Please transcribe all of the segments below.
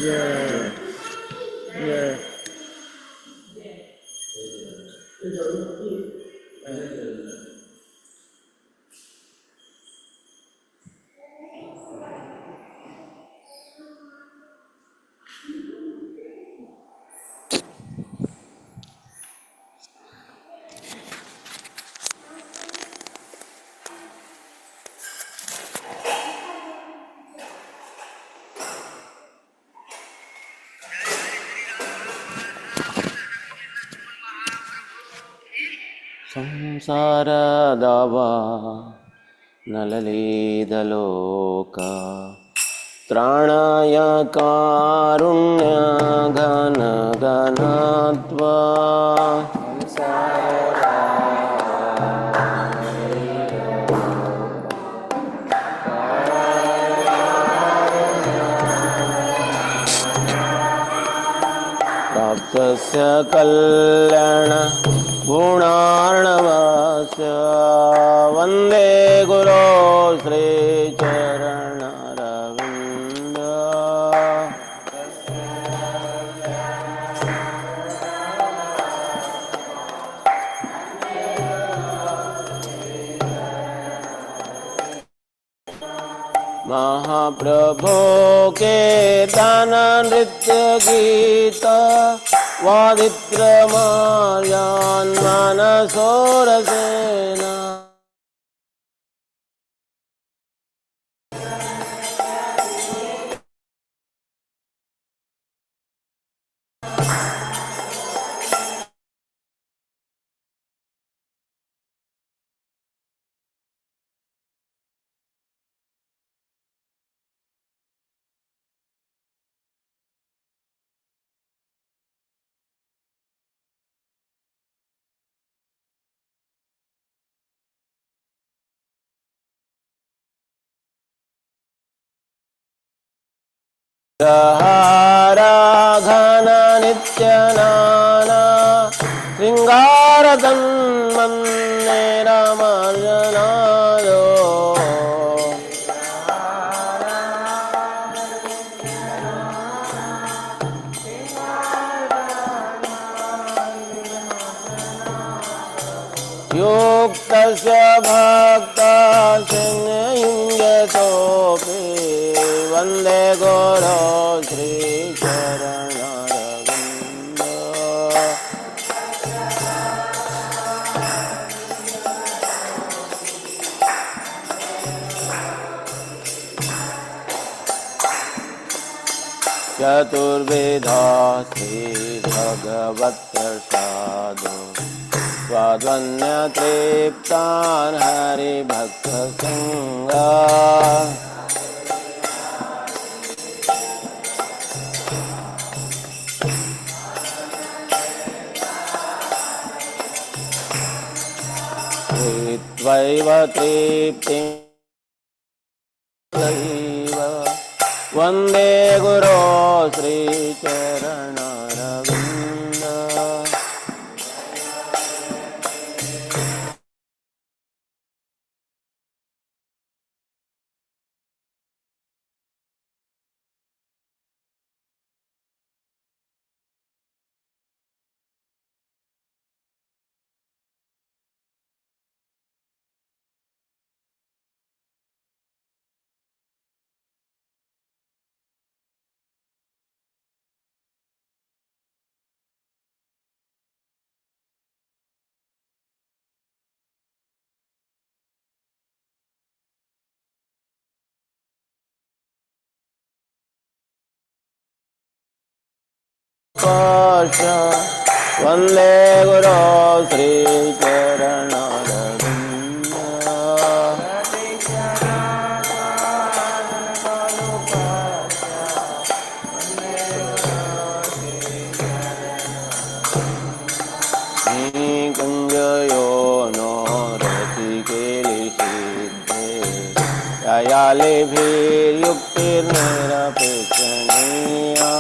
जय जय संसारदावा नललीदलोक त्राणाय कारुण्य घन घनत्वा प्राप्तस्य कल्याण गुणार्णवस्य वन्दे गुरो श्रीचरणरविन्द महाप्रभो कीर्तन नृत्य गीत वादित्रमार्यान् मनसोरसेन घन नित्यनाना श्रृंगारतन्मन्नेरमर्जनादो युक्तस्य भक्तस्य वन्दे गुरो श्रीचरणरविन्द चतुर्विधा श्रीभगवत्प्रसादो स्वाद्वन्यतृप्तान् हरिभक्तसङ्गा त्वैव तृप्तिं वन्दे गुरो श्रीचरणरविन्द वन्दे गुरो श्रीचरणरविन्द कुञ्जयो नो रतिकेलिसिद्धे दयालेभिर्युक्तिर्निरपेक्षणीया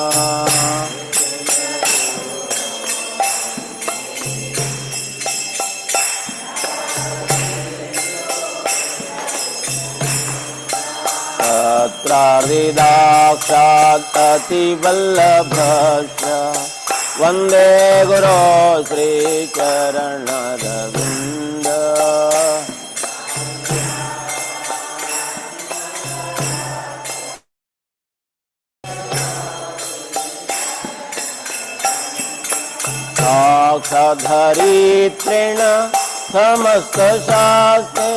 तत्र सार्धिदाक्षादतिवल्लभश्च वन्दे गुरो श्रीचरणरविन्द साक्षाद्धरित्रेण समस्तशास्त्रे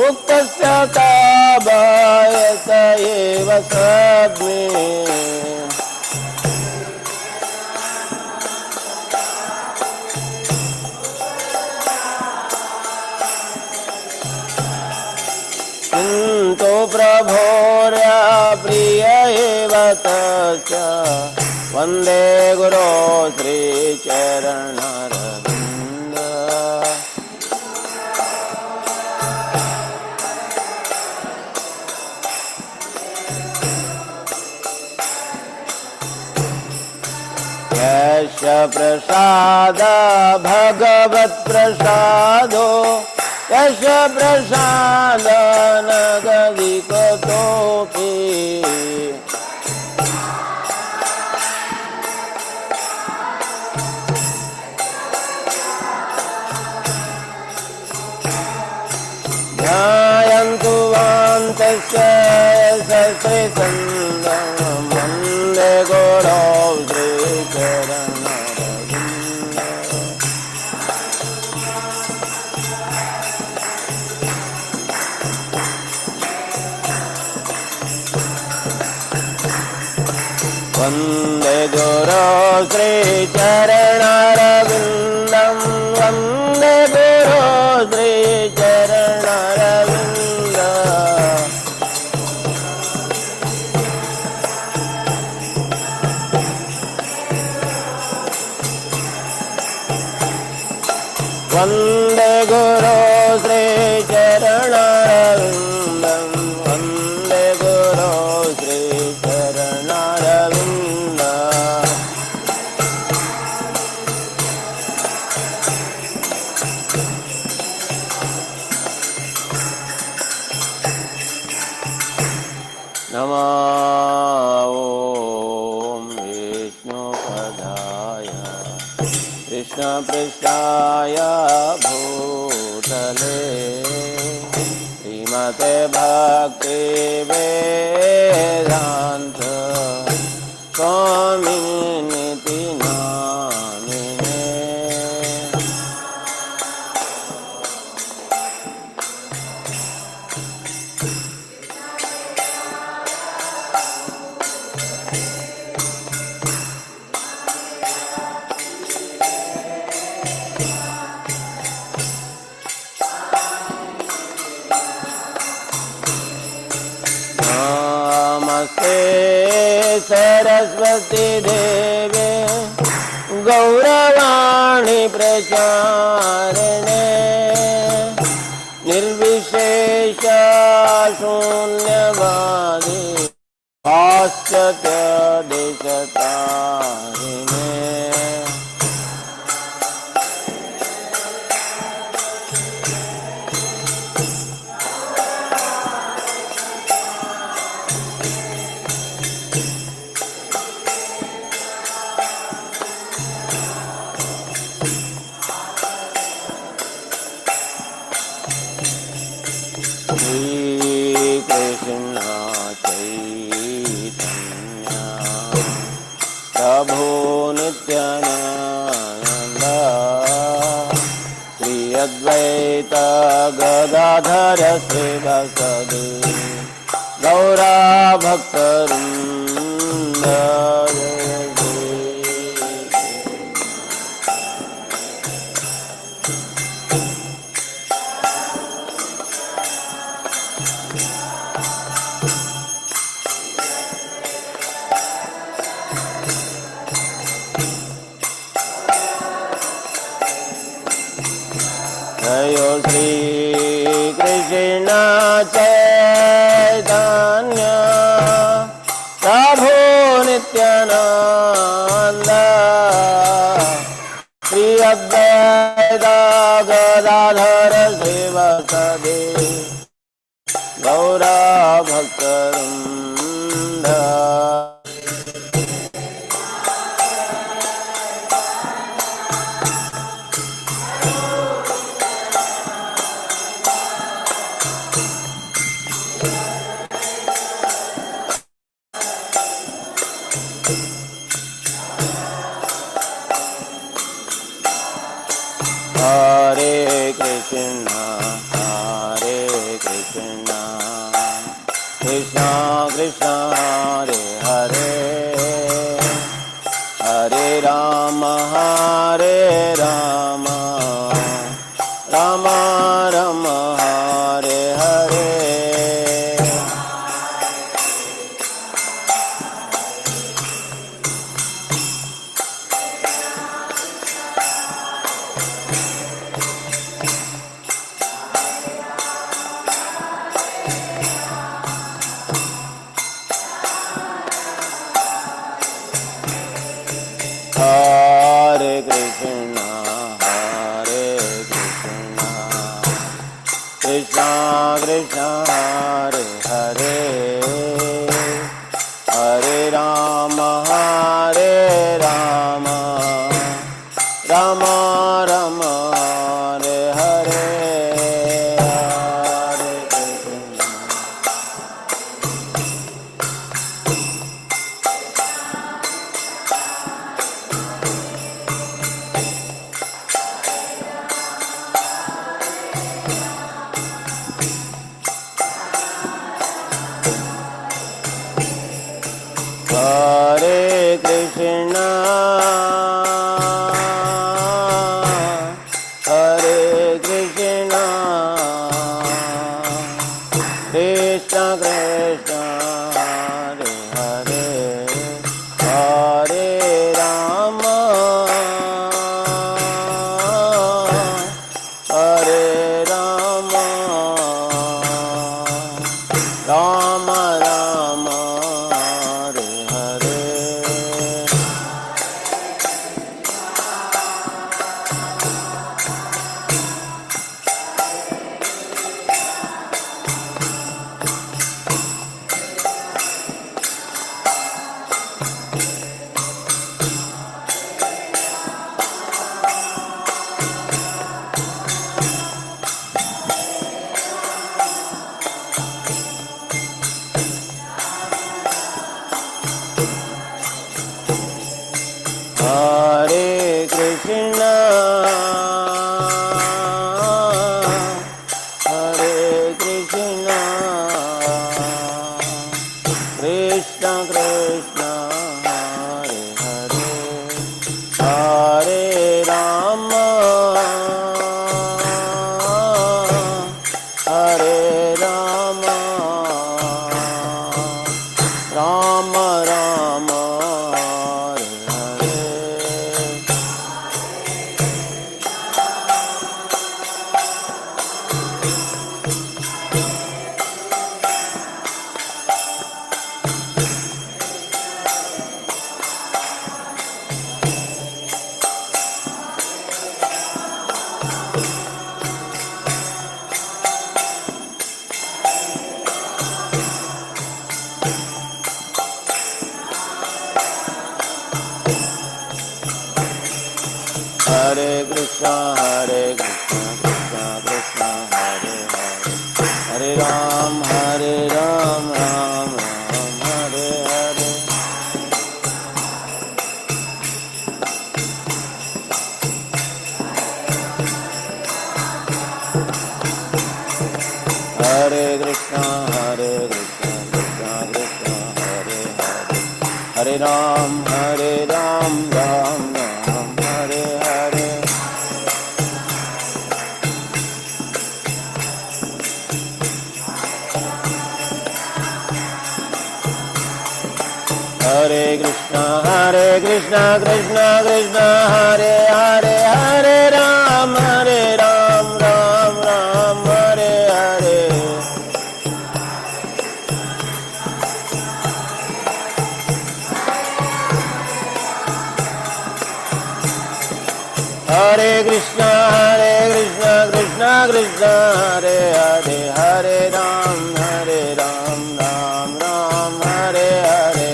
उक्तस्य तावयत एव सद्मे किन्तु प्रभोर्या प्रिय एव तस्य वन्दे गुरो श्रीचरणरविन्द यस्य प्रसाद भगवत्प्रसादो यस्य प्रसाद न गदिकतोऽपि ध्यायन्तु वान्तस्य सश्रीसन्दं वन्दे गुरो श्रीचरणरविन्द वन्दे गुरो श्रीचरणरविन्दं वन्दे गुरो श्रीचरणरविन्द वन्दे गुरो श्रीचरणरविन्दं वन्दे गुरो श्रीचरणरविन्द नमो ॐ विष्णुपदाय कृष्णपृष्ठाय भूतले श्रीमते भक्तिवेदान्त स्वामिनिति नामिने नमस्ते सरस्वती देवे गौरवाणी प्रचारिणे निर्विशेष शून्यवादी पाश्चात्य देशतारिणे कृष्ण चैतन्य प्रभु नित्यानंद श्री अद्वैत गदाधर श्रीवासदि गौरा भक्तवृंद जय श्री कृष्ण चैतन्य प्रभु Nityanand Shri Advaita Gadadhar श्रीवासदि Gaura भक्तवृंद Hare Krishna, Krishna Krishna, Hare Hare, Hare Rama, Rama Rama, Hare Hare. Hare Krishna, Krishna Krishna, Hare Hare, Hare Rama, Rama Rama, Hare Hare, Hare Krishna. Hare Krishna, Krishna Krishna, Hare Hare, Hare Rama, Rama Rama, Hare Hare. Hare Krishna, Krishna Krishna, Hare Hare, Hare Rama, Rama Rama, Hare Hare Krishna, Krishna Krishna, Hare Hare, Hare Ram, Ram Ram, Hare Hare. Hare Krishna, Krishna Krishna, Hare Hare, Hare Ram, Ram Ram, Hare Hare. Hare Krishna, Krishna Krishna, Hare Hare, Hare Ram, Ram Ram, Hare Hare. Hare Krishna, Krishna Krishna, Hare Hare, Hare Ram, Ram Ram, Hare Hare.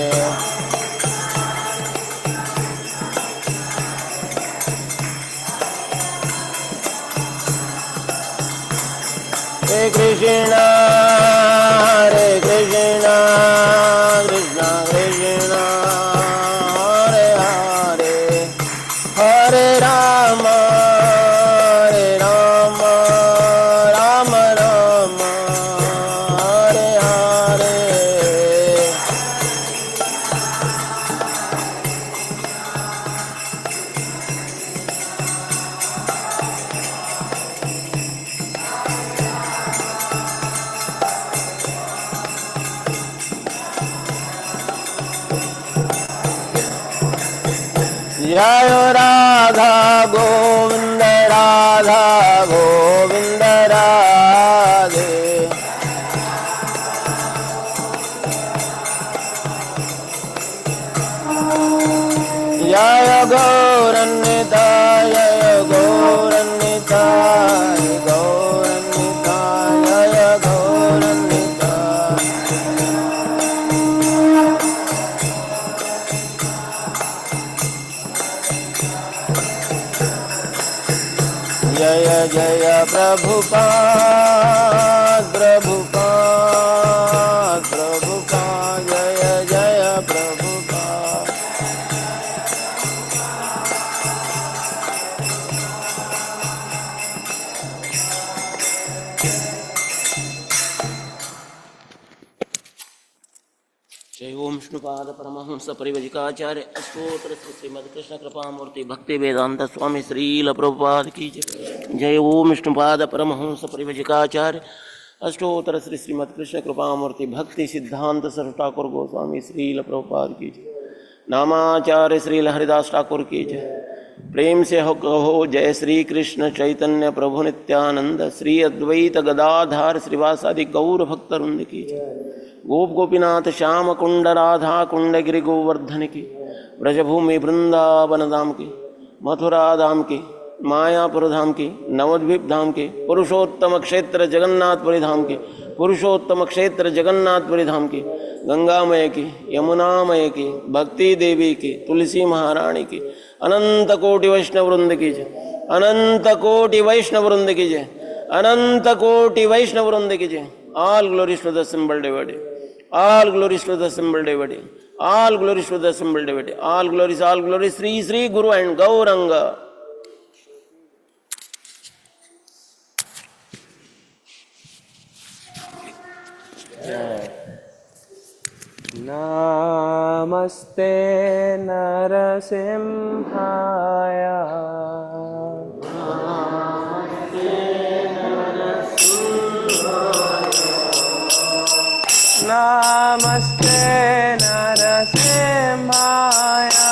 Hare Krishna, Krishna Krishna, Hare Hare, Hare Rama, जय राधा गोविंद राधा गोविंद राधे। जय गौरन्निताय जय गौरन्निताय गौरन्निताय जय गौरन्निताय। जय जय प्रभुपाद प्रभुपाद प्रभुपाद जय जय प्रभुपाद। जय ओम विष्णुपाद परमहंस परिवजिकाचार्य अष्टोत्तर श्रीमद कृष्ण कृपामूर्ति भक्ति वेदांत स्वामी श्रील प्रभुपाद की जय। जय ओम विष्णुपाद परमहंस परिवजिकाचार्य अष्टोत्तर श्रीमद कृष्ण कृपामूर्ति भक्ति सिद्धांत सरस्वती ठाकुर गोस्वामी श्रील प्रभुपाद की जय। नामाचार्य श्रील हरिदास ठाकुर की जय। प्रेम से हो कहो जय श्री कृष्ण चैतन्य प्रभु नित्यानंद श्री अद्वैत गदाधार श्रीवासादि गौर भक्तवृंद की जय। गोप गोपीनाथ श्याम कुंड राधा कुंड गिरि गोवर्धन की ब्रजभूमि वृंदावन धाम की मथुरा धाम की मायापुर धाम की नवद्वीप धाम की पुरुषोत्तम क्षेत्र जगन्नाथपुरी धाम की पुरुषोत्तम क्षेत्र जगन्नाथपुरी धाम की गंगामय की यमुनामय की भक्ति देवी की तुलसी महारानी की अनंत कोटि वैष्णव वृंद की जय। अनंत कोटि वैष्णव वृंद की जय। अनंत कोटि वैष्णव वृंद की जय। All glories to the assembled devotee. All glories to the assembled devotee. All glories to the assembled devotee. All glories, Sri Sri Guru and Gauranga. Namaste Narasimhaya. Namaste Narasimhaya.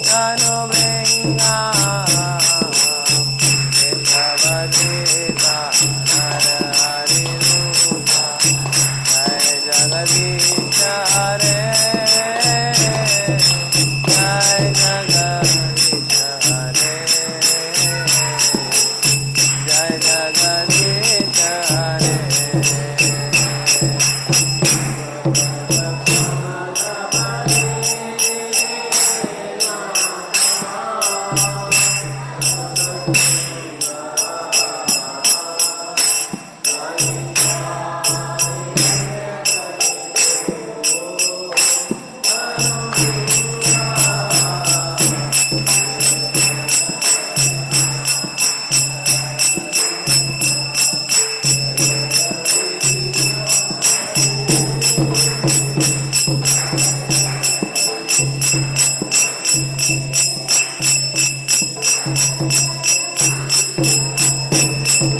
Tano venga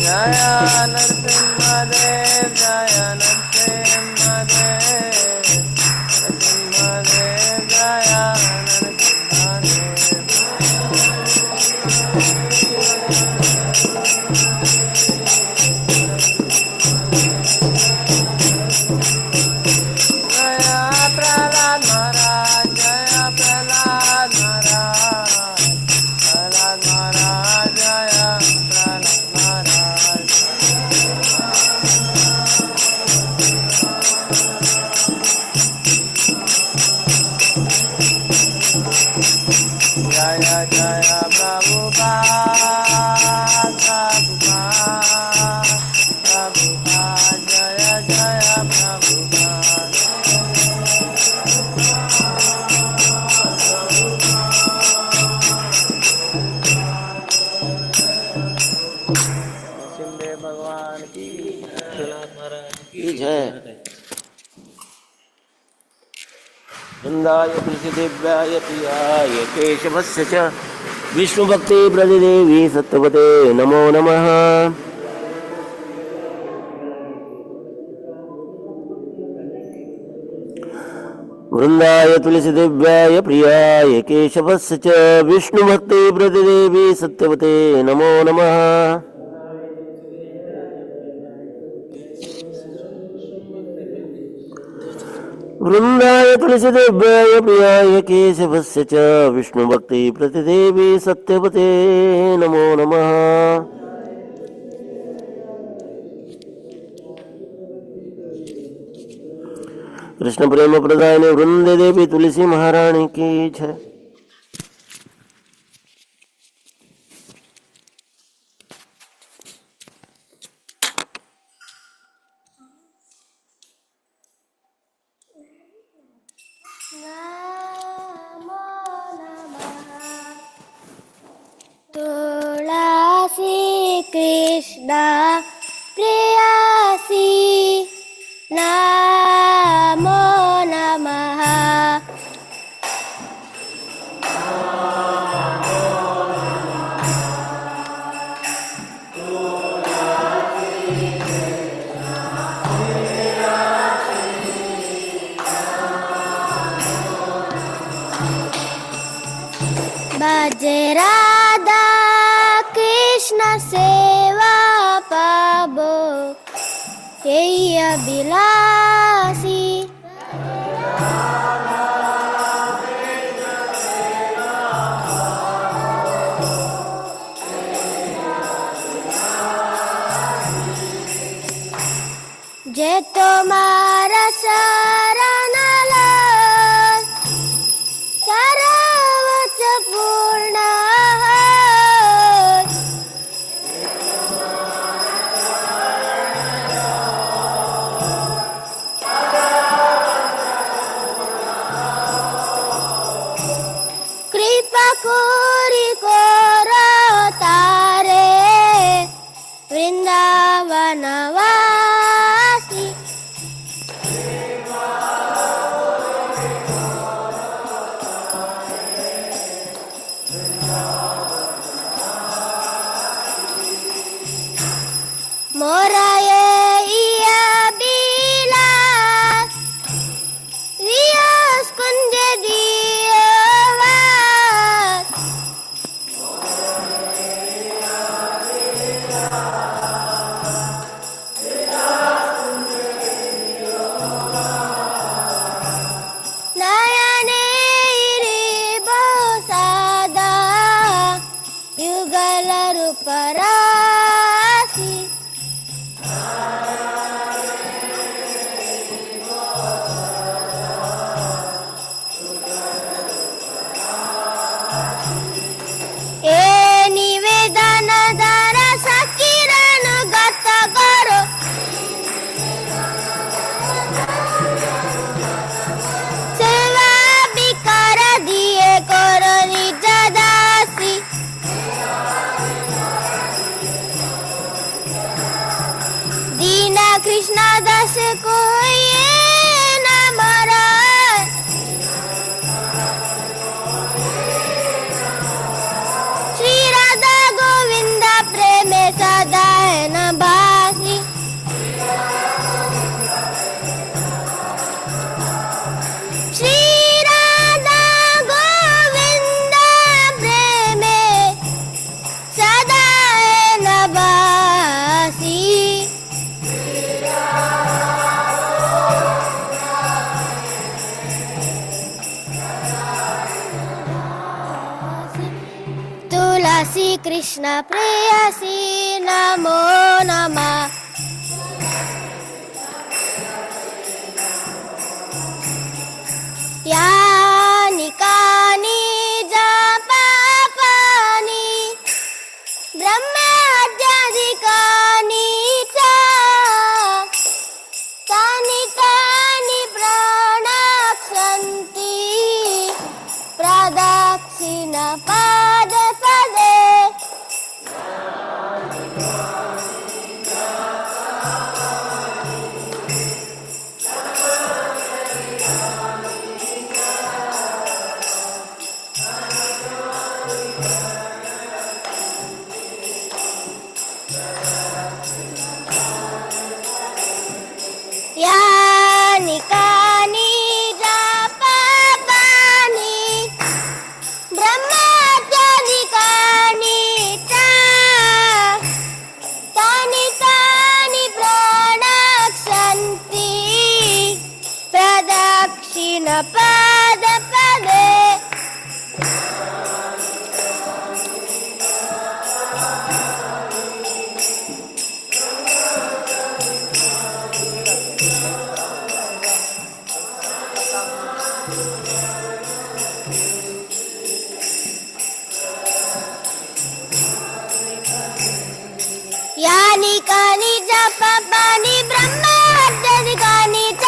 Jaya Narasimhadev, Jaya Narasimhadev, Narasimhadev, Jaya Narasimhadev. Jaya Prahlad Maharaj, Jaya Prahlad Maharaj, Prahlad Maharaj, Jaya Prahlad Maharaj. Jaya Jaya Prabhupada, Prabhupada, Prabhupada, Jaya Jaya Prabhupada. Narasimha भगवान की की जय। वृंदाय तुलसीदेव्याय प्रियाय केशवस्य च विष्णुभक्ति प्रतिदेवी सत्यवते नमो नमः। वृंदाय तुलसीदेव्याय प्रियाय केशवस्य च विष्णुभक्ति प्रतिदेवी सत्यवते नमो नमः। वृंदाय तुलसीदेव्याय प्रियाय केशवस्य च विष्णुभक्ति प्रतिदेवी सत्यवते नमो नमः। कृष्ण प्रेम प्रदायिनी वृंदे देवी तुलसी महारानी की जय। तुलसी कृष्ण प्रेयसी नमो नमः। भजे राधा कृष्ण सेवा पाबो यही अभिलाषी। जे तुम्हारा शरण लो सर्वच पूर्ण है। कृपा कोरी कोरो तारे वृंदावनवासी। मोरा ये अभिलाष वियास कुंज दियोवास। नयने इरिबो सादा युगल रूपरासी। ए निवेदन दर सकीरा कृष्ण दास को ये न मरा श्री राधा गोविंद प्रेम सदा न भासी श्री राधा गोविंद प्रेम सदा न भासी तुलसी कृष्ण प्रेयसी नमो नमः यानि कानि जपापानि ब्रह्माद्यादिकानि च तानि तानि प्रणक्षन्ति प्रदक्षिणपादे पदे यानि कानि जपापानि ब्रह्माद्यादिकानि च तानि तानि प्रणक्षन्ति प्रदक्षिणपादे पदे यानि कानि जपापानि ब्रह्माद्यादिकानि च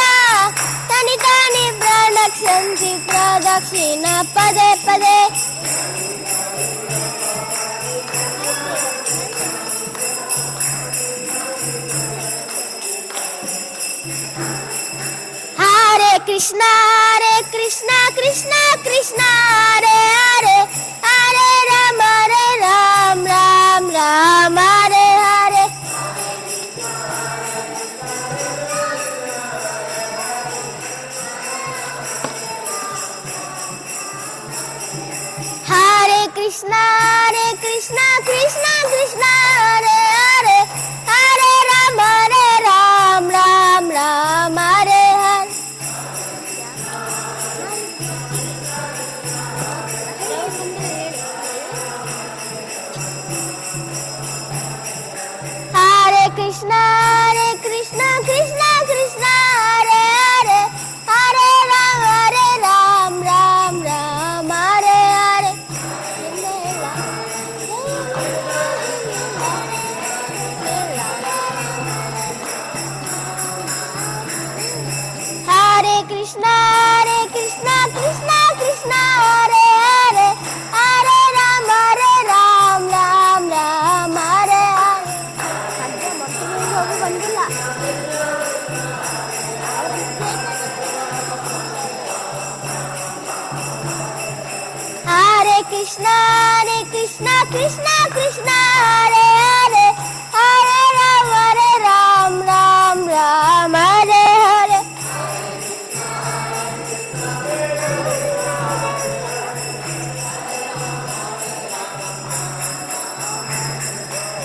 तानि तानि प्रणक्षन्ति प्रदक्षिणपदे पदे हरे कृष्णा कृष्ण कृष्ण हरे हरे हरे राम राम राम हरे हरे हरे कृष्णा कृष्ण कृष्ण हरे हरे हरे राम राम हरे हरे हरे कृष्णा कृष्ण कृष्ण हरे हरे हरे राम राम हरे हरे हरे कृष्णा कृष्ण कृष्ण हरे हरे हरे राम राम हरे हरे कृष्णा कृष्ण हरे हरे हरे राम राम हरे हरे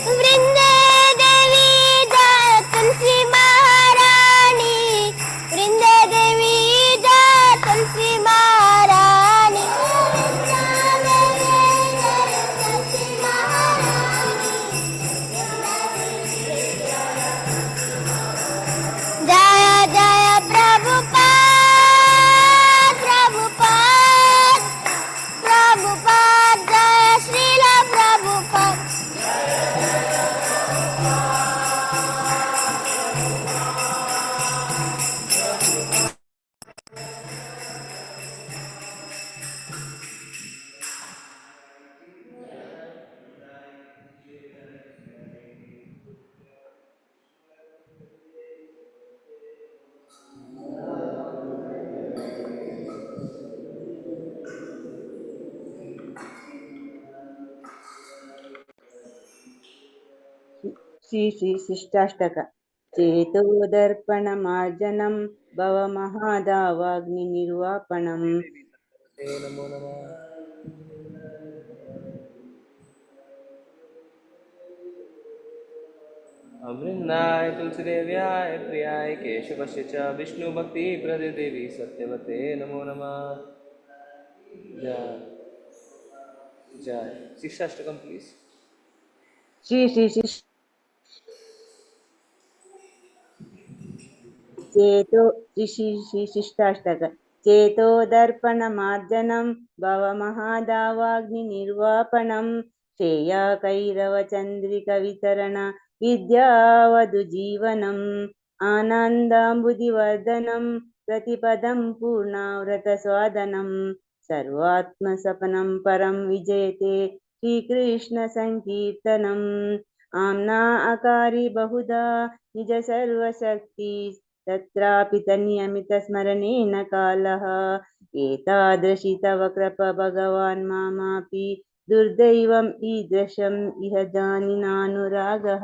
वृंदे देवी जय तुलसी महारानी वृंदे देवी जय तुलसी महारानी श्री श्री शिष्टाष्टक चेतोदर्पणमार्जनं भवमहादावाग्निर्वापणम् ते नमो नमः। अवृन्दाय तुलसीदेव्याय प्रियाय केशवस्य च विष्णुभक्तिप्रदे देवी सत्यवते नमो नमः। जय जय शिक्षाष्टकम प्लीज। श्री श्री चेतो श्री शिष्टाष्टक चेतोदर्पणमार्जनं भवमहादावाग्निर्वापणं श्रेयाकैरवचन्द्रिकवितरण विद्यावधुजीवनम् आनन्दाम्बुधिवर्धनं प्रतिपदं पूर्णाव्रतस्वादनं सर्वात्मसपनं परं विजयते श्रीकृष्णसङ्कीर्तनम् आम्ना अकारि बहुधा निज सर्वशक्ति तत्रापि तन्नियमितस्मरणेन कालः एतादृशी तव कृप भगवान् मामापि दुर्दैवम् ईदृशम् इह जानिनानुरागः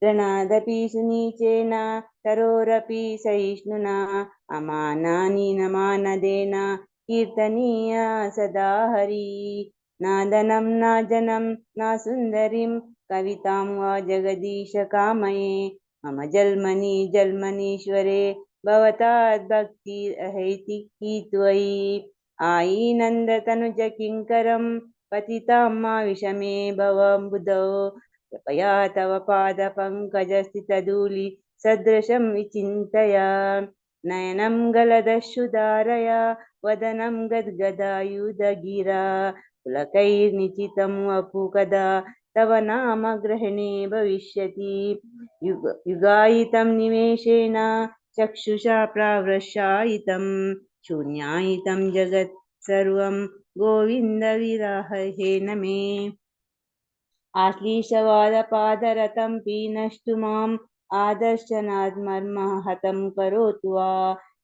प्रणादपि सुनीचेन तरोरपि सहिष्णुना अमानानि न मानदेन कीर्तनीय सदा हरि नादनं न जनं न सुन्दरीं कवितां वा जगदीश कामये मम जन्मनि जन्मनीश्वरे भवताद्भक्तिरहैति त्वयि आयीनन्दतनुज किङ्करं पतितां मा विषमे भवम्बुधौ कृपया तव पादपङ्कजस्थितधूलि सदृशं विचिन्तया नयनं गलदश्रुधारय वदनं गद्गदायुधगिरा पुलकैर्निचितं वपु कदा तव नाम ग्रहणे भविष्यति युगायितं निमेषेण चक्षुषा प्रावृषायितं शून्यायितं जगत् सर्वं गोविन्द विराहेण मे आश्लीषवादपादरतं पीनष्टु माम् आदर्शनाद्मर्म हतं करोतु वा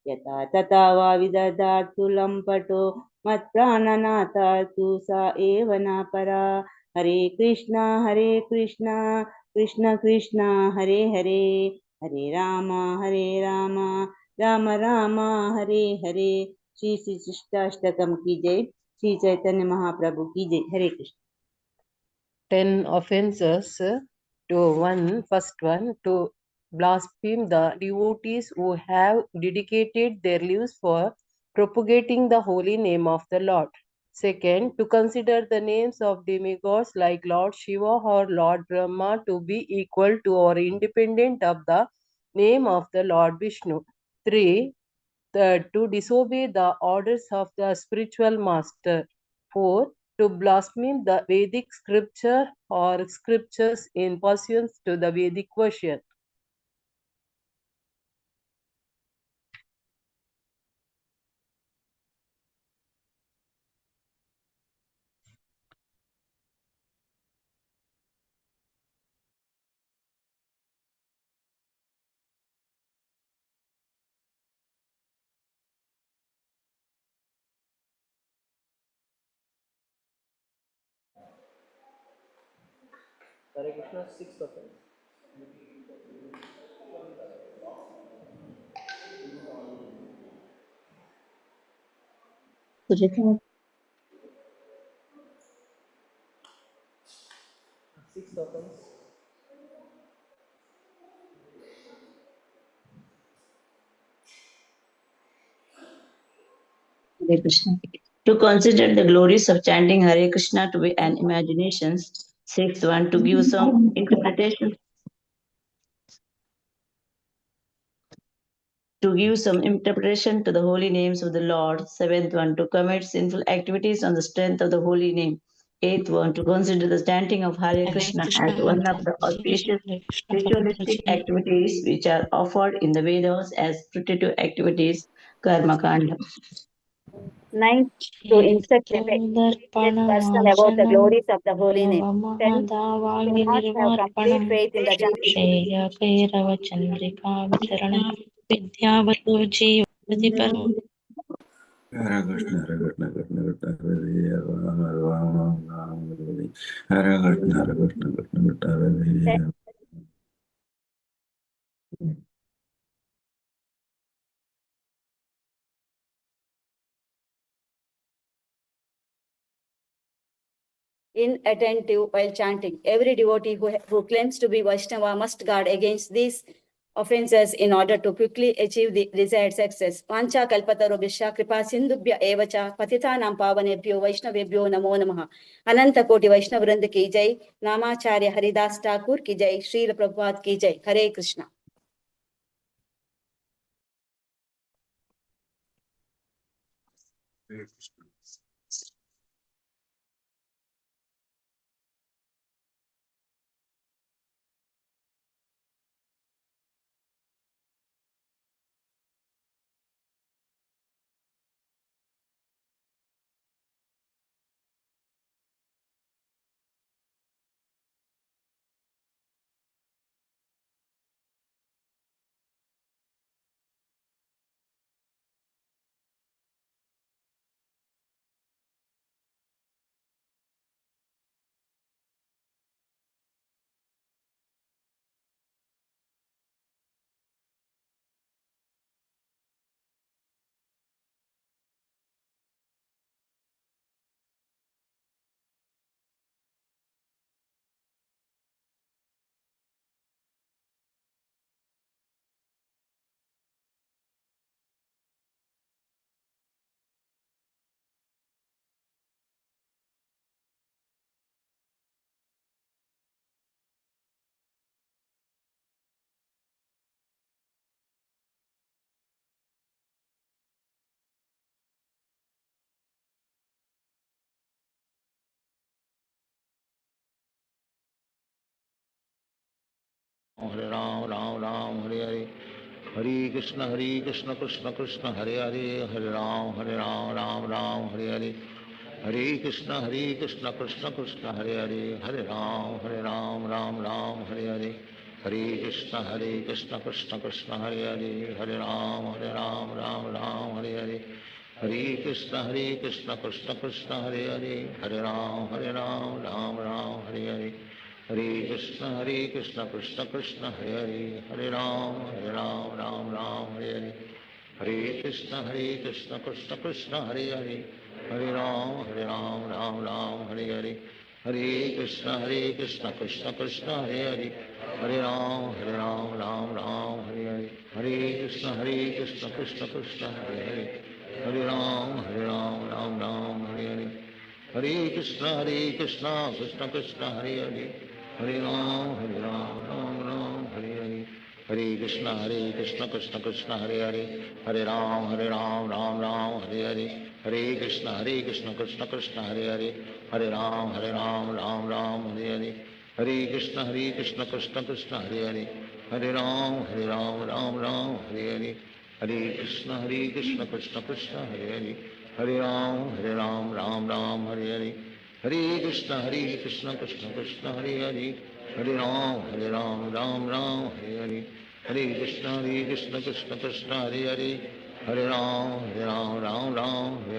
यथा तथा वा विदधातु लम्पटो मत्प्राणनाथा तु सा एव न परा हरे कृष्णा कृष्ण कृष्ण हरे हरे हरे राम राम राम हरे हरे श्री श्री शिष्टाष्टकम की जय। श्री चैतन्य महाप्रभु की जय। हरे Krishna. 10 offenses first one, to blaspheme the devotees who have dedicated their lives for propagating the holy name of the Lord. Second, to consider the names of demigods like Lord Shiva or Lord Brahma to be equal to or independent of the name of the Lord Vishnu. 3, to disobey the orders of the spiritual master. 4, to blaspheme the Vedic scripture or scriptures in pursuance to the Vedic version. Hare Krishna, sixth offense. Sixth offense. Hare Krishna. To consider the glories of chanting Hare Krishna to be an imagination. Sixth one, to give some interpretation. To give some interpretation to the holy names of the Lord. Seventh one, to commit sinful activities on the strength of the holy name. Eighth one, to consider the chanting of Hare Krishna as one of the auspicious ritualistic activities which are offered in the Vedas as protective activities, Karma Kanda. Ninth, to instruct the religious person about the glories of the holy name. Tenth, to not have complete faith in the Hare Krishna, Hare Krishna, Krishna Inattentive while chanting. Every devotee who claims to be Vaishnava must guard against these offenses in order to quickly achieve the desired success. Vancha kalpatarubhya kripa sindhubhya evacha patitanam pavanebhyo vaishnavebhyo namo namaha. Ananta koti Vaishnav Vrinda ki jai. Namacharya Haridas Thakur ki jai. Srila Prabhupada ki jai. Hare Krishna. Hare Ram, Ram Ram, Hare Hare. Hare Krishna, Krishna Krishna, Hare Hare. Hare Ram, Ram Ram, Hare Hare. Hare Krishna, Krishna Krishna, Hare Hare. Hare Ram, Ram Ram, Hare Hare. Hare Krishna, Krishna Krishna, Hare Hare. Hare Ram, Ram Ram, Hare Hare. Hare Krishna, Krishna Krishna, Hare Hare. Hare Ram, Ram Ram, Hare Hare. Hare Krishna, Krishna Krishna, Hare Hare. Hare Ram, Ram Ram, Hare Hare. Hare Krishna, Krishna Krishna, Hare Hare. Hare Ram, Ram Hare Hare. Hare Krishna, Krishna Krishna, Hare Hare. Hare Ram, Ram Hare Hare. Hare Krishna, Krishna Krishna, Hare Hare. Hare Ram, Ram Hare Hare. Hare Krishna, Krishna Krishna, Hare Hare. Hare Ram, Ram Hare Hare. Hare Krishna, Krishna Krishna, Hare Hare. Hare Ram, Ram Hare Hare. Hare Krishna, Krishna Krishna, Hare Hare. Hare Ram, Ram Hare Hare. Hare Krishna, Krishna Krishna, Hare Hare. Hare Ram, Ram Hare Hare. Hare Krishna, Krishna Krishna, Hare Hare. Hare Ram, Ram Hare Hare. Hare Krishna, Krishna Krishna, Hare Hare. Hare Ram, Ram Hare Hare. Hare Krishna, Krishna Krishna, Hare Hare. Hare Ram, Ram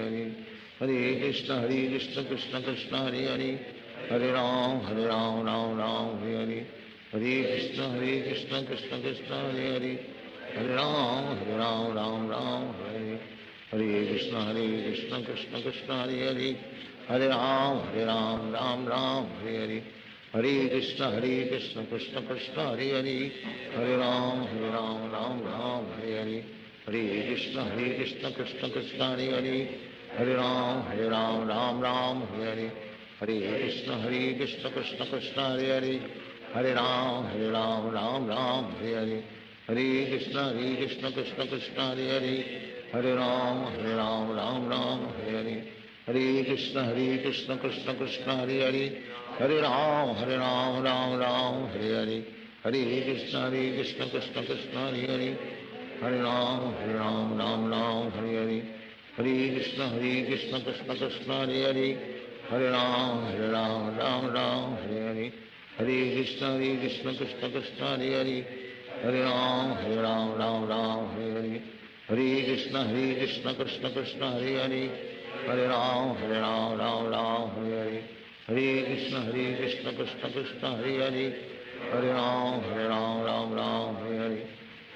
Hare Hare. Hare Krishna, Krishna Krishna, Hare Hare. Hare Ram, Ram Hare Hare. Hare Krishna, Krishna Krishna, Hare Hare. Hare Ram, Ram Hare Hare. Hare Krishna, Krishna Krishna, Hare Hare. Hare Ram, Ram Hare Hare. Hare Krishna, Krishna Krishna, Hare Hare. Hare Ram, Ram Hare Hare. Hare Krishna, Krishna Krishna, Hare Hare. Hare Ram, Ram Hare Hare. Hare Krishna, Krishna Krishna, Hare Hare. Hare Ram, Ram Hare Hare. Hare Krishna, Krishna Krishna, Hare Hare. Hare Ram, Ram Hare Hare. Hare Krishna, Krishna Krishna, Hare Hare. Hare Ram, Ram Hare Hare. Hare Krishna, Krishna Krishna, Hare Hare. Hare Ram, Ram Hare Hare. Hare Krishna, Krishna Krishna, Hare Hare. Hare Ram, Ram Hare Hare. Hare Krishna, Krishna Krishna, Hare Hare. Hare Ram, Ram Hare Hare. Hare Krishna, Krishna Krishna, Hare Hare. Hare Ram, Ram Ram, Hare Hare. Hare Krishna, Krishna Krishna, Hare Hare. Hare Ram, Ram Ram, Hare Hare.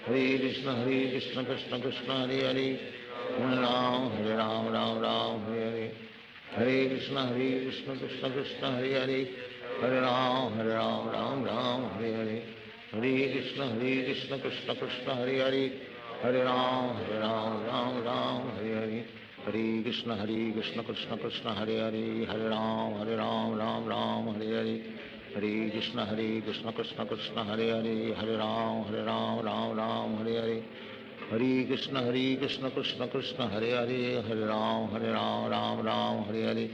Hare Krishna, Krishna Krishna, Hare Hare. Hare Ram, Ram Hare Hare. Hare Krishna, Krishna Krishna, Hare Hare. Hare Ram, Ram Hare Hare. Hare Krishna, Krishna Krishna, Hare Hare. Hare Ram, Ram Hare Hare. Hare Krishna, Krishna Krishna, Hare Hare. Hare Ram, Ram Hare Hare. Hare Krishna, Krishna Krishna, Hare Hare. Hare Ram, Hare Hare. Hare Krishna, Krishna Krishna, Hare Hare. Hare Ram, Ram Hare Hare.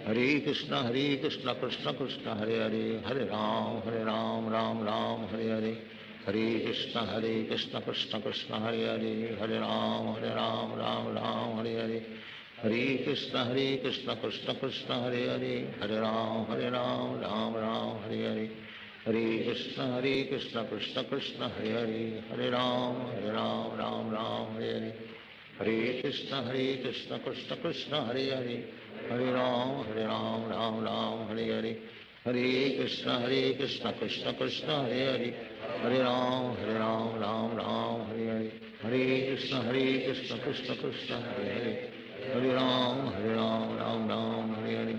Hare Krishna, Krishna Krishna, Hare Hare. Hare Ram, Ram Hare Hare. Hare Krishna, Krishna Krishna, Hare Hare. Hare Ram, Ram Hare Hare. Hare Krishna, Krishna Krishna, Hare Hare. Hare Ram, Ram Hare Hare. Hare Krishna, Krishna Krishna, Hare Hare. Hare Ram, Ram Hare Hare. Hare Krishna, Krishna Krishna, Hare Hare. Hare Ram, Ram Hare Hare. Hare Krishna, Krishna Krishna, Hare Hare. Hare Ram, Ram Hare Hare. Hare Krishna, Krishna Krishna, Hare Hare. Hare Ram, Ram Hare Hare. Hare Krishna, Krishna Krishna, Hare Hare. Hare Ram, Ram Hare Hare.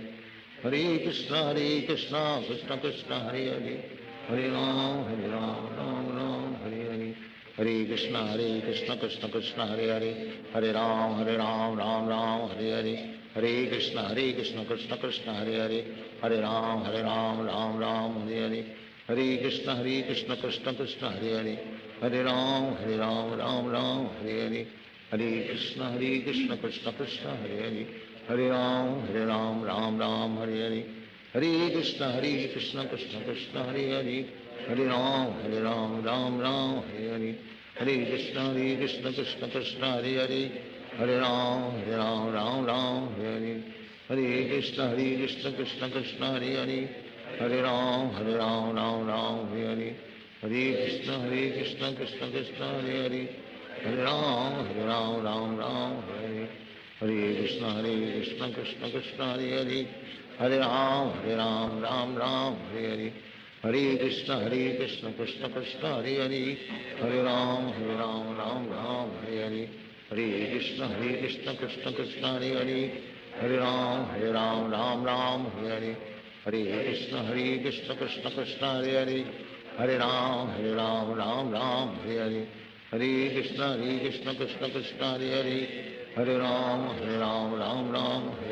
Hare Krishna, Krishna Krishna, Hare Hare. Hare Ram, Ram Hare Hare. Hare Krishna, Krishna Krishna, Hare Hare. Hare Ram, Ram Hare Hare. Hare Krishna, Krishna Krishna, Hare Hare. Hare Ram, Ram Hare Hare. Hare Krishna, Krishna Krishna, Hare Hare. Hare Ram, Ram Hare Hare. Hare Krishna, Krishna Krishna, Hare Hare. Hare Ram, Ram Hare Hare. Hare Krishna, Krishna Krishna, Hare Hare. Hare Ram, Ram Hare Hare. Hare Krishna, Krishna Krishna, Hare Hare. Hare Ram, Ram Hare Hare. Hare Krishna, Krishna Krishna, Hare Hare. Hare Ram, Ram Hare Hare. Hare Krishna, Krishna Krishna, Hare Hare. Hare Ram, Ram Hare Hare. Hare Krishna, Krishna Krishna, Hare Hare. Hare Ram, Ram Hare Hare. Hare Krishna, Krishna Krishna, Hare Hare. Hare Ram, Ram Hare Hare. Hare Krishna, Krishna Krishna, Hare Hare. Hare Ram, Ram Hare Hare. Hare Krishna, Krishna Krishna, Hare Hare. Hare Ram, Ram Hare Hare. Hare Krishna, Krishna Krishna, Hare Hare. Hare Ram, Ram Hare Hare. Hare Krishna, Krishna Krishna, Hare Hare. Hare Ram, Ram Hare Hare.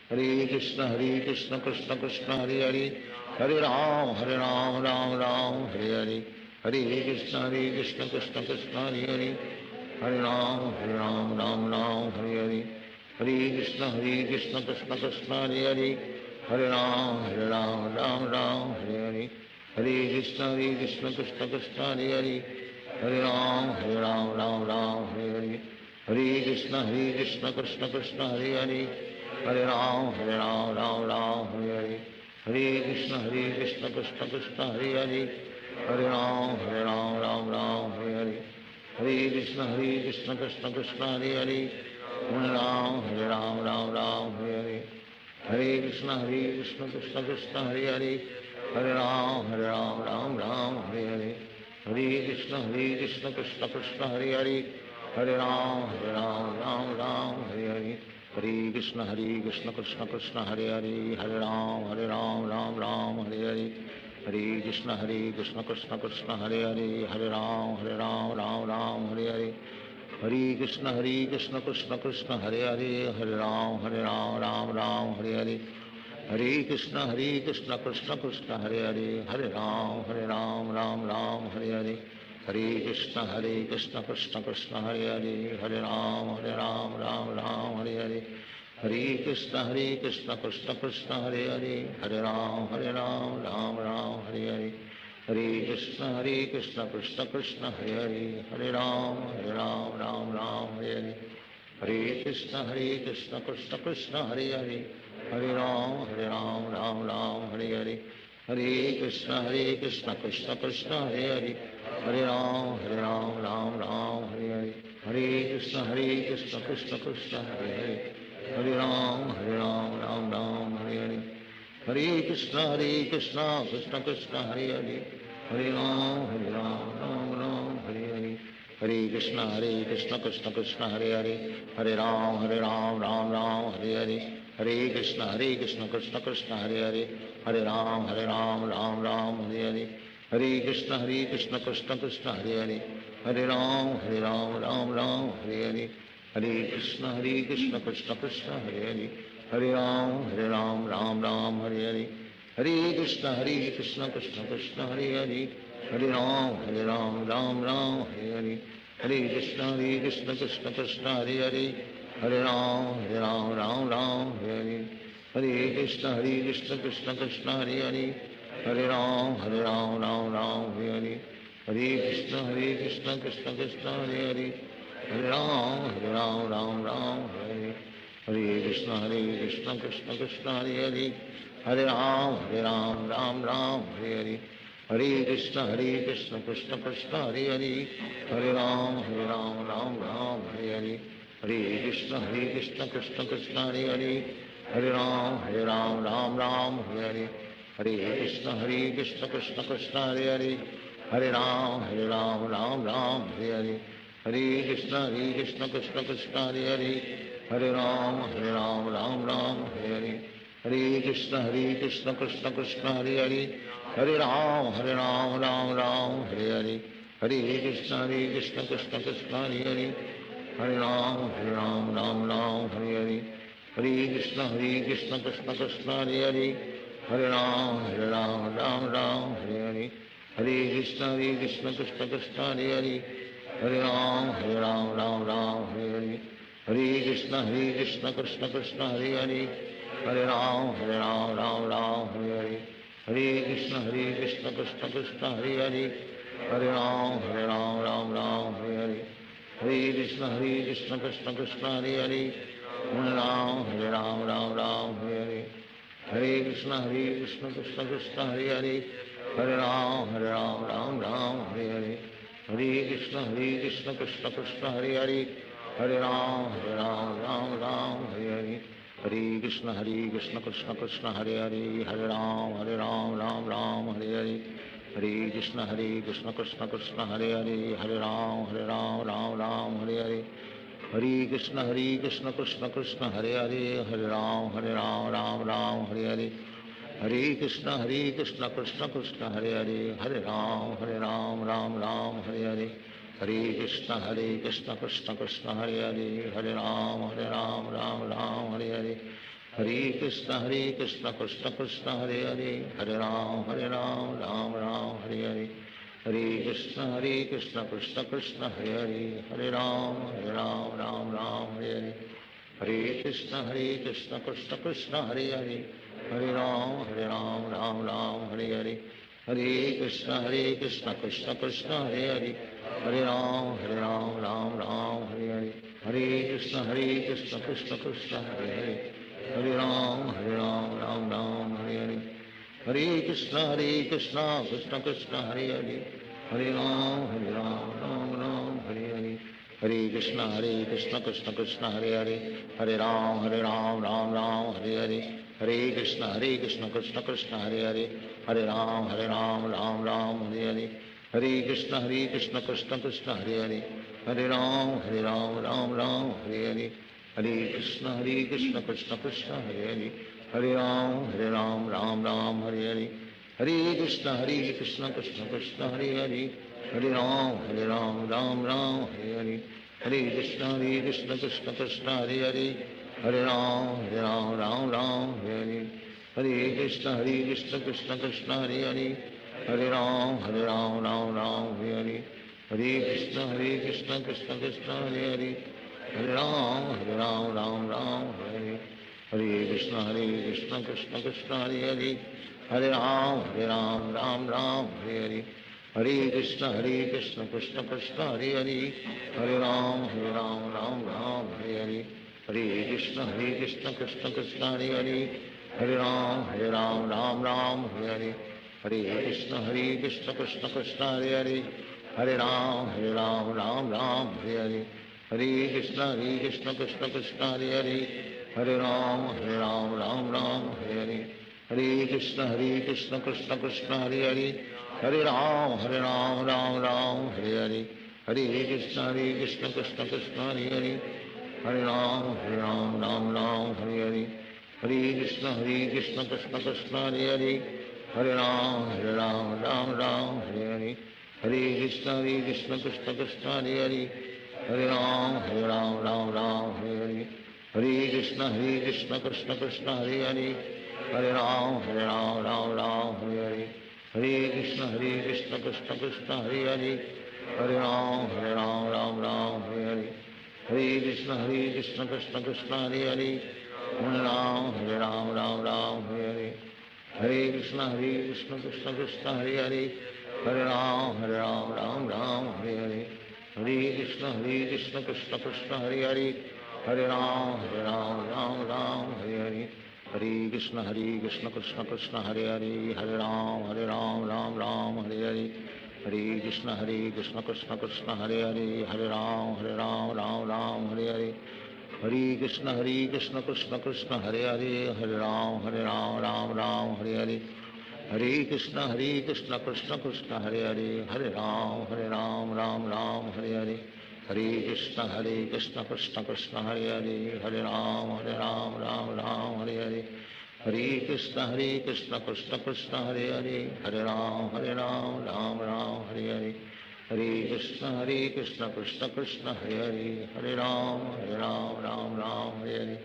Hare Krishna, Krishna Krishna, Hare Hare. Hare Ram, Hare Hare. Hare Krishna, Krishna Krishna, Hare Hare. Hare Ram, Ram Hare Hare. Hare Krishna, Krishna Krishna, Hare Hare. Hare Ram, Ram Hare Hare. Hare Krishna, Krishna Krishna, Hare Hare. Hare Ram, Ram Hare Hare. Hare Krishna, Krishna Krishna, Hare Hare. Hare Ram, Ram Hare Hare. Hare Krishna, Krishna Krishna, Hare Hare. Hare Ram, Ram Hare Hare. Hare Krishna, Krishna Krishna, Hare Hare. Hare Ram, Ram Hare Hare. Hare Krishna, Krishna Krishna, Hare Hare. Hare Ram, Ram Hare Hare. Hare Krishna, Krishna Krishna, Hare Hare. Hare Ram, Ram Hare Hare. Hare Krishna, Krishna Krishna, Hare Hare. Hare Ram, Ram Hare Hare. Hare Krishna, Krishna Krishna, Hare Hare. Hare Ram, Ram Hare Hare. Hare Krishna, Krishna Krishna, Hare Hare. Hare Ram, Ram Hare Hare. Hare Krishna, Krishna Krishna, Hare Hare. Hare Ram, Ram Hare Hare. Hare Krishna, Krishna Krishna, Hare Hare. Hare Ram, Ram Hare Hare. Hare Krishna, Krishna Krishna, Hare Hare. Hare Ram, Ram Hare Hare. Hare Krishna, Krishna Krishna, Hare Hare. Hare Ram, Ram Hare Hare. Hare Krishna, Krishna Krishna, Hare Hare. Hare Ram, Ram Ram, Hare Hare. Hare Krishna, Krishna Krishna, Hare Hare. Hare Ram, Ram, Hare Hare. Hare Krishna, Krishna Krishna, Hare Hare. Hare Ram, Ram, Hare Hare. Hare Krishna, Krishna Krishna, Hare Hare. Hare Ram, Ram, Hare Hare. Hare Krishna, Krishna Krishna, Hare Hare. Hare Ram, Ram, Hare Hare. Hare Krishna, Krishna Krishna, Hare Hare. Hare Ram, Ram, Hare Hare. Hare Krishna, Krishna Krishna, Hare Hare. Hare Ram, Ram, Hare Hare. Hare Krishna, Krishna Krishna, Hare Hare. Hare Ram, Ram, Hare Hare. Hare Krishna, Krishna Krishna, Hare Hare. Hare Ram, Ram, Hare Hare. Hare Krishna, Krishna Krishna, Hare Hare. Hare Ram, Ram, Hare Hare. Hare Krishna, Krishna Krishna, Hare Hare. Hare Ram, Ram, Hare Hare. Hare Krishna, Krishna Krishna, Hare Hare. Hare Ram, Ram, Hare Hare. Hare Krishna, Krishna Krishna, Hare Hare. Hare Ram, Ram, Hare Hare. Hare Krishna, Krishna Krishna, Hare Hare. Hare Ram, Hare Hare. Hare Krishna, Krishna Krishna, Hare Hare. Hare Ram, Ram, Hare Hare. Hare Krishna, Krishna Krishna, Hare Hare. Hare Ram, Ram, Hare Hare. Hare Krishna, Krishna Krishna, Hare Hare. Hare Ram, Ram, Hare Hare. Hare Krishna, Krishna Krishna, Hare Hare. Hare Ram, Ram, Hare Hare. Hare Krishna, Krishna Krishna, Hare Hare. Hare Ram, Ram, Hare Hare. Hare Krishna, Krishna Krishna, Hare Hare. Hare Ram, Ram, Hare Hare. Hare Krishna, Krishna Krishna, Hare Hare. Hare Ram, Ram, Hare Hare. Hare Krishna, Krishna Krishna, Hare Hare. Hare Ram, Ram, Hare Hare. Hare Krishna, Krishna Krishna, Hare Hare. Hare Ram, Ram, Hare Hare. Hare Krishna, Krishna Krishna, Hare Hare. Hare Ram, Ram, Hare Hare. Hare Krishna, Krishna Krishna, Hare Hare. Hare Ram, Ram, Hare Hare. Hare Krishna, Krishna Krishna, Hare Hare. Hare Ram, Ram, Hare Hare. Hare Krishna, Krishna Krishna, Hare Hare. Hare Ram, Ram, Hare Hare. Hare Krishna, Krishna Krishna, Hare Hare. Hare Ram, Ram, Hare Hare. Hare Krishna, Krishna Krishna, Hare Hare. Hare Ram, Ram, Hare Hare. Hare Krishna, Krishna Krishna, Hare Hare. Hare Ram, Ram, Hare Hare. Hare Krishna, Krishna Krishna, Hare Hare. Hare Ram, Ram, Hare Hare. Hare Krishna, Krishna Krishna, Hare Hare. Hare Ram, Ram, Hare Hare. Hare Krishna, Krishna Krishna, Hare Hare. Hare Ram, Ram, Hare Hare. Hare Krishna, Krishna Krishna, Hare Hare. Hare Ram, Ram, Hare Hare. Hare Krishna, Krishna Krishna, Hare Hare. Hare Ram, Hare Hare. Hare Krishna, Krishna Krishna, Hare Hare. Hare Ram, Ram, Hare Hare. Hare Krishna, Krishna Krishna, Hare Hare. Hare Ram, Ram, Hare Hare. Hare Krishna, Krishna Krishna, Hare Hare. Hare Ram, Ram, Hare Hare. Hare Krishna, Krishna Krishna, Hare Hare. Hare Ram, Ram, Hare Hare. Hare Krishna, Krishna Krishna, Hare Hare. Hare Ram, Ram, Hare Hare. Hare Krishna, Krishna Krishna, Hare Hare. Hare Ram, Ram, Hare Hare. Hare Krishna, Krishna Krishna, Hare Hare. Hare Ram, Ram, Hare Hare. Hare Krishna, Krishna Krishna, Hare Hare. Hare Ram, Ram, Hare Hare. Hare Krishna, Krishna Krishna, Hare Hare. Hare Ram, Ram, Hare Hare. Hare Krishna, Krishna Krishna, Hare Hare. Hare Ram, Ram, Hare Hare. Hare Krishna, Krishna Krishna, Hare Hare. Hare Ram, Ram, Hare Hare. Hare Krishna, Krishna Krishna, Hare Hare. Hare Ram, Ram, Hare Hare. Hare Krishna, Krishna Krishna, Hare Hare. Hare Ram, Ram Ram, Hare Hare. Hare Krishna, Krishna Krishna, Hare Hare. Hare Ram, Ram Ram, Hare Hare. Hare Krishna, Krishna Krishna, Hare Hare. Hare Ram, Ram Ram, Hare Hare. Hare Krishna, Krishna Krishna, Hare Hare. Hare Ram, Ram, Hare Hare. Hare Krishna, Krishna Krishna, Hare Hare. Hare Ram, Ram, Hare Hare. Hare Krishna, Krishna Krishna, Hare Hare. Hare Ram, Ram, Hare Hare. Hare Krishna, Krishna Krishna, Hare Hare. Hare Ram, Ram, Hare Hare. Hare Krishna, Krishna Krishna, Hare Hare. Hare Ram, Ram, Hare Hare. Hare Krishna, Krishna Krishna, Hare Hare. Hare Ram, Ram, Hare Hare. Hare Krishna, Krishna Krishna, Hare Hare. Hare Ram, Ram, Hare Hare. Hare Krishna, Krishna Krishna, Hare Hare. Hare Ram, Ram, Hare Hare. Hare Krishna, Krishna Krishna, Hare Hare. Hare Ram, Ram, Hare Hare. Hare Krishna, Krishna Krishna, Hare Hare. Hare Ram, Ram, Hare Hare. Hare Krishna, Krishna Krishna, Hare Hare. Hare Ram, Ram, Hare Hare. Hare Krishna, Krishna Krishna, Hare Hare. Hare Ram, Ram, Hare Hare. Hare Krishna, Krishna Krishna, Hare Hare. Hare Ram, Ram, Hare Hare. Hare Krishna, Krishna Krishna, Hare Hare. Hare Ram, Ram, Hare Hare. Hare Krishna, Krishna Krishna, Hare Hare. Hare Ram, Ram, Hare Hare.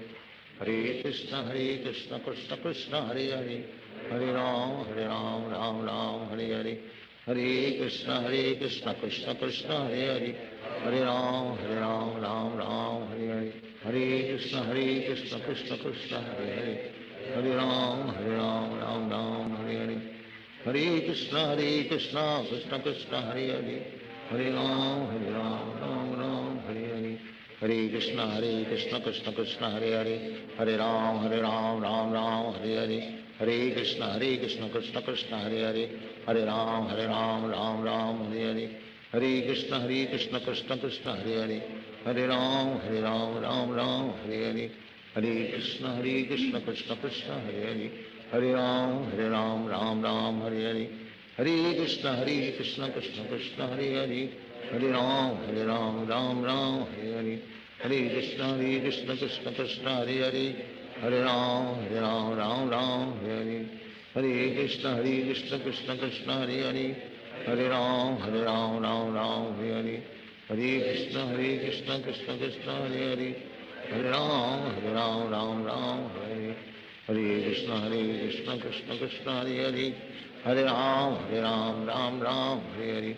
Hare Krishna, Krishna Krishna, Hare Hare. Hare Ram, Ram, Hare Hare. Hare Krishna, Krishna Krishna, Hare Hare. Hare Ram, Ram, Hare Hare. Hare Krishna, Krishna Krishna, Hare Hare. Hare Ram, Hare Hare. Hare Krishna, Krishna Krishna, Hare Hare. Hare Ram, Ram, Hare Hare. Hare Krishna, Krishna Krishna, Hare Hare. Hare Ram, Ram, Hare Hare. Hare Krishna, Krishna Krishna, Hare Hare. Hare Ram, Ram, Hare Hare. Hare Krishna, Krishna Krishna, Hare Hare. Hare Ram, Ram, Hare Hare. Hare Krishna, Krishna Hare Hare. Hare Ram, Ram, Hare Hare. Hare Krishna, Krishna Hare Hare. Hare Ram, Ram, Hare Hare. Hare Krishna, Krishna Hare Hare. Hare Ram, Ram, Hare Hare. Hare Krishna, Krishna Hare Hare. Hare Ram, Ram, Hare Hare. Hare Krishna, Krishna Hare Hare. Hare Ram, Ram, Hare Hare. Hare Krishna, Krishna Krishna, Hare Hare. Hare Ram, Ram, Hare Hare.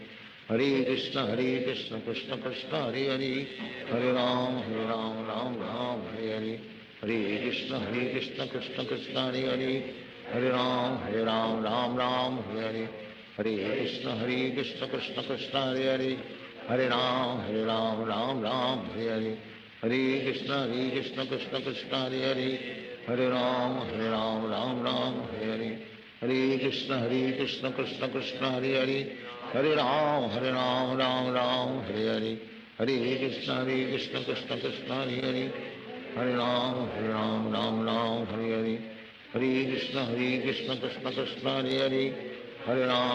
Hare Krishna, Krishna Krishna, Hare Hare. Hare Ram, Ram, Hare Hare. Hare Krishna, Krishna Krishna, Hare Hare. Hare Ram, Ram, Hare Hare. Hare Krishna, Krishna Krishna, Hare Hare. Hare Ram, Ram, Hare Hare. Hare Krishna, Krishna Krishna, Hare Hare. Hare Ram, Ram, Hare Hare. Hare Krishna, Krishna Krishna, Hare Hare.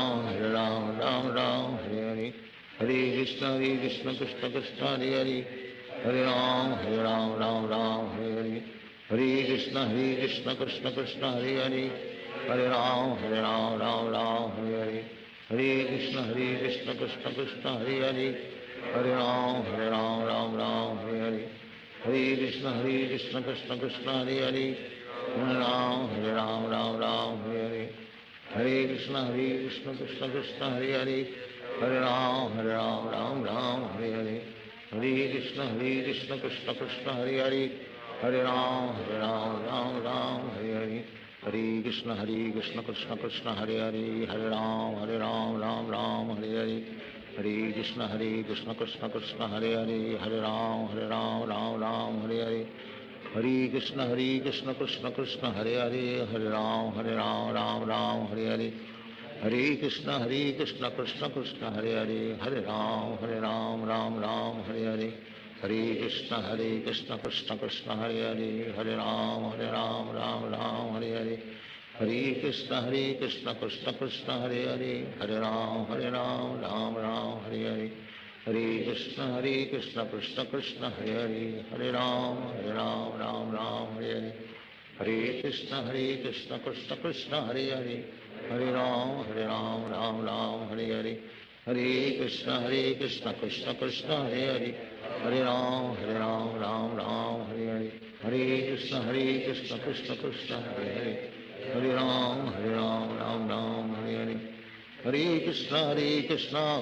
Hare Ram, Ram, Hare Hare. Hare Krishna, Krishna Krishna, Hare Hare. Hare Ram, Ram, Hare Hare. Hare Krishna, Krishna Krishna, Hare Hare. Hare Ram, Ram, Hare Hare. Hare Krishna, Krishna Krishna, Hare Hare. Hare Ram, Ram, Hare Hare. Hare Krishna, Krishna Krishna, Hare Hare. Hare Ram, Ram, Hare Hare. Hare Krishna, Krishna Krishna, Hare Hare. Hare Ram, Ram, Hare Hare. Hare Krishna, Krishna Krishna, Hare Hare. Hare Ram, Ram, Hare Hare. Hare Krishna, Krishna Krishna, Hare Hare. Hare Ram, Ram, Hare Hare. Hare Krishna, Krishna Krishna, Hare Hare. Hare Ram, Ram, Hare Hare. Hare Krishna, Krishna Krishna, Hare Hare. Hare Ram, Ram, Hare Hare. Hare Krishna, Krishna Krishna, Hare Hare. Hare Ram, Ram, Hare Hare. Hare Krishna, Krishna Krishna, Hare Hare. Hare Ram, Ram, Hare Hare. Hare Krishna Krishna Krishna Hare Hare, Hare Ram Ram Ram Hare Hare, Hare Krishna Krishna Krishna Hare Hare, Hare Ram Ram Ram Hare Hare, Hare Krishna Krishna Krishna Hare Hare, Hare Ram Ram Ram Hare Hare, Hare Krishna Krishna Krishna Hare Hare, Hare Ram Ram Ram Hare Hare, Hare Krishna Krishna Krishna Hare Hare, Hare Ram Ram Ram Hare Hare, Hare Krishna Krishna Krishna Hare Hare, Hare Ram Ram Ram Hare Hare, Hare Krishna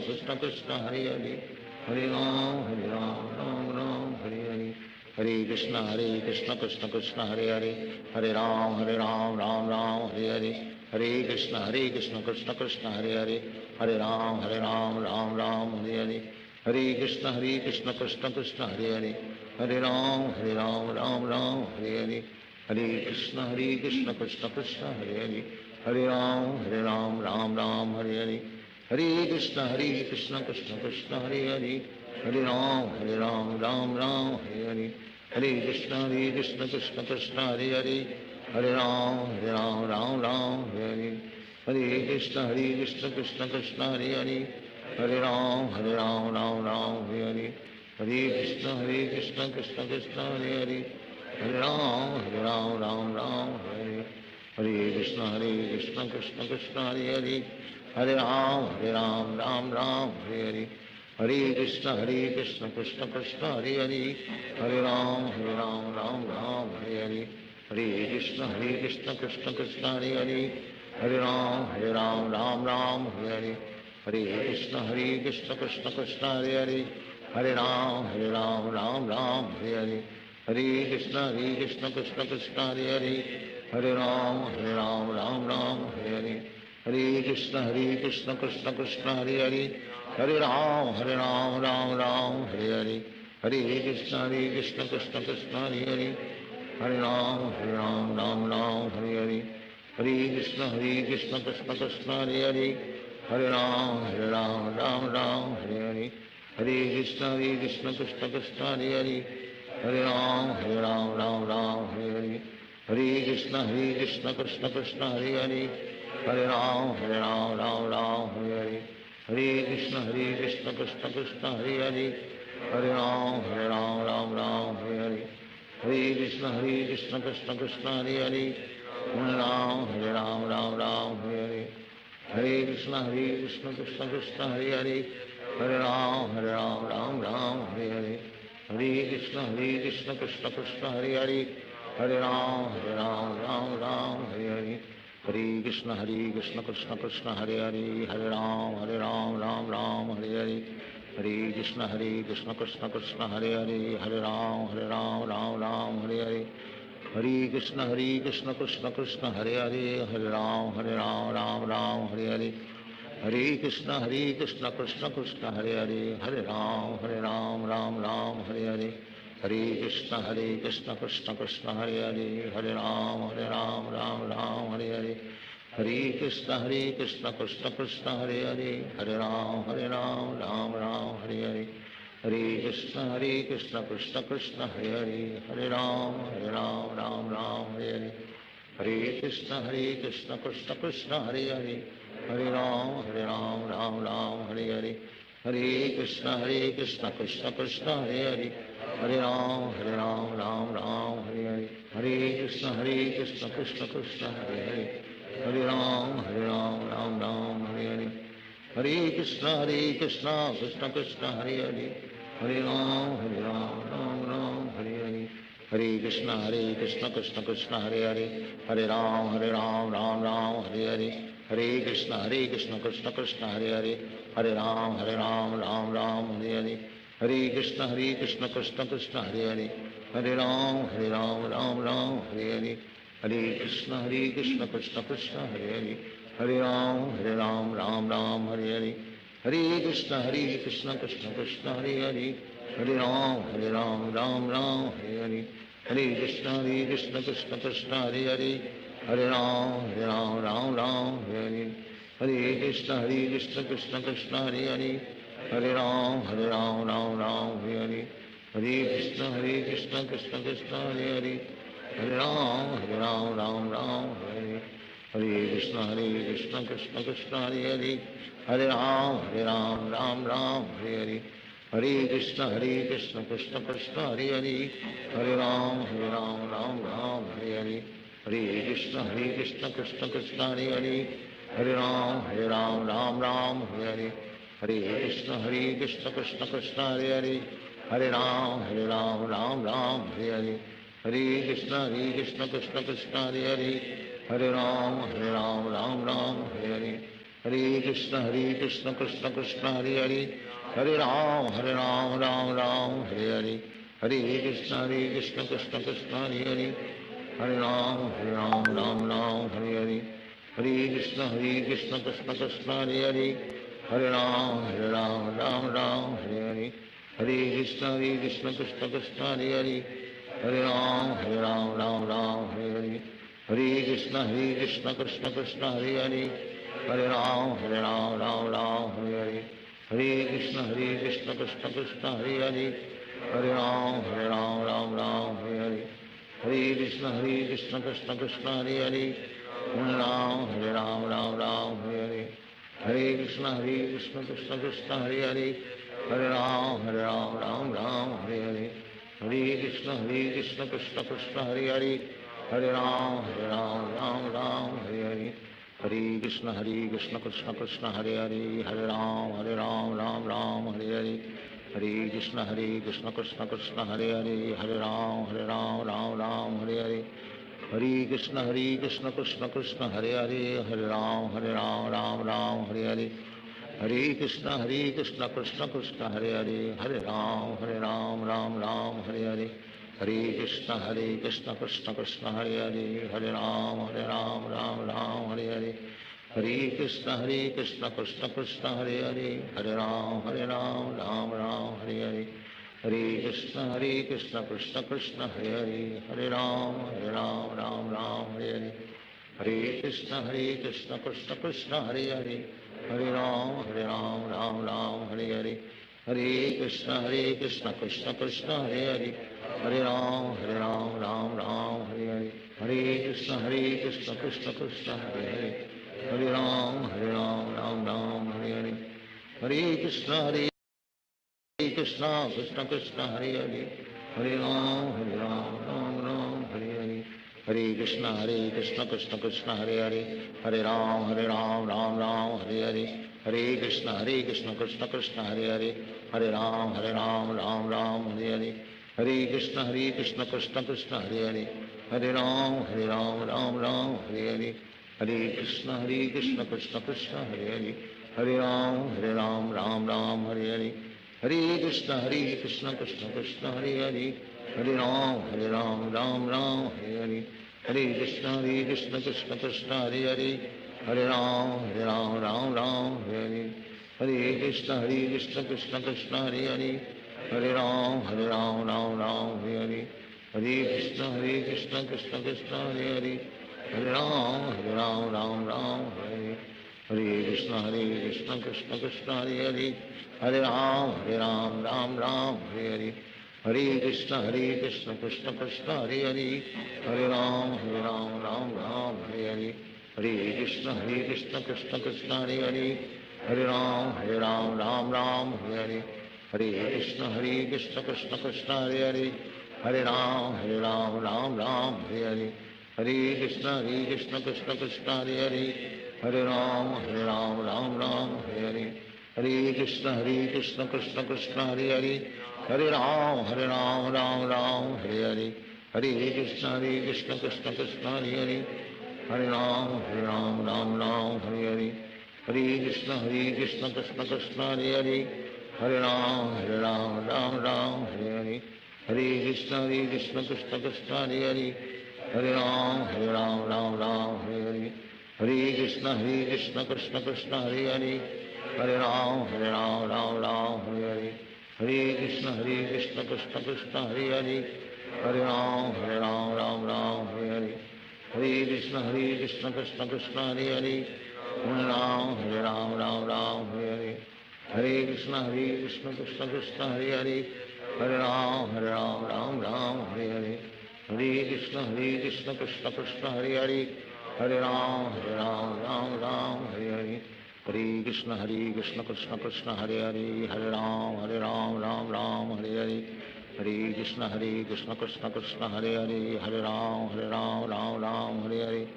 Krishna Krishna Hare Hare, Hare Ram Ram Ram Hare Hare, Hare Krishna Krishna Krishna Hare Hare, Hare Ram Ram Ram Hare Hare, Hare Krishna Krishna Krishna Hare Hare, Hare Ram Ram Ram Hare Hare, Hare Krishna Krishna Krishna Hare Hare, Hare Ram Ram Ram Hare Hare, Hare Krishna Krishna Krishna Hare Hare, Hare Ram Ram Hare Hare, Hare Krishna Krishna Krishna Hare Hare, Hare Ram Ram Hare Hare, Hare Krishna Krishna Krishna Hare Hare, Hare Ram Ram Hare Hare, Hare Krishna Krishna Krishna Hare Hare, Hare Ram Ram Hare Hare, Hare Krishna Krishna Krishna Hare Hare, Hare Ram Ram Hare, Hare Krishna Krishna Krishna Hare Hare, Hare Ram Ram Hare Hare, Hare Krishna Krishna Krishna Hare Hare, Hare Ram Ram Ram Hare Hare, Hare Krishna Krishna Krishna Hare Hare, Hare Ram Ram Hare Hare, Hare Krishna Krishna Krishna Hare Hare, Hare Ram Ram Hare Hare, Hare Krishna Krishna Krishna Hare Hare, Hare Ram Ram Hare Hare, Hare Krishna Krishna Krishna Hare Hare, Hare Ram Ram Hare Hare, Hare Krishna Krishna Krishna Hare Hare, Hare Ram Ram Hare Hare, Hare Krishna Krishna Krishna Hare Hare, Hare Ram Ram Hare Hare, Hare Krishna Krishna Krishna Hare Hare, Hare Ram Ram Hare Hare, Hare Krishna Krishna Krishna Hare Hare, Hare Ram Ram Hare Hare, Hare Krishna Krishna Krishna Hare Hare, Hare Ram Ram Hare Hare, Hare Krishna Krishna Krishna Hare Hare, Hare Ram Ram Hare Hare, Hare Krishna Krishna Krishna Hare Hare, Hare Ram Ram Hare Hare, Hare Krishna Krishna Krishna Hare Hare, Hare Ram Ram Hare Hare, Hare Krishna Krishna Krishna Hare Hare, Hare Ram Ram Hare Hare, Hare Krishna Krishna Krishna Hare Hare, Hare Ram Ram Hare Hare, Hare Krishna Krishna Krishna Hare Hare, Hare Ram Ram Hare Hare, Hare Krishna Krishna Krishna Hare Hare, Hare Ram Ram Hare Hare, Hare Krishna Krishna Krishna Hare Hare, Hare Ram Ram Hare Hare, Hare Krishna Krishna Krishna Hare Hare, Hare Ram Ram Hare Hare, Hare Krishna Krishna Krishna Hare Hare, Hare Ram Ram Hare Hare, Hare Krishna Krishna Krishna Hare Hare, Hare Ram Ram Hare Hare, Hare Krishna Krishna Krishna Hare Hare, Hare Ram Ram Hare Hare, Hare Krishna Krishna Krishna Hare Hare, Hare Ram Ram Hare Hare, Hare Krishna Krishna Krishna Hare Hare, Hare Ram Hare Hare, Hare Krishna Krishna Krishna Hare Hare, Hare Ram Ram Hare Hare, Hare Krishna Krishna Krishna Hare Hare, Hare Ram Ram Hare Hare, Hare Krishna Krishna Krishna Hare Hare, Hare Ram Ram Hare Hare, Hare Krishna Krishna Krishna Hare Hare, Hare Ram Ram Hare Hare, Hare Krishna Krishna Krishna Hare Hare, Hare Ram Ram Hare Hare, Hare Krishna Krishna Krishna Hare Hare, Hare Ram Ram Hare Hare, Hare Krishna Krishna Krishna Hare Hare, Hare Ram Ram Ram Hare Hare, Hare Krishna Krishna Krishna Hare Hare Hare Ram Ram Ram Hare Krishna Krishna Krishna Hare Hare Hare Ram Ram Hare Hare Krishna Krishna Krishna Hare Hare Hare Ram Ram Hare Hare Hare Krishna Krishna Krishna Hare Hare Hare Ram Ram Hare Hare Hare Krishna Krishna Krishna Hare Hare Hare Ram Ram Hare Hare Hare Krishna Krishna Krishna Hare Hare Hare Ram Ram Hare Hare Hare Krishna Krishna Krishna Hare Hare Hare Ram Ram Hare Hare Hare Krishna Krishna Krishna Hare Hare Hare Ram Ram Hare Hare Hare Krishna Krishna Krishna Hare Hare Hare Ram Ram Hare Hare Hare Krishna Krishna Krishna Hare Hare Hare Ram Ram Hare Hare Hare Krishna Krishna Krishna Hare Hare Hare Ram Ram Hare Hare Hare Krishna Krishna Krishna Hare Hare Hare Ram Ram Hare Hare Hare Krishna Krishna Krishna Hare Hare Hare Ram Ram Hare Hare Hare Krishna Krishna Krishna Hare Hare Hare Ram Ram Hare Hare Hare Krishna Krishna Krishna Hare Hare Hare Ram Ram Hare Hare Hare Krishna Krishna Krishna Hare Hare Hare Ram Ram Hare Hare Hare Krishna Krishna Krishna Hare Hare Hare Ram Ram Hare Hare Hare Krishna Krishna Krishna Hare Hare Hare Ram Ram Hare Hare Hare Krishna Krishna Krishna Hare Hare Hare Ram Ram Hare Hare Hare Krishna Krishna Krishna Hare Hare Hare Ram Ram Hare Hare Hare Krishna Krishna Krishna Hare Hare Hare Ram Ram Hare Hare Hare Krishna Krishna Krishna Hare Hare Hare Ram Ram Hare Hare Hare Krishna Krishna Krishna Hare Hare Hare Ram Ram Hare Hare Hare Krishna Krishna Krishna Hare Hare Hare Ram Ram Hare Hare Hare Krishna Krishna Krishna Hare Hare Hare Ram Ram Hare Hare Hare Krishna Krishna Krishna Hare Hare Hare Ram Ram Hare Hare Hare Krishna Krishna Krishna Hare Hare Hare Ram Ram Hare Hare Hare Krishna Krishna Krishna Hare Hare Hare Ram Ram Hare Hare Hare Krishna Krishna Krishna Hare Hare Hare Ram Ram Hare Hare Hare Krishna Krishna Krishna Hare Hare Hare Ram Ram Hare Hare Hare Krishna Krishna Krishna Hare Hare Hare Ram Ram Hare Hare Hare Krishna Krishna Krishna Hare Hare Hare Ram Ram Hare Hare Hare Krishna Krishna Krishna Hare Hare Hare Ram Ram Hare Hare Hare Krishna Krishna Krishna Hare Hare Hare Ram Ram Hare Hare Hare Krishna Krishna Krishna Hare Hare Hare Ram Hare Hare Hare Krishna Krishna Krishna Hare Hare Hare Ram Ram Hare Hare Hare Krishna Krishna Krishna Hare Hare Hare Ram Ram Hare Hare Hare Krishna Krishna Krishna Hare Hare Hare Ram Ram Hare Hare Hare Krishna Krishna Krishna Hare Hare Hare Ram Ram Hare Hare Hare Krishna Krishna Krishna Hare Hare Hare Ram Ram Hare Hare Hare Krishna Krishna Krishna Hare Hare Hare Ram Ram Hare Hare Hare Krishna Krishna Krishna Hare Hare Hare Ram Hare Hare Hare Krishna Krishna Krishna Hare Hare Hare Ram Hare Hare Hare Krishna Krishna Krishna Hare Hare Hare Ram Hare Hare Hare Krishna Krishna Krishna Hare Hare Hare Ram Hare Hare Hare Krishna Krishna Krishna Hare Hare Hare Ram Hare Hare Hare Krishna Krishna Krishna Hare Hare Hare Ram Ram Hare Hare, Hare Krishna Krishna Krishna Hare Hare, Hare Ram Ram Hare Hare, Hare Krishna Krishna Krishna Hare Hare, Hare Ram Ram Hare Hare, Hare Krishna Krishna Krishna Hare Hare, Hare Ram Ram Hare Hare,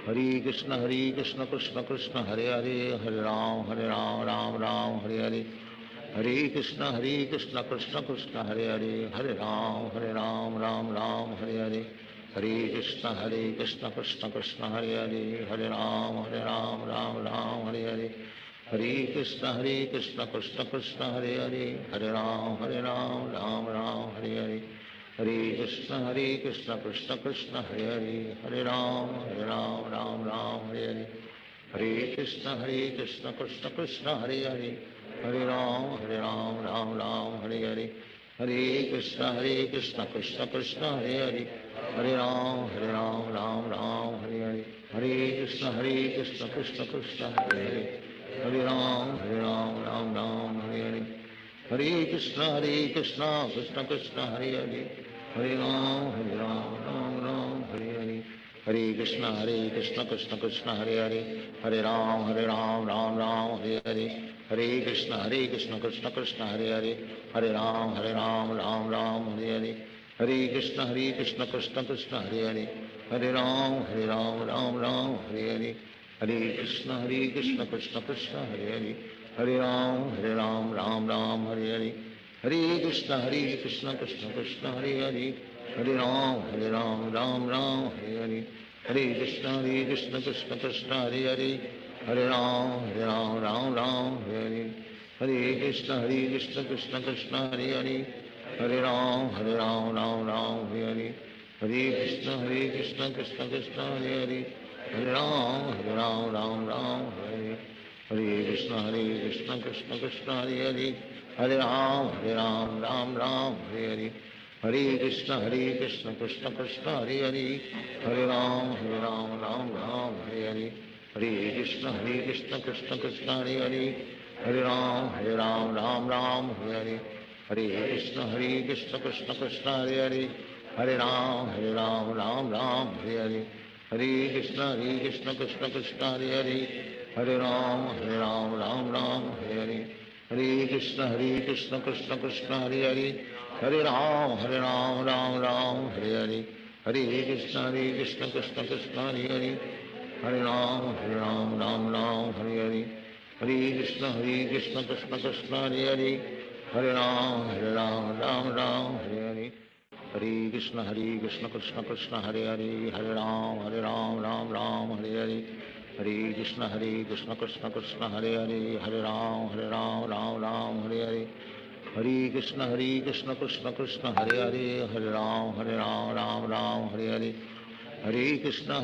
Hare Krishna Krishna Krishna Hare Hare, Hare Ram Ram Hare Hare, Hare Krishna Krishna Krishna Hare Hare, Hare Ram Ram Hare Hare, Hare Krishna Krishna Krishna Hare Hare, Hare Ram Ram Hare Hare, Hare Krishna Krishna Krishna Hare Hare, Hare Ram Ram Hare Hare, Hare Krishna Krishna Krishna Hare Hare, Hare Ram Ram Hare Hare, Hare Krishna Krishna Krishna Hare Hare, Hare Ram Ram Hare Hare, Hare Krishna Krishna Krishna Hare Hare, Hare Ram Ram Hare Hare, Hare Krishna Krishna Krishna Hare Hare, Hare Ram Ram Hare Hare, Hare Krishna Krishna Krishna Hare Hare, Hare Ram Ram Hare Hare, Hare Krishna Krishna Krishna Hare Hare, Hare Ram Ram Hare Hare, Hare Krishna Krishna Krishna Hare Hare, Hare Ram Ram Hare Hare, Hare Krishna Krishna Krishna Hare Hare, Hare Ram Ram Hare Hare, Hare Krishna Krishna Krishna Hare Hare, Hare Ram Ram Hare Hare, Hare Krishna Krishna Krishna Hare Hare, Hare Ram Ram Hare Hare, Hare Krishna Krishna Krishna Hare Hare, Hare Ram Ram Hare Hare, Hare Krishna Krishna Krishna Hare Hare, Hare Ram Ram Hare Hare, Hare Krishna Krishna Krishna Hare Hare, Hare Ram Ram Hare Hare, Hare Krishna Krishna Krishna Hare Hare, Hare Ram Ram Hare Hare, Hare Krishna Krishna Krishna Hare Hare, Hare Ram Ram Hare Hare, Hare Krishna Krishna Krishna Hare Hare, Hare Ram Ram Hare Hare, Hare Krishna Krishna Krishna Hare Hare, Hare Ram Ram Hare Hare, Hare Krishna Krishna Krishna Hare Hare, Hare Ram Ram Hare Hare, Hare Krishna Krishna Krishna Hare Hare, Hare Ram Ram Hare Hare, Hare Krishna Krishna Krishna Hare Hare, Hare Ram Hare Hare, Hare Krishna Krishna Krishna Hare Hare, Hare Ram Ram Hare Hare, Hare Krishna Krishna Krishna Hare Hare, Hare Ram Ram Hare Hare, Hare Krishna Krishna Krishna Hare Hare, Hare Ram Ram Hare Hare, Hare Krishna Krishna Krishna Hare Hare, Hare Ram Ram Hare Hare, Hare Krishna Krishna Krishna Hare Hare, Hare Ram Ram Hare Hare, Hare Krishna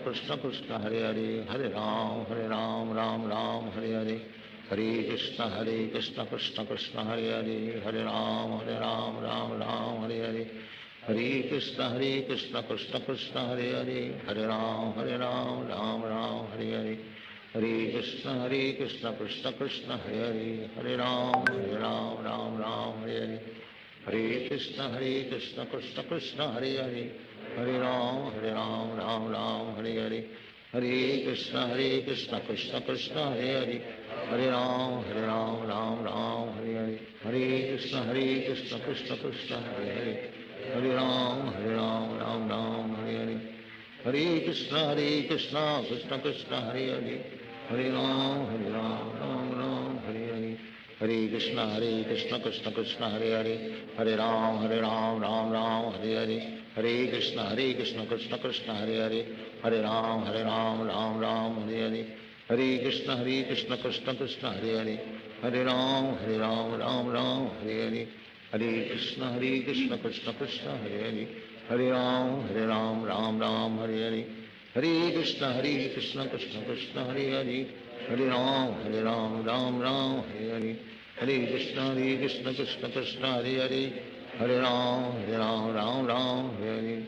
Krishna Krishna Hare Hare, Hare Ram Ram Hare Hare, Hare Krishna Krishna Krishna Hare Hare, Hare Ram Ram Hare Hare, Hare Krishna Krishna Krishna Hare Hare, Hare Ram Ram Hare Hare, Hare Krishna Krishna Krishna Hare Hare, Hare Ram Ram Hare Hare, Hare Krishna Krishna Krishna Hare Hare, Hare Ram Ram Hare Hare, Hare Krishna Krishna Krishna Hare Hare, Hare Ram Ram Hare Hare, Hare Krishna Krishna Krishna Hare Hare, Hare Ram Hare Hare, Hare Krishna Krishna Krishna Hare Hare, Hare Ram Ram Hare Hare, Hare Krishna Krishna Krishna Hare Hare, Hare Ram Ram Hare Hare, Hare Krishna Krishna Krishna Hare Hare, Hare Ram Ram Hare Hare, Hare Krishna Krishna Krishna Hare Hare, Hare Ram Ram Hare Hare, Hare Krishna Krishna Krishna Hare Hare, Hare Ram Ram Hare Hare, Hare Krishna Krishna Krishna Hare Hare, Hare Ram Ram Hare Hare,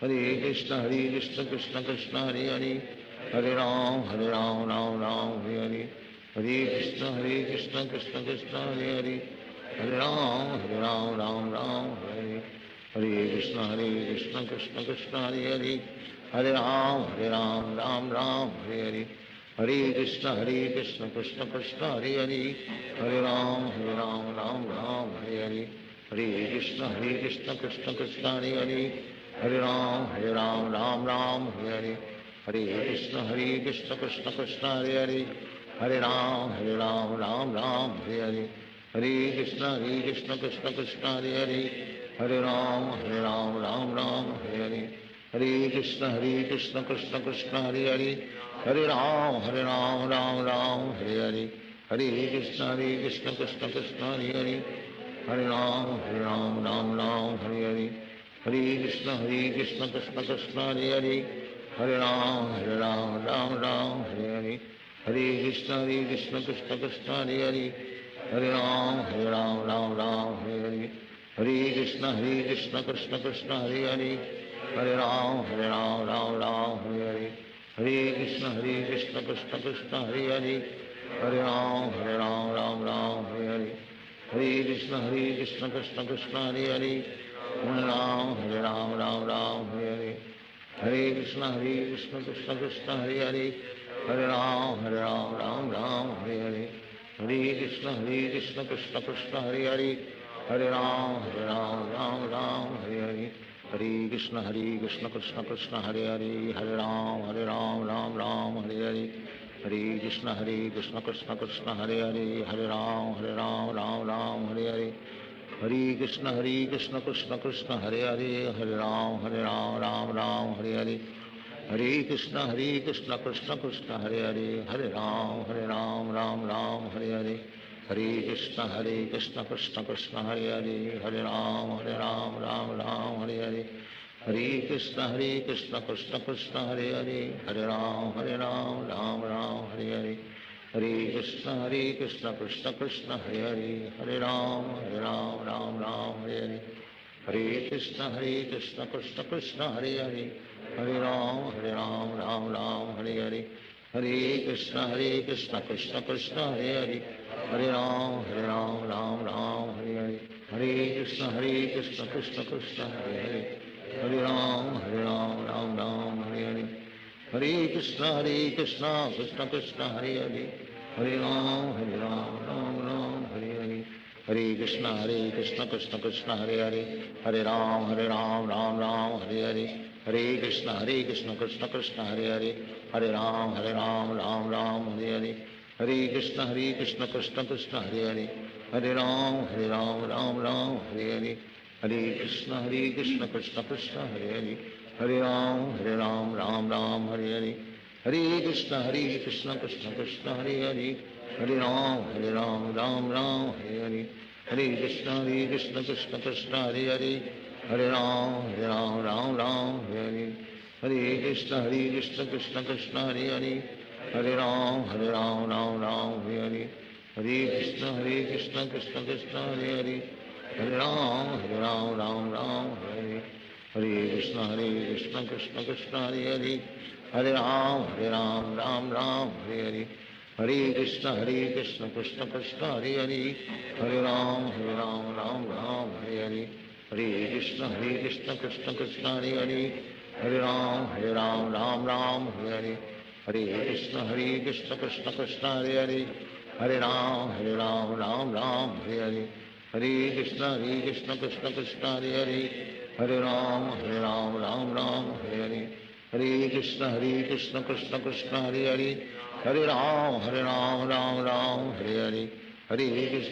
Hare Krishna Krishna Krishna Hare Hare, Hare Ram Ram Hare Hare, Hare Krishna Krishna Krishna Hare Hare, Hare Ram Ram Hare Hare Krishna Krishna Krishna Hare Hare Hare Ram Ram Hare Hare Hare Krishna Krishna Hare Hare Hare Ram Ram Hare Hare Hare Krishna Krishna Hare Hare Hare Ram Ram Hare Hare Hare Krishna Krishna Hare Hare Hare Ram Hare Hare Hare Krishna Krishna Krishna Hare Hare Hare Ram Hare Hare Hare Krishna Krishna Krishna Hare Hare Hare Ram Hare Hare Hare Krishna Krishna Krishna Hare Hare Hare Ram Hare Hare Hare Krishna Krishna Krishna Hare Hare Hare Ram Hare Hare Hare Krishna Krishna Krishna Hare Hare Hare Ram Hare Hare Hare Krishna Krishna Krishna Hare Hare Hare Ram Hare Hare Hare Krishna Krishna Krishna Hare Hare Hare Ram Hare Hare Hare Krishna Krishna Krishna Hare Hare Hare Ram Hare Hare Hare Krishna Krishna Krishna Hare Hare Hare Ram Hare Hare Hare Krishna Krishna Krishna Hare Hare Hare Ram Hare Hare Hare Krishna Krishna Krishna Hare Hare Hare Ram Hare Hare Hare Krishna Krishna Krishna Hare Hare Hare Ram Hare Hare Hare Krishna Krishna Krishna Hare Hare Hare Ram Hare Hare Hare Krishna Krishna Krishna Hare Hare Hare Ram Hare Hare Hare Krishna Krishna Krishna Hare Hare Hare Ram Hare Hare Hare Krishna Krishna Krishna Hare Hare Hare Ram Hare Hare Hare Krishna Krishna Krishna Hare Hare Hare Ram Hare Hare Hare Krishna Krishna Krishna Hare Hare Hare Ram Hare Hare Hare Krishna Krishna Krishna Hare Hare Hare Ram Hare Hare Hare Krishna Krishna Krishna Hare Hare Hare Ram Hare Hare Hare Krishna Krishna Krishna Hare Hare Hare Ram Hare Hare Hare Krishna Krishna Krishna Hare Hare Hare Ram Hare Hare Hare Krishna Krishna Krishna Hare Hare Hare Ram Hare Hare Hare Krishna Krishna Krishna Hare Hare Hare Ram Hare Hare Hare Krishna Krishna Krishna Hare Hare Hare Ram Hare Hare Hare Krishna Krishna Krishna Hare Hare Hare Ram Hare Hare Hare Krishna Krishna Krishna Hare Hare Hare Ram Hare Hare Hare Krishna Krishna Krishna Hare Hare Hare Ram Hare Hare Hare Krishna Krishna Krishna Hare Hare Hare Ram Hare Hare Hare Krishna Krishna Krishna Hare Hare Hare Ram Hare Hare Hare Krishna Krishna Krishna Hare Hare Hare Ram Hare Hare Hare Krishna Krishna Krishna Hare Hare Hare Ram Hare Hare Hare Krishna Krishna Krishna Hare Hare Hare Ram Hare Hare Hare Krishna Krishna Krishna Hare Hare Hare Ram Hare Hare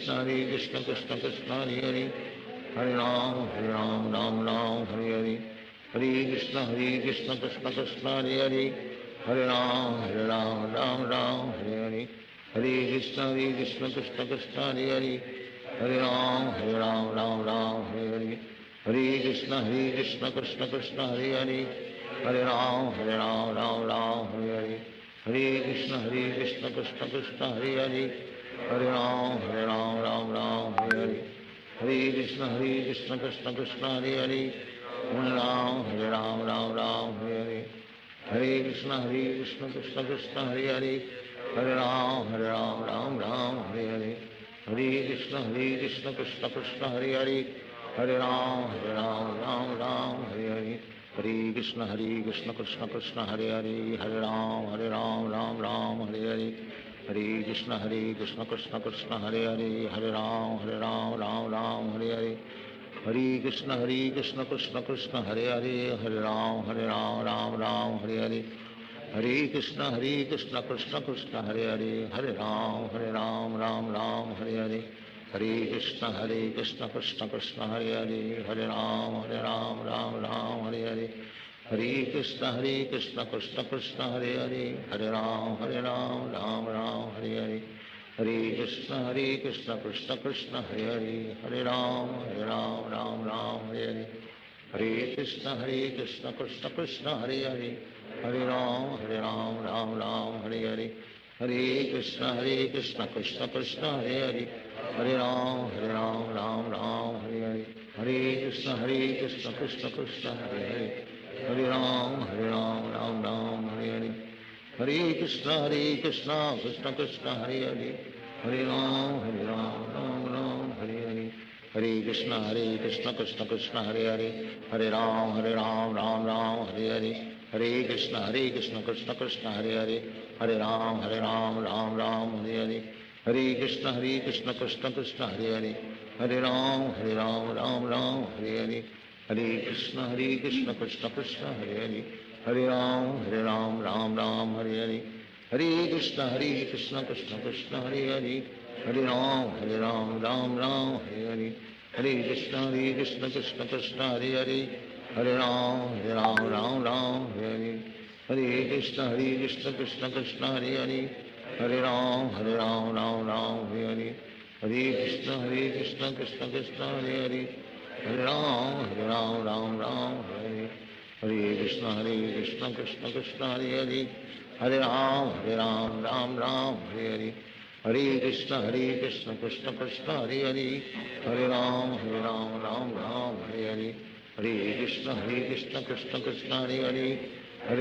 Hare Krishna Krishna Krishna Hare Hare Hare Ram Hare Hare Hare Krishna Krishna Krishna Hare Hare Hare Ram Hare Hare Hare Krishna Krishna Krishna Hare Hare Hare Ram Hare Hare Hare Krishna Krishna Krishna Hare Hare Hare Ram Hare Hare Hare Krishna Krishna Krishna Hare Hare Hare Ram Hare Hare Hare Krishna Krishna Krishna Hare Hare Hare Ram Hare Hare Hare Krishna Krishna Krishna Hare Hare Hare Ram Hare Hare Hare Krishna Krishna Krishna Hare Hare Hare Ram Hare Hare Krishna Krishna Krishna Hare Hare Hare Ram Ram Ram Hare Hare Hare Krishna Krishna Krishna Hare Hare Hare Ram Ram Hare Hare Hare Krishna Krishna Krishna Hare Hare Ram Ram Hare Hare Hare Krishna Krishna Krishna Hare Hare Ram Ram Hare Hare Hare Krishna Krishna Krishna Hare Hare Ram Ram Hare Hare Hare Krishna Krishna Krishna Hare Hare Ram Ram Hare Hare Hare Krishna Krishna Krishna Hare Ram Ram Hare Hare Hare Krishna Krishna Krishna Hare Hare Ram Ram Hare Hare Hare Krishna Krishna Krishna Hare Ram Hare Hare Hare Krishna Krishna Krishna Hare Ram Hare Hare Hare Krishna Krishna Krishna Hare Ram Hare Hare Hare Krishna Krishna Krishna Hare Ram Hare Hare Hare Krishna Krishna Krishna Hare Ram Ram Hare Hare Hare Krishna Krishna Krishna Hare Ram Ram Hare Hare Hare Krishna Krishna Krishna Hare Ram Ram Hare Hare Hare Krishna Krishna Krishna Hare Ram Ram Hare Hare Hare Krishna Krishna Krishna Hare Ram Ram Hare Hare Hare Krishna Krishna Krishna Hare Ram Ram Hare Hare Hare Krishna Krishna Krishna Hare Ram Ram Hare Hare Hare Krishna Krishna Krishna Hare Ram Ram Hare Hare Krishna Krishna Krishna Hare Ram Ram Hare Hare Hare Krishna Krishna Krishna Hare Ram Ram Hare Hare Hare Krishna Krishna Krishna Hare Ram Ram Hare Hare Hare Krishna Krishna Krishna Hare Ram Ram Hare Hare Hare Krishna Krishna Krishna Hare Ram Ram Hare Hare Hare Krishna Krishna Krishna Hare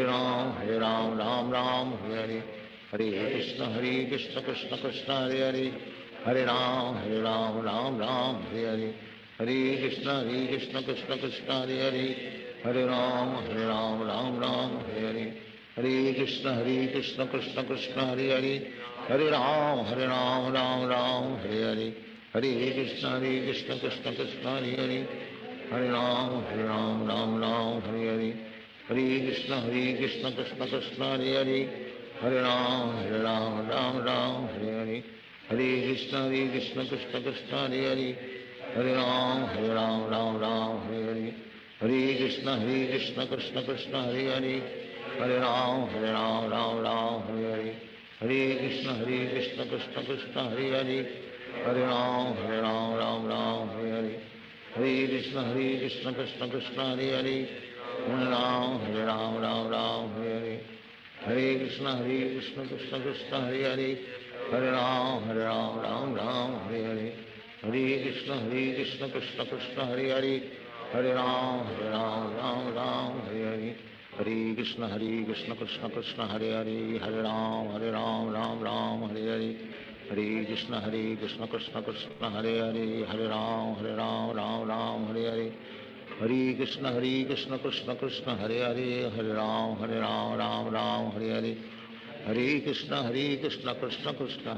Ram Ram Hare Hare Hare Krishna Krishna Krishna Hare Ram Ram Hare Hare Hare Krishna Krishna Krishna Hare Ram Hare Hare Hare Krishna Krishna Krishna Hare Ram Hare Hare Hare Krishna Krishna Krishna Hare Ram Hare Hare Hare Krishna Krishna Krishna Hare Ram Hare Hare Hare Krishna Krishna Krishna Hare Ram Hare Hare Hare Krishna Krishna Krishna Hare Ram Hare Hare Hare Krishna Krishna Krishna Hare Ram Hare Hare Hare Krishna Krishna Krishna Hare Ram Ram Hare Hare Hare Krishna Krishna Krishna Hare Ram Hare Hare Hare Krishna Krishna Krishna Hare Ram Hare Hare Hare Krishna Krishna Krishna Hare Ram Ram Hare Hare Hare Krishna Krishna Krishna Hare Ram Ram Hare Hare Hare Krishna Krishna Krishna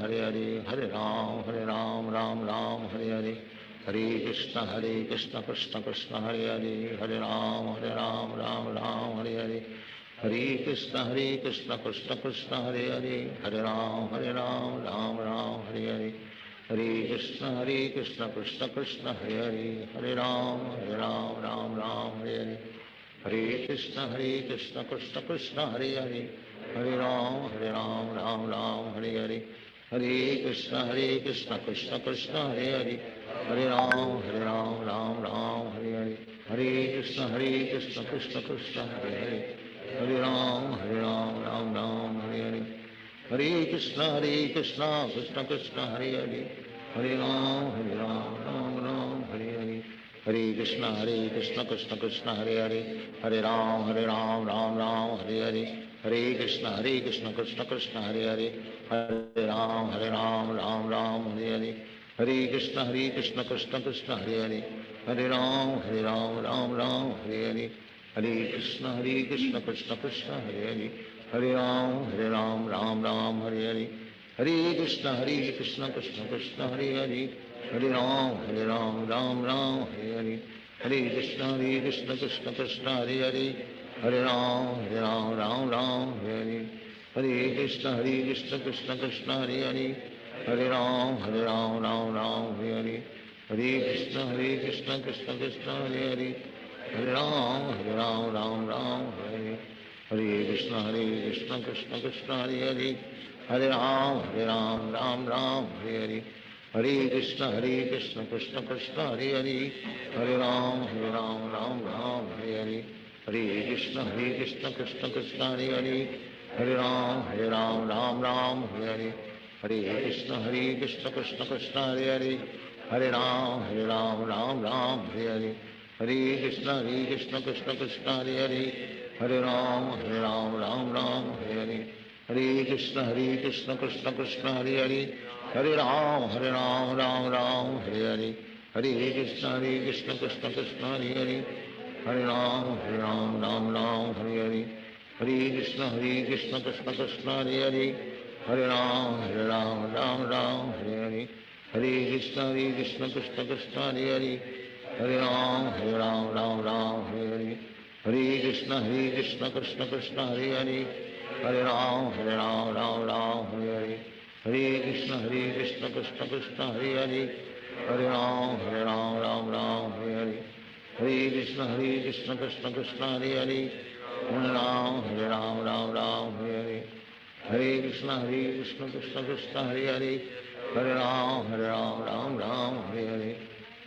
Hare Ram Ram Hare Hare Hare Krishna Krishna Krishna Hare Ram Ram Hare Hare Hare Krishna Krishna Krishna Hare Ram Ram Hare Hare Hare Krishna Krishna Krishna Hare Ram Ram Hare Hare Hare Krishna Krishna Krishna Hare Ram Ram Hare Hare Hare Krishna Krishna Krishna Hare Ram Ram Hare Hare Hare Krishna Krishna Krishna Hare Ram Ram Hare Hare Hare Krishna Krishna Krishna Hare Ram Ram Ram Hare Hare Hare Krishna Krishna Krishna Hare Hare, Hare Ram Ram Ram Hare Hare, Hare Krishna Krishna Krishna Hare Hare, Hare Ram Ram Hare Hare, Hare Krishna Krishna Krishna Hare Hare, Hare Ram Ram Hare Hare, Hare Krishna Krishna Krishna Hare Hare, Hare Ram Ram Hare Hare, Hare Krishna Krishna Krishna Hare Hare, Hare Ram Ram Hare Hare, Hare Krishna Krishna Krishna Hare Hare, Hare Ram Ram Hare Hare, Hare Krishna Krishna Krishna Hare Hare, Hare Ram Ram Hare Hare, Hare Krishna Krishna Krishna Hare Hare, Hare Ram Ram Hare Hare, Hare Krishna Krishna Krishna Hare Hare, Hare Ram Ram Hare Hare, Hare Krishna Krishna Krishna Hare Hare, Hare Ram Ram Hare Hare, Hare Krishna Krishna Krishna Hare Hare, Hare Ram Hare Hare, Hare Krishna Krishna Krishna Hare Hare, Hare Ram Hare Hare, Hare Krishna Krishna Krishna Hare Hare, Hare Ram Hare Hare, Hare Krishna Krishna Krishna Hare Hare, Hare Ram Hare Hare, Hare Krishna Krishna Krishna Hare Hare, Hare Ram Hare Hare, Hare Krishna Krishna Krishna Hare Hare, Hare Ram Hare Hare, Hare Krishna Krishna Krishna Hare Hare, Hare Ram Hare Hare, Hare Krishna Krishna Krishna Hare Hare, Hare Ram Hare Hare, Hare Krishna Krishna Krishna Hare Hare, Hare Ram Hare Hare, Hare Krishna Krishna Krishna Hare Hare, Hare Ram Hare Hare, Hare Krishna Krishna Krishna Hare Hare, Hare Ram Hare Hare,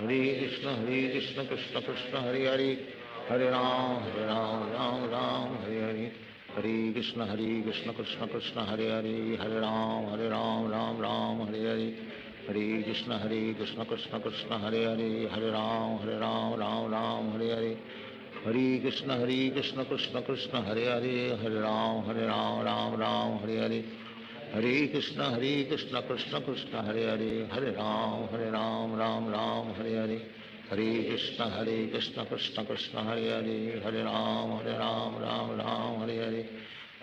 Hare Krishna Krishna Krishna Hare Hare, Hare Ram Hare Hare, Hare Krishna Krishna Krishna Hare Hare, Hare Ram Hare Hare, Hare Krishna Krishna Krishna Hare Hare, Hare Ram Hare Hare, Hare Krishna Krishna Krishna Hare Hare, Hare Ram Hare Hare, Hare Krishna Krishna Krishna Hare Hare, Hare Ram Hare Hare, Hare Krishna Krishna Krishna Hare Hare, Hare Ram Hare Hare, Hare Krishna Krishna Krishna Hare Hare, Hare Ram Hare Hare,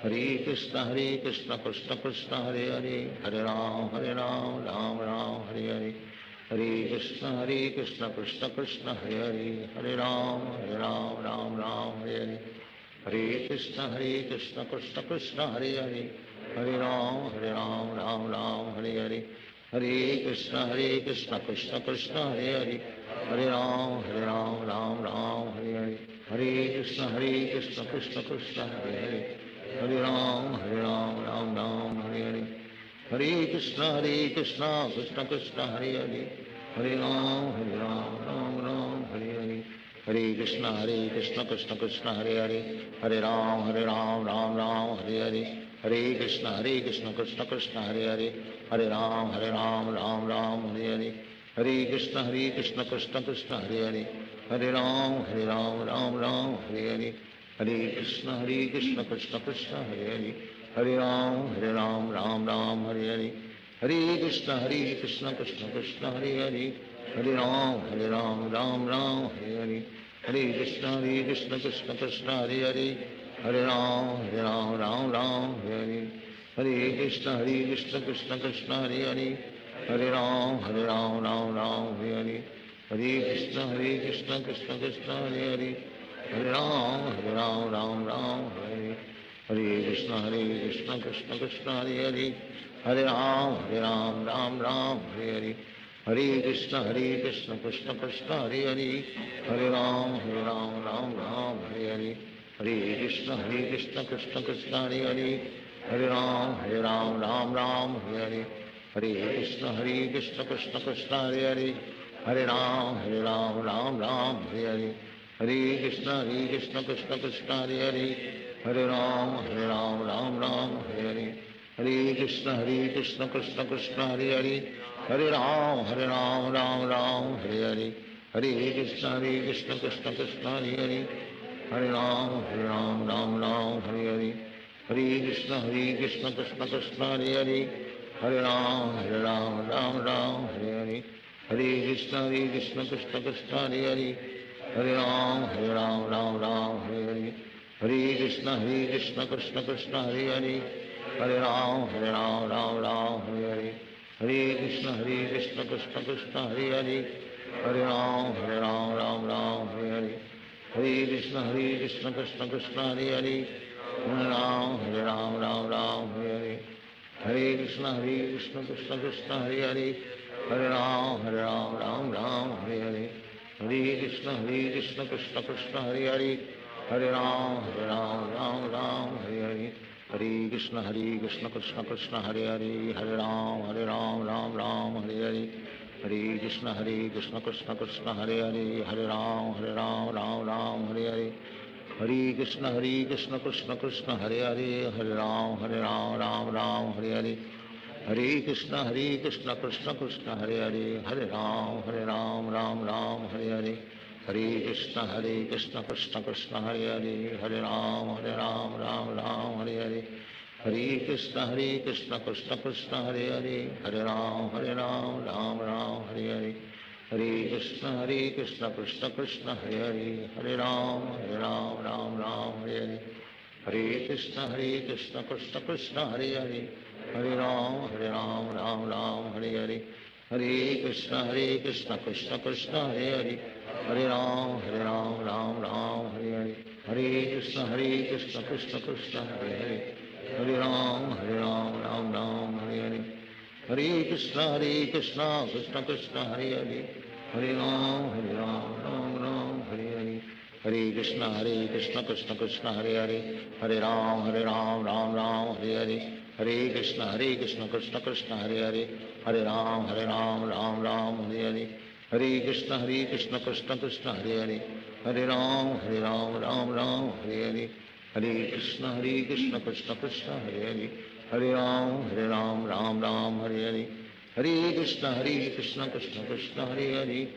Hare Krishna Krishna Krishna Hare Hare, Hare Ram Hare Hare, Hare Krishna Krishna Krishna Hare Hare, Hare Ram Hare Hare, Hare Krishna Krishna Krishna Hare Hare, Hare Ram Hare Hare, Hare Krishna Krishna Krishna Hare Hare, Hare Ram Hare Hare, Hare Krishna Krishna Krishna Hare Hare, Hare Ram Hare Hare, Hare Krishna Krishna Krishna Hare Hare, Hare Ram Hare Hare, Hare Krishna Krishna Krishna Hare Hare, Hare Ram Hare Hare, Hare Krishna Krishna Krishna Hare Hare, Hare Ram Hare Hare, Hare Krishna Krishna Krishna Hare Hare, Hare Ram Hare Hare, Hare Krishna Krishna Krishna Hare Hare, Hare Ram Hare Hare, Hare Krishna Krishna Krishna Hare Hare, Hare Ram Hare Hare, Hare Krishna Krishna Krishna Hare Hare, Hare Ram Hare Hare, Hare Krishna Krishna Krishna Hare Hare, Hare Ram Hare Hare, Hare Krishna Krishna Krishna Hare Hare, Hare Ram Hare Hare, Hare Krishna Krishna Krishna Hare Hare, Hare Ram Hare Hare, Hare Krishna Krishna Krishna Hare Hare, Hare Ram Hare Hare, Hare Krishna Krishna Krishna Hare Hare, Hare Ram Hare Hare, Hare Krishna Krishna Krishna Hare Hare, Hare Ram Hare Hare, Hare Krishna Krishna Krishna Hare Hare, Hare Ram, Ram Ram, Hare Hare. Hare Krishna, Krishna Krishna, Hare Hare. Hare Ram, Ram Ram, Hare Hare. Hare Krishna, Krishna Krishna, Hare Hare. Hare Ram, Ram Ram, Hare Hare. Hare Krishna, Krishna Krishna, Hare Hare. Hare Ram, Ram Ram, Hare Hare. Hare Krishna, Krishna Krishna, Hare Hare. Hare Ram, Ram Ram, Hare Hare. Hare Krishna, Krishna Krishna, Hare Hare. Hare Ram, Ram Ram, Hare Hare. Hare Krishna, Krishna Krishna, Hare Hare. Hare Ram, Ram Ram, Hare Hare. Hare Krishna, Krishna Krishna, Hare Hare. Hare Ram, Ram Ram, Hare Hare. Hare Krishna, Krishna Krishna, Hare Hare. Hare Ram, Ram Ram, Hare Hare. Hare Krishna, Krishna Krishna, Hare Hare. Hare Ram, Ram Ram, Hare Hare. Hare Krishna, Krishna Krishna, Hare Hare. Hare Ram, Ram Ram, Hare Hare. Hare Krishna, Krishna Krishna, Hare Hare. Hare Ram, Ram Ram, Hare Hare. Hare Krishna, Krishna Krishna, Hare Hare. Hare Ram, Ram Ram, Hare Hare. Hare Krishna, Krishna Krishna, Hare Hare. Hare Ram, Ram Ram, Hare Hare. Hare Krishna, Krishna Krishna, Hare Hare. Hare Ram, Ram Ram, Hare Hare. Hare Krishna, Krishna Krishna, Hare Hare. Hare Ram, Ram Ram, Hare Hare. Hare Krishna, Krishna Krishna, Hare Hare. Hare Ram, Ram Ram, Hare Hare. Hare Krishna, Krishna Krishna, Hare Hare. Hare Ram, Ram Hare Hare. Hare Krishna, Krishna Krishna, Hare Hare. Hare Ram, Ram Hare Hare. Hare Krishna, Krishna Krishna, Hare Hare. Hare Ram, Ram Hare Hare. Hare Krishna, Krishna Krishna, Hare Hare. Hare Ram, Ram Hare Hare. Hare Krishna, Krishna Krishna, Hare Hare. Hare Ram, Ram Hare Hare. Hare Krishna, Krishna Krishna, Hare Hare. Hare Ram, Ram Hare Hare. Hare Krishna, Krishna Krishna, Hare Hare.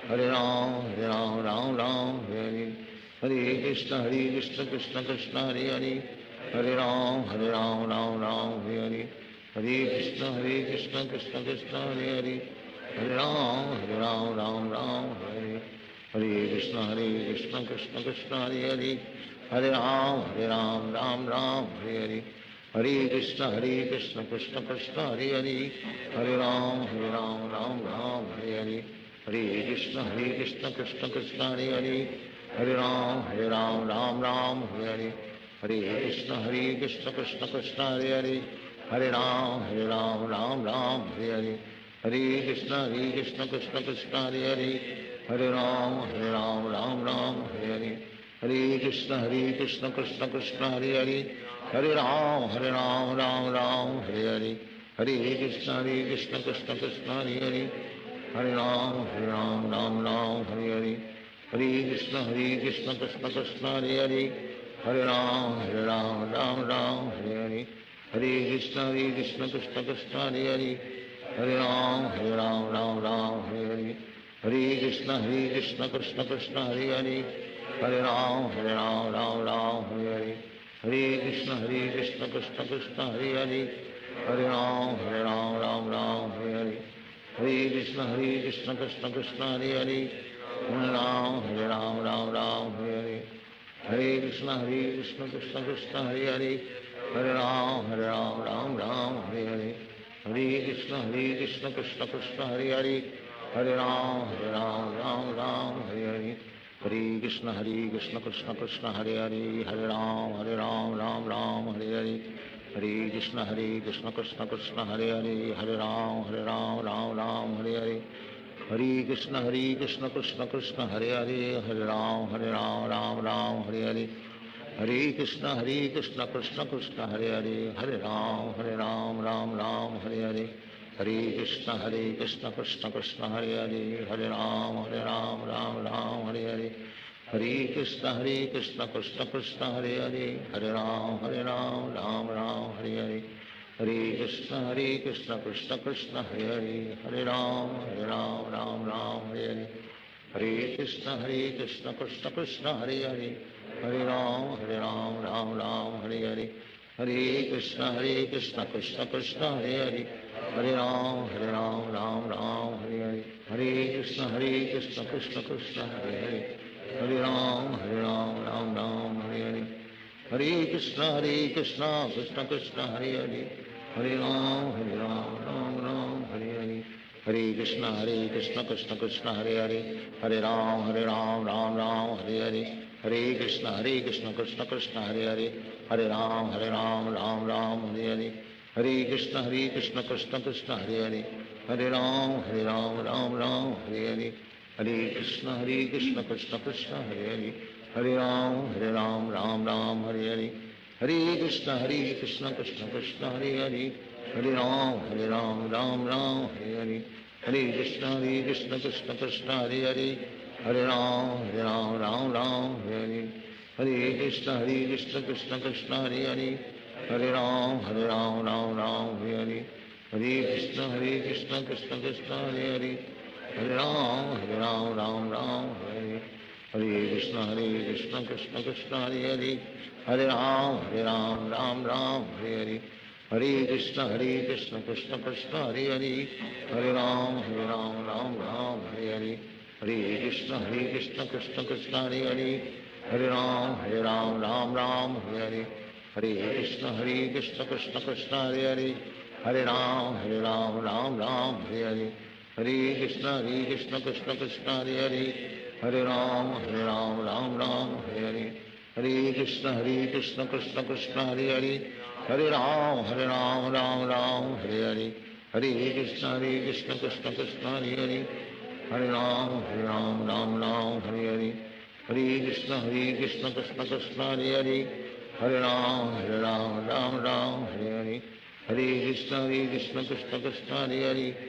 Hare Ram, Ram Hare Hare. Hare Krishna, Krishna Krishna, Hare Hare. Hare Ram, Ram Hare Hare. Hare Krishna, Krishna Krishna, Hare Hare. Hare Ram, Ram Hare Hare. Hare Krishna, Krishna Krishna, Hare Hare. Hare Ram, Ram Hare Hare. Hare Krishna, Krishna Krishna, Hare Hare. Hare Ram, Ram Hare Hare. Hare Krishna, Krishna Krishna, Hare Hare. Hare Ram, Ram Hare Hare. Hare Krishna, Krishna Krishna, Hare Hare. Hare Ram, Ram Hare Hare. Hare Krishna, Krishna Krishna, Hare Hare. Hare Ram, Ram Hare Hare. Hare Krishna, Krishna Krishna, Hare Hare. Hare Ram, Ram Hare Hare. Hare Krishna, Krishna Krishna, Hare Hare. Hare Ram, Ram Hare Hare. Hare Krishna, Krishna Krishna, Hare Hare. Hare Ram, Ram Hare Hare. Hare Krishna, Krishna Krishna, Hare Hare. Hare Ram, Ram Hare Hare. Hare Krishna, Krishna Krishna, Hare Hare. Hare Ram, Ram Hare Hare. Hare Krishna, Krishna Krishna, Hare Hare. Hare Ram, Ram Hare Hare. Hare Krishna, Krishna Krishna, Hare Hare. Hare Ram, Ram Hare Hare. Hare Krishna, Krishna Krishna, Hare Hare. Hare Ram, Ram Hare Hare. Hare Krishna, Krishna Krishna, Hare Hare. Hare Ram, Ram Hare Hare. Hare Krishna, Krishna Krishna, Hare Hare. Hare Ram, Ram Hare Hare. Hare Krishna, Krishna Krishna, Hare Hare. Hare Ram, Ram Hare Hare. Hare Krishna, Krishna Krishna, Hare Hare. Hare Ram, Ram Hare Hare. Hare Krishna, Krishna Krishna, Hare Hare. Hare Ram, Ram Hare Hare. Hare Krishna, Krishna Krishna, Hare Hare. Hare Ram, Ram Hare Hare. Hare Krishna, Krishna Krishna, Hare Hare. Hare Ram, Ram Hare Hare. Hare Krishna, Krishna Krishna, Hare Hare. Hare Ram, Ram Hare Hare. Hare Krishna, Krishna Krishna, Hare Hare. Hare Ram, Ram Ram, Hare Hare. Hare Krishna, Krishna Krishna, Hare Hare. Hare Ram, Ram Ram, Hare Hare. Hare Krishna, Krishna Krishna, Hare Hare. Hare Ram, Ram Ram, Hare Hare. Hare Krishna, Krishna Krishna, Hare Hare. Hare Ram, Ram Hare Hare. Hare Krishna, Krishna Krishna, Hare Hare. Hare Ram, Ram Hare Hare. Hare Krishna, Krishna Krishna, Hare Hare. Hare Ram, Ram Hare Hare. Hare Krishna, Krishna Krishna, Hare Hare. Hare Ram, Ram Hare Hare. Hare Krishna, Krishna Krishna, Hare Hare. Hare Ram, Ram Hare Hare. Hare Krishna, Krishna Krishna, Hare Hare. Hare Ram, Ram Hare Hare. Hare Krishna, Krishna Krishna, Hare Hare. Hare Ram, Ram Hare Hare. Hare Krishna, Krishna Krishna, Hare Hare. Hare Ram, Ram Hare Hare. Hare Krishna, Krishna Krishna, Hare Hare. Hare Ram, Ram Hare Hare. Hare Krishna, Krishna Krishna, Hare Hare. Hare Ram, Ram Hare Hare. Hare Krishna, Krishna Krishna, Hare Hare. Hare Ram, Ram Hare Hare. Hare Krishna, Krishna Krishna, Hare Hare. Hare Ram, Ram Hare Hare. Hare Krishna, Krishna Krishna, Hare Hare. Hare Ram, Ram Hare Hare. Hare Krishna, Krishna Krishna, Hare Hare. Hare Ram, Ram Hare Hare. Hare Krishna, Krishna Krishna, Hare Hare. Hare Ram, Ram Hare Hare. Hare Krishna, Krishna Krishna, Hare Hare. Hare Ram, Ram Hare Hare. Hare Krishna, Krishna Krishna, Hare Hare. Hare Ram, Ram Hare Hare. Hare Krishna, Krishna Krishna, Hare Hare. Hare Ram, Ram Hare Hare. Hare Krishna, Krishna Krishna, Hare Hare. Hare Ram, Ram Hare Hare. Hare Krishna, Krishna Krishna, Hare Hare.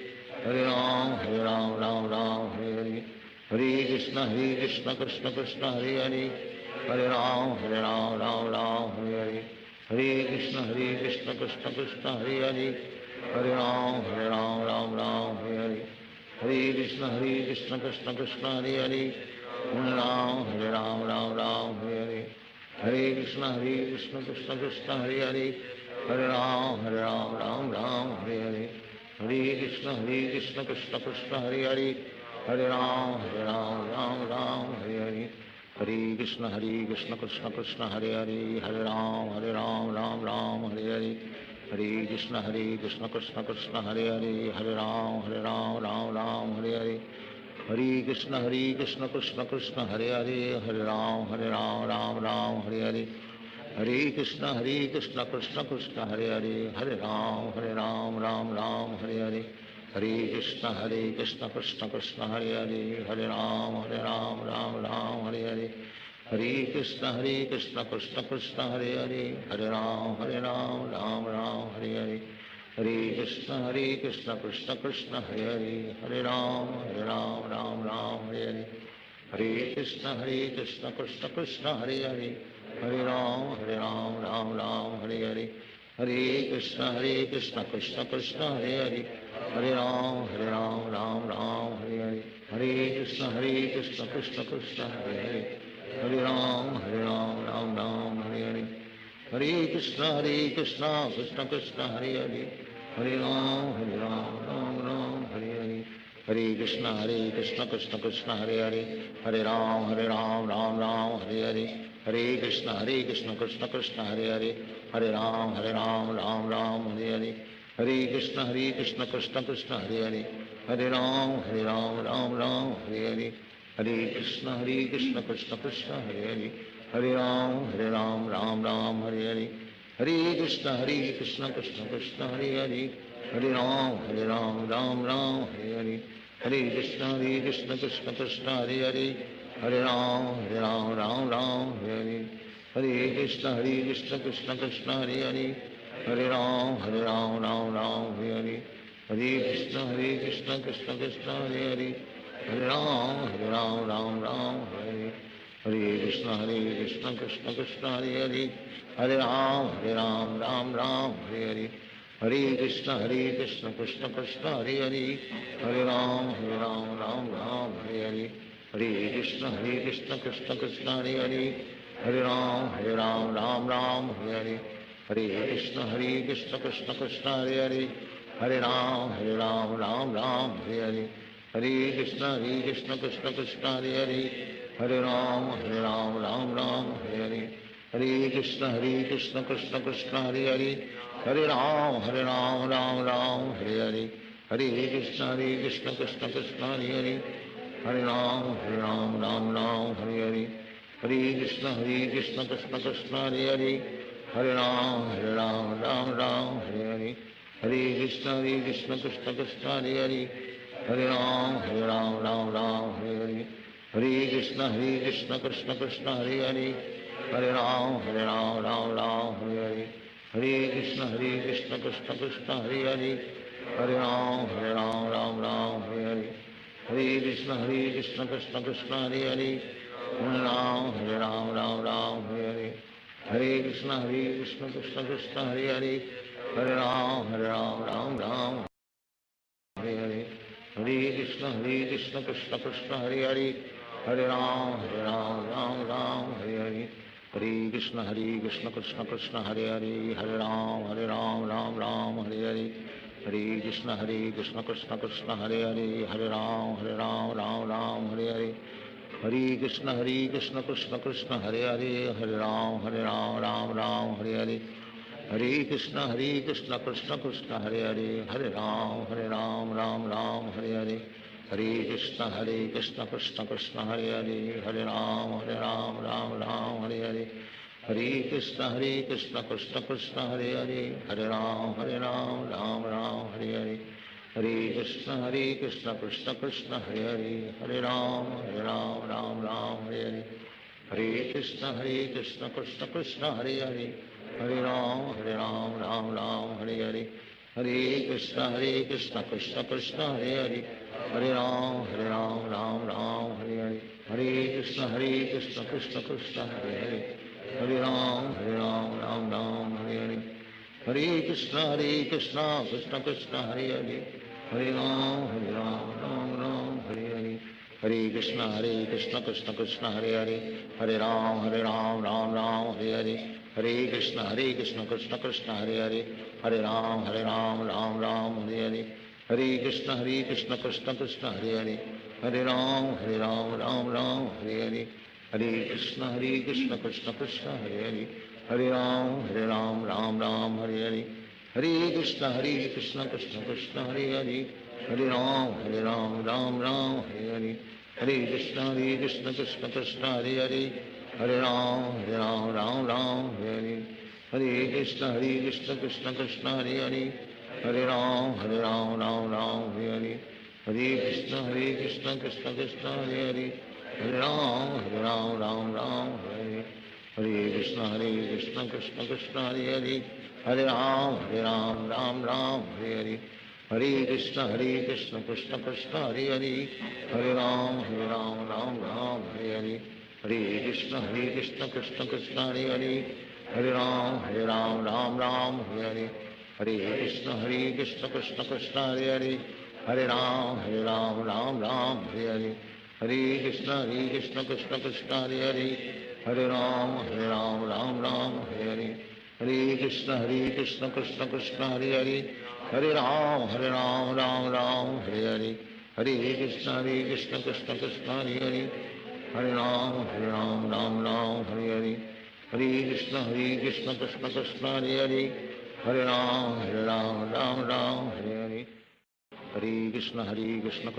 Hare Ram, Ram Hare Hare. Hare Krishna, Krishna Krishna, Hare Hare. Hare Ram, Ram Hare Hare. Hare Krishna, Krishna Krishna, Hare Hare. Hare Ram, Ram Hare Hare. Hare Krishna, Krishna Krishna, Hare Hare. Hare Ram, Ram Hare Hare. Hare Krishna, Krishna Krishna, Hare Hare. Hare Ram, Ram Hare Hare. Hare Krishna, Krishna Krishna, Hare Hare. Hare Ram, Ram Hare Hare. Hare Krishna, Krishna Krishna, Hare Hare. Hare Ram, Ram Hare Hare. Hare Krishna, Krishna Krishna, Hare Hare. Hare Ram, Ram Hare Hare. Hare Krishna, Krishna Krishna, Hare Hare. Hare Ram, Ram Hare Hare. Hare Krishna, Krishna Krishna, Hare Hare. Hare Ram, Ram Hare Hare. Hare Krishna, Krishna Krishna, Hare Hare. Hare Ram, Ram Hare Hare. Hare Krishna, Krishna Krishna, Hare Hare. Hare Ram, Ram Hare Hare. Hare Krishna, Krishna Krishna, Hare Hare. Hare Ram, Ram Hare Hare. Hare Krishna, Krishna Krishna, Hare Hare. Hare Ram, Ram Hare Hare. Hare Krishna, Krishna Krishna, Hare Hare. Hare Ram, Ram Hare Hare. Hare Krishna, Krishna Krishna, Hare Hare. Hare Ram, Ram Hare Hare. Hare Krishna, Krishna Krishna, Hare Hare. Hare Ram, Ram Hare Hare. Hare Krishna, Krishna Krishna, Hare Hare. Hare Ram, Ram Hare Hare. Hare Krishna, Krishna Krishna, Hare Hare. Hare Ram, Ram Hare Hare. Hare Krishna, Krishna Krishna, Hare Hare. Hare Ram, Ram Hare Hare. Hare Krishna, Krishna Krishna, Hare Hare. Hare Ram, Ram Hare Hare. Hare Krishna, Krishna Krishna, Hare Hare. Hare Ram, Ram Hare Hare. Hare Krishna, Krishna Krishna, Hare Hare. Hare Ram, Ram Hare Hare. Hare Krishna, Krishna Krishna, Hare Hare. Hare Ram, Ram Hare Hare. Hare Krishna, Krishna Krishna, Hare Hare. Hare Ram, Ram Hare Hare. Hare Krishna, Krishna Krishna, Hare Hare. Hare Ram Ram Ram Hare Hare Krishna Krishna Krishna Hare Hare Ram Ram Ram Hare Hare Krishna Krishna Krishna Hare Ram Ram Ram Hare Hare Krishna Krishna Krishna Hare Ram Ram Ram Hare Hare Krishna Krishna Krishna Hare Ram Ram Ram Hare Hare Krishna Krishna Krishna Hare Ram Ram Ram Hare Hare Krishna Krishna Krishna Hare Ram Ram Ram Hare Hare Krishna Krishna Krishna Hare Ram Ram Ram Hare Hare Krishna Krishna Krishna Hare Ram Ram Ram Hare Hare Krishna Krishna Krishna Hare Ram Ram Hare Hare Krishna Krishna Krishna Hare Ram Ram Ram Hare Hare Krishna Krishna Krishna Hare Ram Ram Ram Hare Hare Krishna Krishna Krishna Hare Ram Ram Ram Hare Hare Krishna Krishna Krishna Hare Ram Ram Hare Hare Krishna Krishna Krishna Hare Ram Ram Ram Hare Hare Krishna Krishna Krishna Hare Ram Ram Ram Hare Hare Krishna Krishna Krishna Hare Ram Ram Ram Hare Hare Krishna Krishna Krishna Hare Ram Ram Ram Hare Hare Krishna Krishna Krishna Hare Ram Ram Ram Hare Hare Krishna Krishna Krishna Hare Ram Ram Ram Hare Hare Krishna Krishna Krishna Hare Ram Ram Hare Hare Krishna Krishna Krishna Hare Ram Ram Ram Hare Hare Krishna Krishna Krishna Hare Ram Ram Ram Hare Hare Krishna Krishna Krishna Hare Ram Ram Ram Hare Hare Krishna Krishna Krishna Hare Ram Ram Ram Hare Hare Krishna Krishna Krishna Hare Ram Ram Ram Hare Hare Krishna Krishna Krishna Hare Ram Ram Hare Hare Krishna Krishna Krishna Hare Ram Ram Ram Hare Hare Krishna Krishna Krishna Hare Ram Ram Hare Hare Krishna Krishna Krishna Hare Ram Ram Hare Hare Krishna Krishna Krishna Hare Ram Ram Hare Hare Krishna Krishna Krishna Hare Ram Ram Hare Hare Krishna Krishna Krishna Hare Ram Ram Hare Hare Krishna Krishna Krishna Hare Ram Ram Hare Hare Krishna Krishna Krishna Hare Ram Ram Hare Hare Krishna Krishna Krishna Hare Ram Ram Hare Hare Krishna Krishna Krishna Hare Ram Ram Hare Hare Krishna Krishna Krishna Hare Ram Ram Hare Hare Krishna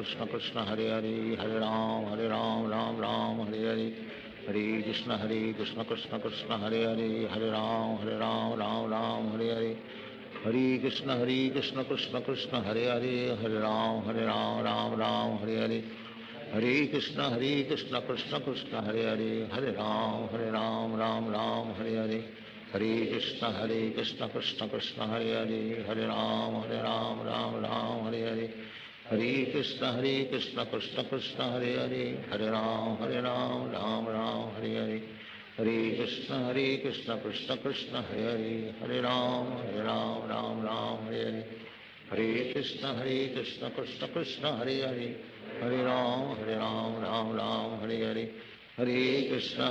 Krishna Krishna Hare Ram Ram Hare Hare Krishna Krishna Krishna Hare Ram Ram Hare Hare Krishna Krishna Krishna Hare Ram Ram Hare Hare Krishna Krishna Krishna Hare Ram Ram Hare Hare Krishna Krishna Krishna Hare Ram Ram Hare Hare Krishna Krishna Krishna Hare Ram Ram Hare Hare Krishna Krishna Krishna Hare Ram Ram Hare Hare Krishna Krishna Krishna Hare Ram Ram Hare Hare Krishna Krishna Krishna Hare Ram Ram Hare Hare Hare Krishna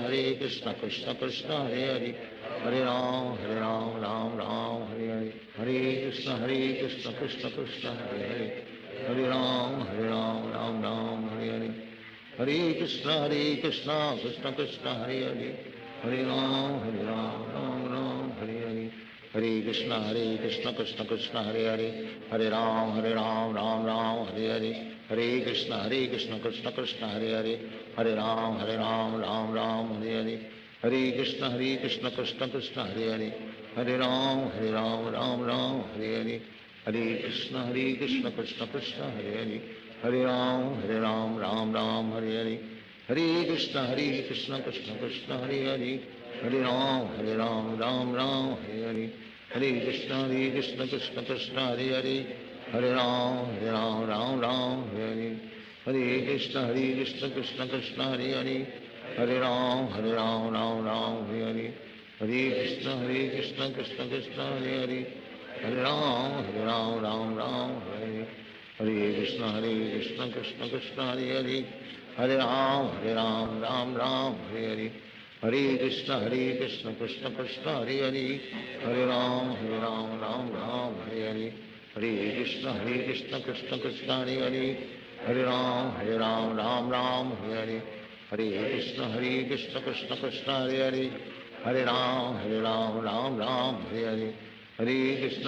Krishna Krishna Hare Hare Hare Ram Ram Ram Hare Hare Hare Krishna Krishna Krishna Hare Hare Hare Ram Ram Ram Hare Hare Hare Krishna Krishna Krishna Hare Hare Hare Ram Ram Ram Hare Hare Hare Krishna Krishna Krishna Hare Hare Hare Ram Ram Ram Hare Hare Hare Krishna Krishna Krishna Hare Hare Hare Ram Ram Ram Hare Hare Hare Krishna Krishna Krishna Hare Hare Hare Ram Ram Ram Hare Hare Hare Krishna Krishna Krishna Hare Hare Hare Ram Ram Hare Hare Hare Krishna Krishna Krishna Hare Hare Hare Ram Ram Ram Hare Hare Hare Krishna Krishna Krishna Hare Hare Hare Ram Ram Hare Hare Hare Krishna Krishna Krishna Hare Hare Hare Ram Ram Hare Hare Hare Krishna Krishna Krishna Hare Hare Hare Ram Ram Hare Hare Hare Krishna Krishna Krishna Hare Hare Hare Ram Ram Hare Hare Hare Krishna Krishna Krishna Hare Hare Hare Ram Ram Hare Hare Hare Krishna Krishna Krishna Hare Hare Hare Ram Ram Hare Hare Hare Krishna Krishna Krishna Hare Hare Hare Ram Ram Hare Hare Hare Krishna Krishna Krishna Hare Hare Hare Ram Ram Hare Hare Hare Krishna Krishna Krishna Hare Hare Hare Ram Ram Hare Hare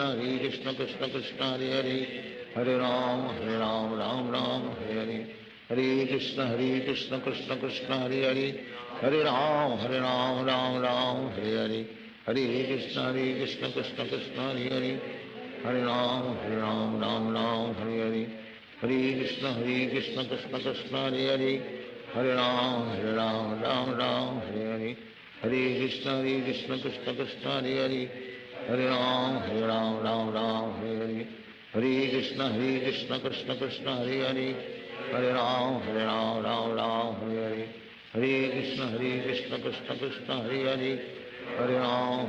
Hare Krishna Krishna Krishna Hare Hare Hare Ram Ram Hare Hare Hare Krishna Krishna Krishna Hare Hare Hare Ram Ram Hare Hare Hare Krishna Krishna Krishna Hare Hare Hare Ram Ram Hare Hare Hare Krishna Krishna Krishna Hare Hare Hare Ram Ram Hare Hare Hare Krishna Krishna Krishna Hare Hare Hare Ram Ram Hare Hare Hare Krishna Krishna Krishna Hare Hare Hare Ram Hare Hare Hare Krishna Krishna Krishna Hare Hare Hare Ram Ram Hare Hare Hare Krishna Krishna Krishna Hare Hare Hare Ram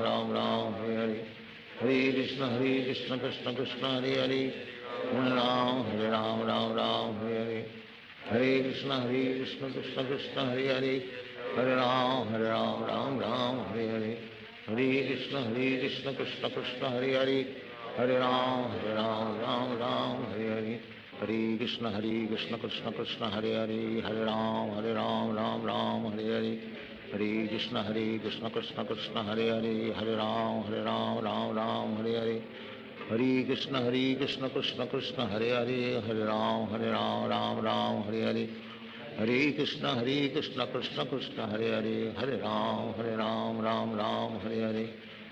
Ram Hare Hare Hare Krishna Krishna Krishna Hare Hare Hare Ram Ram Hare Hare Hare Krishna Krishna Krishna Hare Hare Hare Ram Ram Hare Hare Hare Krishna Krishna Krishna Hare Hare Hare Ram Ram Hare Hare Hare Krishna Krishna Krishna Hare Hare Hare Ram Ram Hare Hare Hare Krishna Krishna Krishna Hare Hare Hare Ram Ram Hare Hare Hare Krishna Krishna Krishna Hare Hare Hare Ram Ram Hare Hare Hare Krishna Krishna Krishna Hare Hare Hare Ram Ram Hare Hare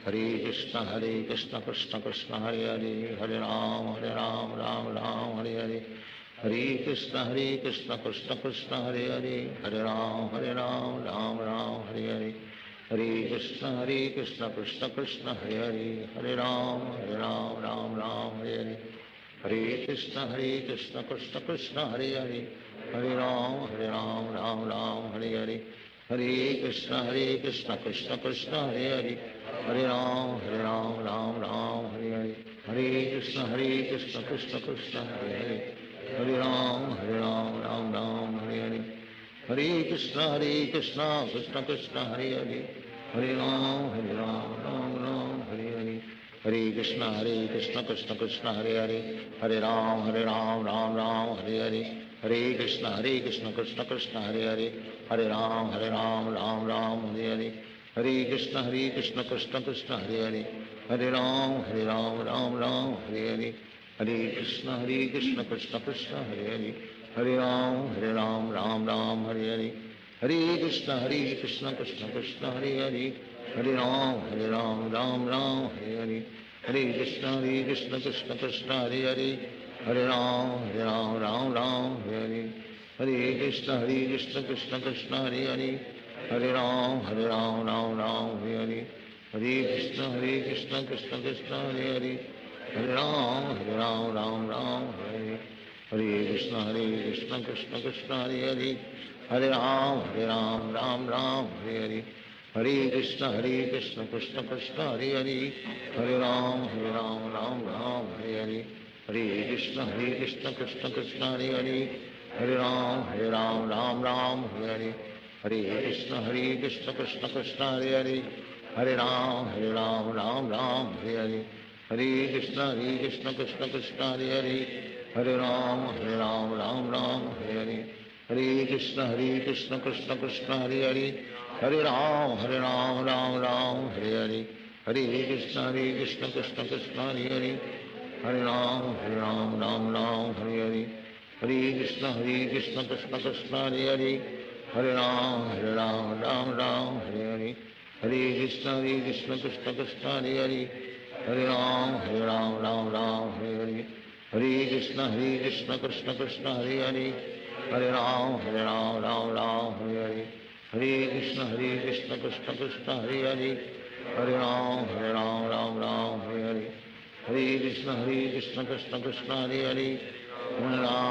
Hare Krishna Krishna Krishna Hare Hare Hare Ram Ram Hare Hare Hare Krishna Krishna Krishna Hare Hare Hare Ram Ram Hare Hare Hare Krishna Krishna Krishna Hare Hare Hare Ram Ram Hare Hare Hare Krishna Krishna Krishna Hare Hare Hare Ram Ram Hare Hare Hare Krishna Krishna Krishna Hare Hare Hare Ram Ram Hare Hare Hare Krishna Krishna Krishna Hare Hare Hare Ram Ram Hare Hare Hare Krishna Krishna Krishna Hare Hare Hare Ram Ram Hare Hare Hare Krishna Krishna Krishna Hare Hare Hare Ram Ram Hare Hare Hare Krishna Krishna Krishna Hare Hare Hare Ram Ram Hare Hare Hare Krishna Krishna Krishna Hare Hare Hare Ram Ram Hare Hare Hare Krishna Krishna Krishna Hare Hare Hare Ram Ram Hare Hare Hare Krishna Krishna Krishna Hare Hare Hare Ram Ram Hare Hare Hare Krishna Krishna Krishna Hare Hare Hare Ram Ram Hare Hare Hare Krishna Krishna Krishna Hare Hare Hare Ram Ram Hare Hare Hare Krishna Krishna Krishna Hare Hare Hare Ram Ram Ram Hare Hare Hare Krishna Krishna Krishna Hare Hare Hare Ram Ram Ram Hare Hare Hare Krishna Krishna Krishna Hare Hare Hare Ram Ram Ram Hare Hare Hare Krishna Krishna Krishna Hare Hare Hare Ram Ram Ram Hare Hare Hare Krishna Krishna Krishna Hare Hare Hare Ram Ram Ram Hare Hare Hare Krishna Krishna Krishna Hare Hare Hare Ram Ram Ram Hare Hare Hare Krishna Krishna Krishna Hare Hare Hare Ram Ram Ram Hare Hare Hare Krishna Krishna Krishna Hare Hare Hare Ram Ram Ram Hare Hare Hare Krishna Krishna Krishna Hare Hare Hare Ram Ram Ram Hare Hare Hare Krishna Krishna Krishna Hare Hare Hare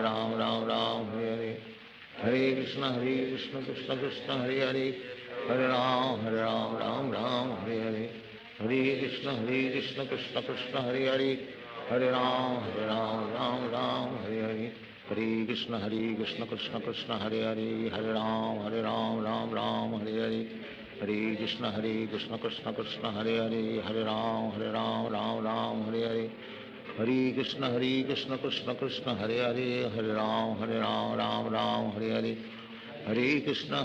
Ram Ram Hare Hare Hare Krishna Krishna Krishna Hare Hare Hare Ram Ram Hare Hare Hare Krishna Krishna Krishna Hare Hare Hare Ram Ram Hare Hare Hare Krishna Krishna Krishna Hare Hare Hare Ram Ram Hare Hare Hare Krishna Krishna Krishna Hare Hare Hare Ram Ram Hare Hare Hare Krishna Krishna Krishna Hare Hare Hare Ram Ram Hare Hare Hare Krishna Krishna Krishna Hare Hare Hare Ram Ram Hare Hare Hare Krishna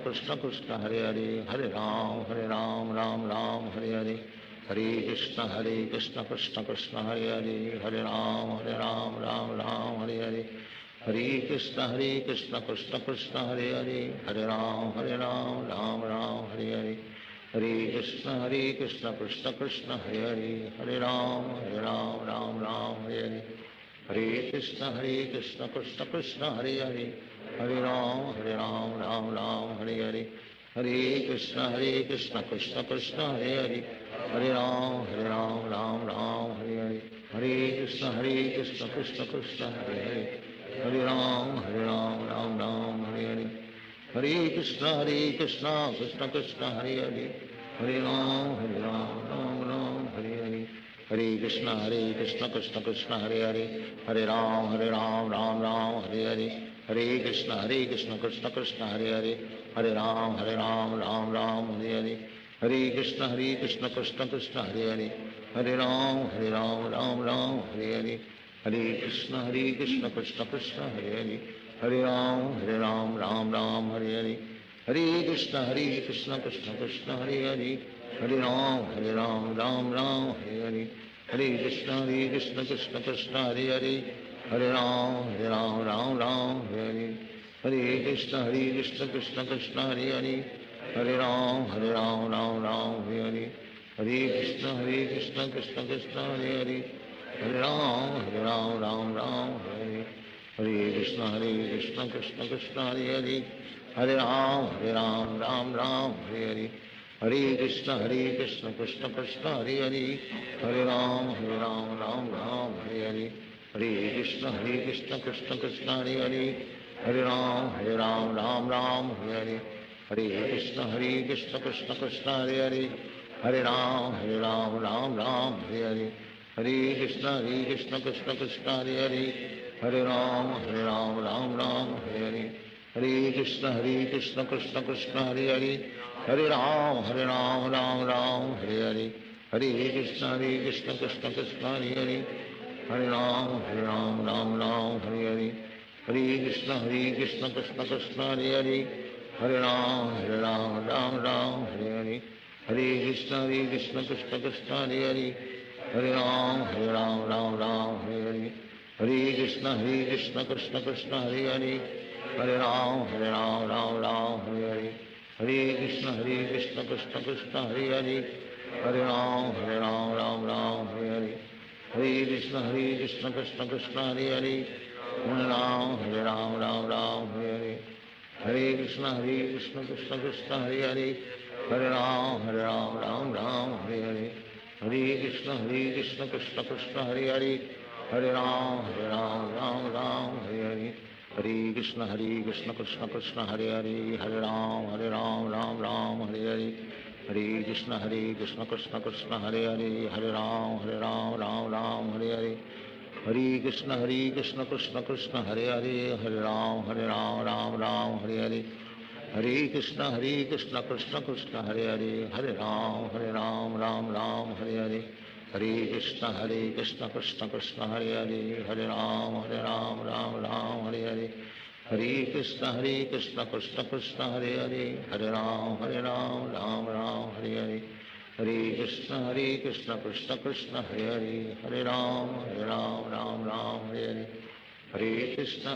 Krishna Krishna Hare Hare Hare Ram Ram Hare Hare Hare Krishna Krishna Krishna Hare Hare Hare Ram Ram Hare Hare Hare Krishna Krishna Krishna Hare Hare Hare Ram Ram Hare Hare Hare Krishna Krishna Krishna Hare Hare Hare Ram Ram Hare Hare Hare Krishna Krishna Krishna Hare Hare Hare Ram Ram Hare Hare Hare Krishna Krishna Krishna Hare Hare Hare Ram Ram Hare Hare Hare Krishna Krishna Krishna Hare Hare Hare Ram Ram Hare Hare Hare Krishna Krishna Krishna Hare Hare Hare Ram Ram Hare Hare Hare Krishna Krishna Krishna Hare Hare Hare Ram Ram Hare Hare Hare Krishna Krishna Krishna Hare Hare Hare Ram Ram Hare Hare Hare Krishna Krishna Krishna Hare Hare Hare Ram Ram Hare Hare Hare Krishna Krishna Krishna Hare Hare Hare Ram Ram Hare Hare Hare Krishna Krishna Krishna Hare Hare Hare Ram Ram Hare Hare Hare Krishna Krishna Krishna Hare Hare Hare Ram Ram Hare Hare Hare Krishna Krishna Krishna Hare Hare Hare Ram Ram Hare Hare Hare Krishna Krishna Krishna Hare Hare Hare Ram Ram Hare Hare Hare Krishna Krishna Krishna Hare Hare Hare Ram Ram Hare Hare Hare Krishna Krishna Krishna Hare Hare Hare Ram Ram Hare Hare Hare Krishna Krishna Krishna Hare Hare Hare Ram Ram Hare Hare Hare Krishna Krishna Krishna Hare Hare Hare Ram Ram Hare Hare Hare Krishna Krishna Krishna Hare Hare Hare Ram Ram Hare Hare Hare Krishna Krishna Krishna Hare Hare Hare Ram Ram Hare Hare Hare Krishna Krishna Krishna Hare Hare Hare Ram Ram Hare Hare Hare Krishna Krishna Krishna Hare Hare Hare Ram Ram Hare Hare Hare Krishna Krishna Krishna Hare Hare Hare Ram Ram Hare Hare Hare Krishna Krishna Krishna Hare Hare Hare Ram Ram Hare Hare Hare Krishna Krishna Krishna Hare Hare Hare Ram Ram Hare Hare Hare Krishna Krishna Krishna Hare Hare Hare Ram Ram Hare Hare Hare Krishna Krishna Krishna Hare Hare Hare Ram Ram Hare Hare Hare Krishna Krishna Krishna Hare Hare Hare Ram Ram Hare Hare Hare Krishna Krishna Krishna Hare Hare Hare Ram Ram Hare Hare Hare Krishna Krishna Krishna Hare Hare Hare Ram Ram Hare Hare Hare Krishna Krishna Krishna Hare Hare, Hare Ram Ram Ram Hare Hare, Hare Krishna Krishna Krishna Hare Hare, Hare Ram Ram Ram Hare Hare, Hare Krishna Krishna Krishna Hare Hare, Hare Ram Ram Ram Hare Hare, Hare Krishna Krishna Krishna Hare Hare, Hare Ram Ram Ram Hare Hare, Hare Krishna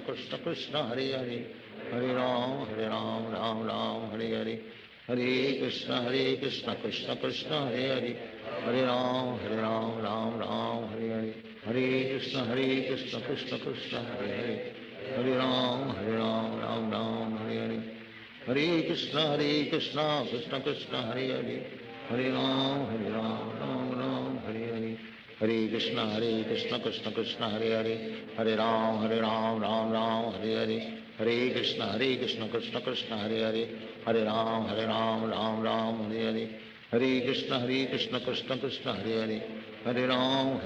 Krishna Krishna Hare Hare, Hare Ram Ram Ram Hare Hare, Hare Krishna Krishna Krishna Hare Hare, Hare Ram Ram Ram Hare Hare, Hare Krishna Krishna Krishna Hare Hare, Hare Ram Ram Ram Hare Hare, Hare Krishna Krishna Krishna Hare Hare, Hare Ram Ram Ram Hare Hare, Hare Krishna Krishna Krishna Hare Hare, Hare Ram Ram Ram Hare Hare, Hare Krishna Krishna Krishna Hare Hare, Hare Ram Ram Ram Hare Hare, Hare Krishna Krishna Krishna Hare Hare, Hare Ram Ram Ram Hare Hare, Hare Krishna Krishna Krishna Hare Hare, Hare Ram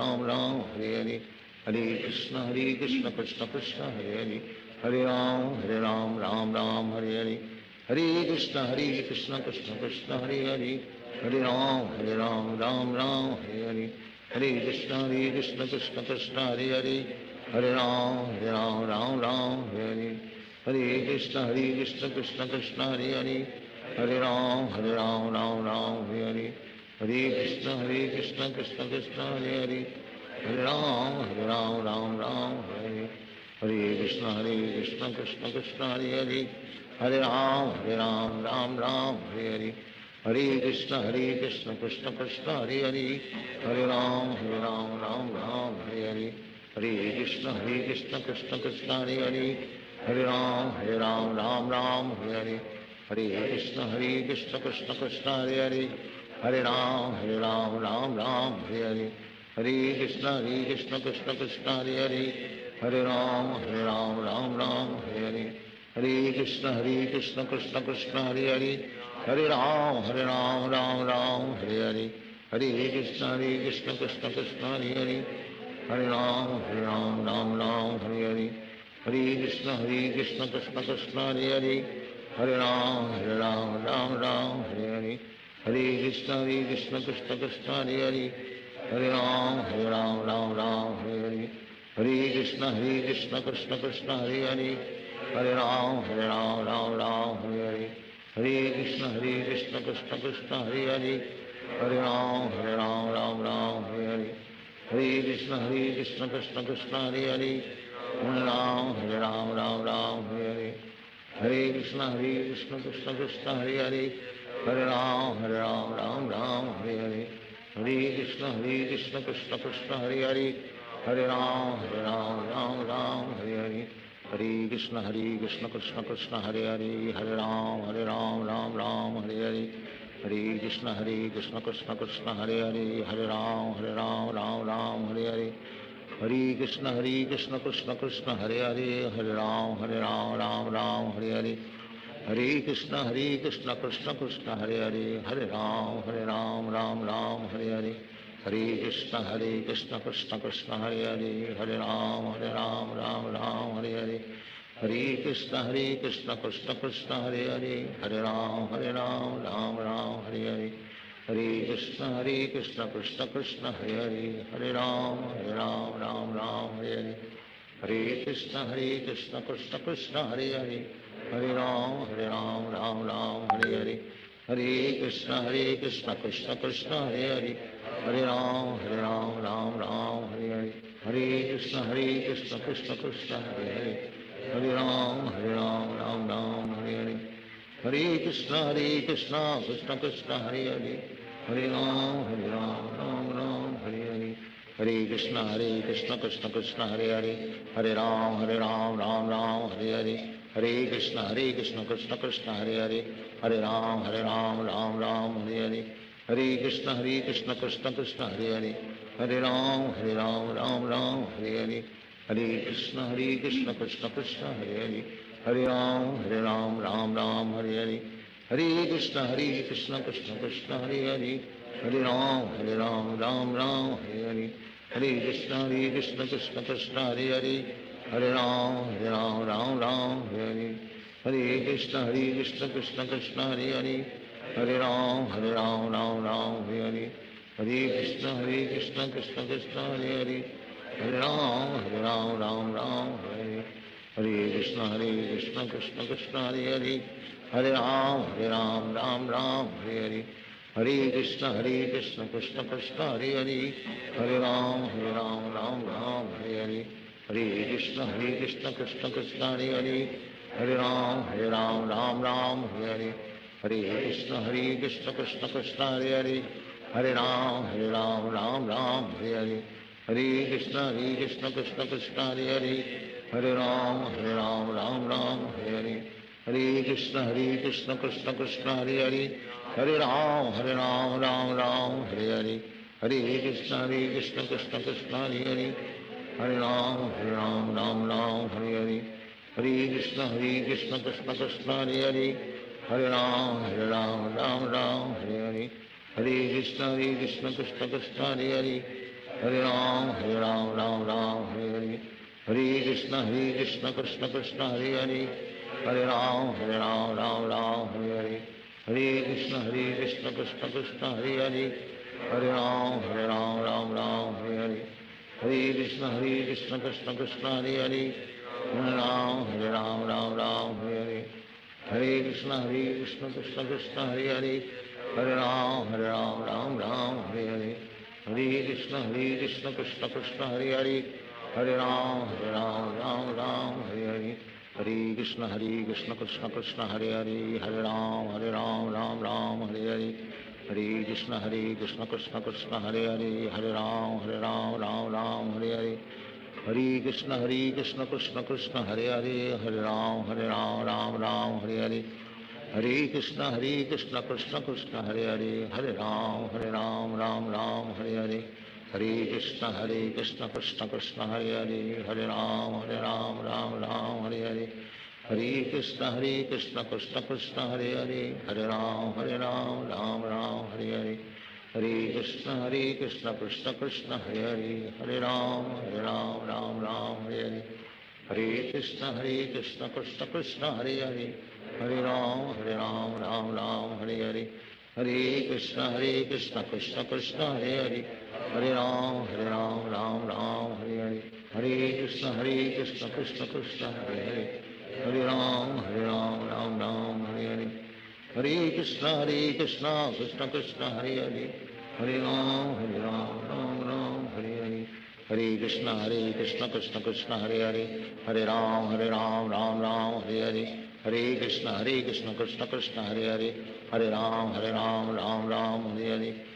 Ram Hare Hare, Hare Krishna Krishna Krishna Hare Hare, Hare Ram Ram Hare Hare, Hare Krishna Krishna Krishna Hare Hare, Hare Ram Ram Hare Hare, Hare Krishna Krishna Krishna Hare Hare, Hare Ram Ram Hare Hare, Hare Krishna Krishna Krishna Hare Hare, Hare Ram Ram Hare Hare, Hare Krishna Krishna Krishna Hare Hare, Hare Ram Ram Hare Hare, Hare Krishna Krishna Krishna Hare Hare, Hare Ram Ram Ram Hare Hare, Hare Krishna Krishna Krishna Hare Hare, Hare Ram Ram Hare Hare, Hare Krishna Krishna Krishna Hare Hare, Hare Ram Ram Hare Hare, Hare Krishna Krishna Krishna Hare Hare, Hare Ram Ram Ram Hare Hare, Hare Krishna Krishna Krishna Hare Hare, Hare Ram Ram Hare Hare, Hare Krishna Krishna Krishna Hare Hare, Hare Ram Ram Hare Hare, Hare Krishna Krishna Krishna Hare Hare, Hare Ram Ram Hare Hare, Hare Krishna Krishna Krishna Hare Hare, Hare Ram Ram Hare Hare, Hare Krishna Krishna Krishna Hare Hare, Hare Ram Ram Hare Hare, Hare Krishna Krishna Krishna Hare Hare, Hare Ram Ram Hare Hare, Hare Krishna Krishna Krishna Hare Hare, Hare Ram Ram Hare Hare, Hare Krishna Krishna Krishna Hare Hare, Hare Ram Ram Hare Hare, Hare Krishna Krishna Krishna Hare Hare, Hare Ram Ram Hare Hare, Hare Krishna Krishna Krishna Hare Hare, Hare Ram Ram Hare Hare, Hare Krishna Krishna Krishna Hare Hare, Hare Ram Ram Hare Hare, Hare Krishna Krishna Krishna Hare Hare, Hare Ram Ram Hare Hare, Hare Krishna Krishna Krishna Hare Hare, Hare Ram Ram Hare Hare, Hare Krishna Krishna Krishna Hare Hare, Hare Ram Ram Hare Hare, Hare Krishna Krishna Krishna Hare Hare, Hare Ram Ram Hare Hare, Hare Krishna Krishna Krishna Hare Hare, Hare Ram Ram Hare Hare, Hare Krishna Krishna Krishna Hare Hare, Hare Ram Ram Hare Hare, Hare Krishna Krishna Krishna Hare Hare, Hare Ram Ram Hare Hare, Hare Krishna Krishna Krishna Hare Hare, Hare Ram Ram Hare Hare, Hare Krishna Krishna Krishna Hare Hare, Hare Ram Ram Hare Hare, Hare Krishna Krishna Krishna Hare Hare, Hare Ram Ram Hare Hare, Hare Krishna Krishna Krishna Hare Hare, Hare Ram Ram Hare Hare, Hare Krishna Krishna Krishna Hare Hare, Hare Ram Ram Hare Hare, Hare Krishna Krishna Krishna Hare Hare, Hare Ram Ram Hare Hare, Hare Krishna Krishna Krishna Hare Hare, Hare Ram Ram Hare Hare, Hare Krishna Krishna Krishna Hare Hare, Hare Ram Ram Ram Hare Hare, Hare Krishna Krishna Krishna Hare Hare, Hare Ram Ram Ram Hare Hare, Hare Krishna Krishna Krishna Hare Hare, Hare Ram Ram Hare Hare, Hare Krishna Krishna Krishna Hare Hare, Hare Ram Ram Hare Hare, Hare Krishna Krishna Krishna Hare Hare, Hare Ram Ram Hare Hare, Hare Krishna Krishna Krishna Hare Hare, Hare Ram Ram Hare Hare, Hare Krishna Krishna Krishna Hare Hare, Hare Ram Ram Hare Hare, Hare Krishna Krishna Krishna Hare Hare, Hare Ram Hare Hare, Hare Krishna Krishna Krishna Hare Hare, Hare Ram Hare Hare, Hare Krishna Krishna Krishna Hare Hare, Hare Ram Hare Hare, Hare Krishna Krishna Krishna Hare Hare, Hare Ram Hare Hare, Hare Krishna Krishna Krishna Hare Hare, Hare Ram Hare Hare, Hare Krishna Krishna Krishna Hare Hare, Hare Ram Hare Hare, Hare Krishna Krishna Krishna Hare Hare, Hare Ram Hare Hare, Hare Krishna Krishna Krishna Hare Hare, Hare Ram Hare Hare, Hare Krishna Krishna Krishna Hare Hare, Hare Ram Hare Hare, Hare Krishna Krishna Krishna Hare Hare, Hare Ram Hare Hare, Hare Krishna Krishna Krishna Hare Hare, Hare Ram Hare Hare, Hare Krishna Krishna Krishna Hare Hare, Hare Ram Hare Hare, Hare Krishna Krishna Krishna Hare Hare, Hare Ram Hare Hare, Hare Krishna Krishna Krishna Hare Hare, Hare Ram Hare Hare, Hare Krishna Krishna Krishna Hare Hare, Hare Ram Hare Hare, Hare Krishna Krishna Krishna Hare Hare, Hare Ram Hare Hare, Hare Krishna Krishna Krishna Hare Hare, Hare Ram Hare Hare, Hare Krishna Krishna Krishna Hare Hare, Hare Ram Hare Hare, Hare Krishna Krishna Krishna Hare Hare, Hare Ram Hare Hare, Hare Krishna Krishna Krishna Hare Hare, Hare Ram Hare Hare, Hare Krishna Krishna Krishna Hare Hare, Hare Ram Hare Hare, Hare Krishna Krishna Krishna Hare Hare, Hare Ram Hare Hare, Hare Krishna Krishna Krishna Hare Hare, Hare Ram Hare Hare, Hare Krishna Krishna Krishna Hare Hare, Hare Ram Hare Hare, Hare Krishna Krishna Krishna Hare Hare, Hare Ram Hare Hare,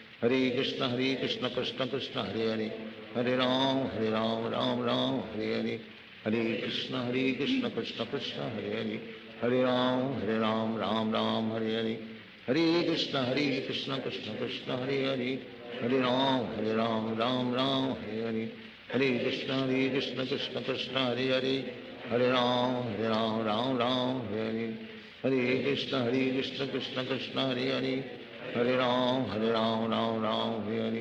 Hare Krishna Krishna Krishna Hare Hare, Hare Ram Hare Hare, Hare Krishna Krishna Krishna Hare Hare, Hare Ram Hare Hare, Hare Krishna Krishna Krishna Hare Hare, Hare Ram Hare Hare,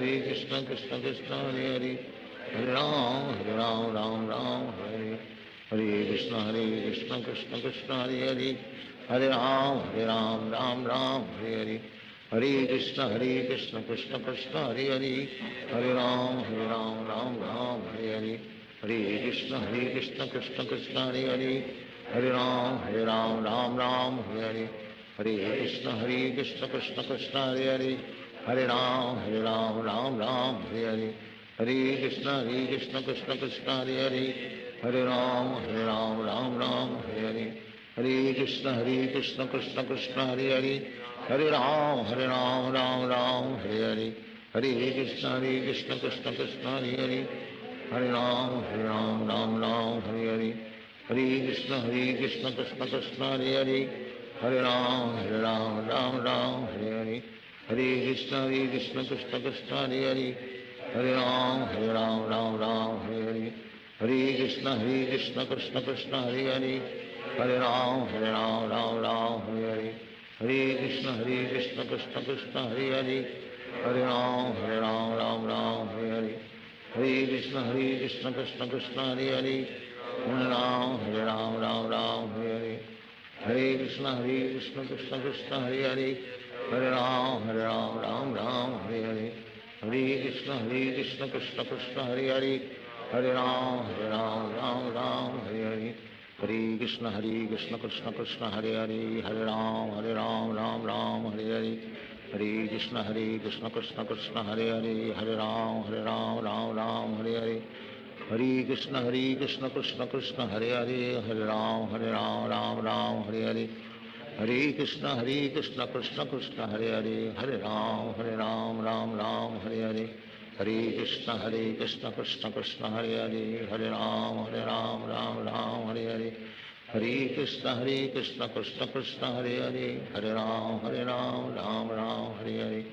Hare Krishna Krishna Krishna Hare Hare, Hare Ram Hare Hare, Hare Krishna Krishna Krishna Hare Hare, Hare Ram Hare Hare, Hare Krishna Krishna Krishna Hare Hare, Hare Ram Hare Hare, Hare Krishna Krishna Krishna Hare Hare, Hare Ram Hare Hare, Hare Krishna Krishna Krishna Hare Hare, Hare Ram Hare Hare, Hare Krishna Krishna Krishna Hare Hare, Hare Ram Hare Hare, Hare Krishna Krishna Krishna Hare Hare, Hare Ram Hare Hare, Hare Krishna Krishna Krishna Hare Hare, Hare Ram Hare Hare, Hare Krishna Krishna Krishna Hare Hare, Hare Ram Hare Hare, Hare Krishna Krishna Krishna Hare Hare, Hare Ram Hare Hare, Hare Krishna Krishna Krishna Hare Hare, Hare Ram Hare Hare, Hare Krishna Krishna Krishna Hare Hare, Hare Ram Hare Hare, Hare Krishna Krishna Krishna Hare Hare, Hare Ram, Ram Ram, Hare Hare. Hare Krishna, Krishna Krishna, Hare Hare. Hare Ram, Ram Ram, Hare Hare. Hare Krishna, Krishna Krishna, Hare Hare. Hare Ram, Ram Hare Hare. Hare Krishna, Krishna Krishna, Hare Hare. Hare Ram, Ram Hare Hare. Hare Krishna, Krishna Krishna, Hare Hare. Hare Ram, Ram Hare Hare. Hare Krishna, Krishna Krishna, Hare Hare. Hare Ram, Ram Hare Hare. Hare Krishna, Krishna Krishna, Hare Hare. Hare Ram, Ram Hare Hare. Hare Krishna, Krishna Krishna, Hare Hare. Hare Ram, Ram Hare Hare. Hare Krishna, Krishna Krishna, Hare Hare. Hare Ram, Ram Hare Hare. Hare Krishna, Krishna Krishna, Hare Hare. Hare Ram, Ram Hare Hare.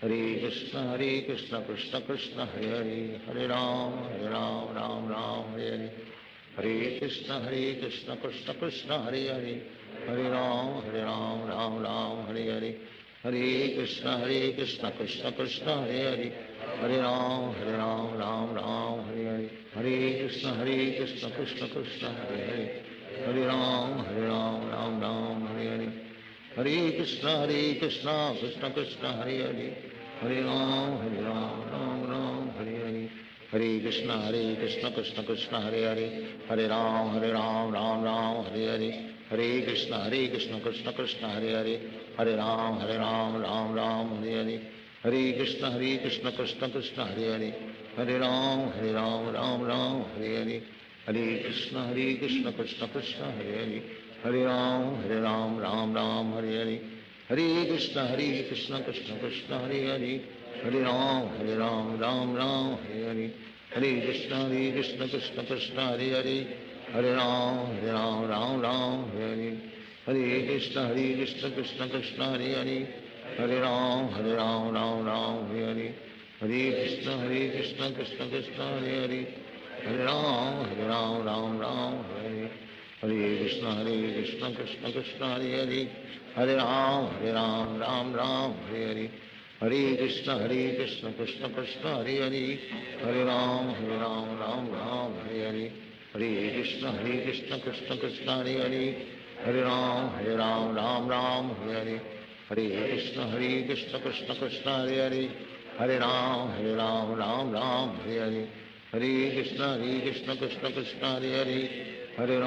Hare Krishna, Krishna Krishna, Hare Hare. Hare Ram, Ram Hare Hare. Hare Krishna, Krishna Krishna, Hare Hare. Hare Ram, Ram Hare Hare. Hare Krishna, Krishna Krishna, Hare Hare. Hare Ram, Ram Hare Hare. Hare Krishna, Krishna Krishna, Hare Hare. Hare Ram, Ram Hare Hare. Hare Krishna, Krishna Krishna, Hare Hare. Hare Ram, Ram Hare Hare. Hare Krishna, Krishna Krishna, Hare Hare. Hare Ram, Ram Hare Hare. Hare Krishna, Krishna Krishna, Hare Hare. Hare Ram, Ram Hare Hare. Hare Krishna, Krishna Krishna, Hare Hare. Hare Ram, Ram Hare Hare. Hare Krishna, Krishna Krishna, Hare Hare. Hare Ram, Ram Hare Hare. Hare Krishna, Krishna Krishna, Hare Hare. Hare Ram, Ram Hare Hare. Hare Krishna, Krishna Krishna, Hare Hare. Hare Ram, Ram Hare Hare. Hare Krishna, Krishna Krishna, Hare Hare. Hare Ram, Ram Hare Hare. Hare Krishna, Krishna Krishna, Hare Hare. Hare Ram, Ram Hare Hare. Hare Krishna, Krishna Krishna, Hare Hare. Hare Ram, Ram Hare Hare. Hare Krishna, Krishna Krishna, Hare Hare. Hare Ram, Ram Hare Hare. Hare Krishna, Krishna Krishna, Hare Hare. Hare Ram, Ram Hare Hare. Hare Krishna, Krishna Krishna, Hare Hare. Hare Ram, Hare Hare. Hare Krishna, Krishna Krishna, Hare Hare. Hare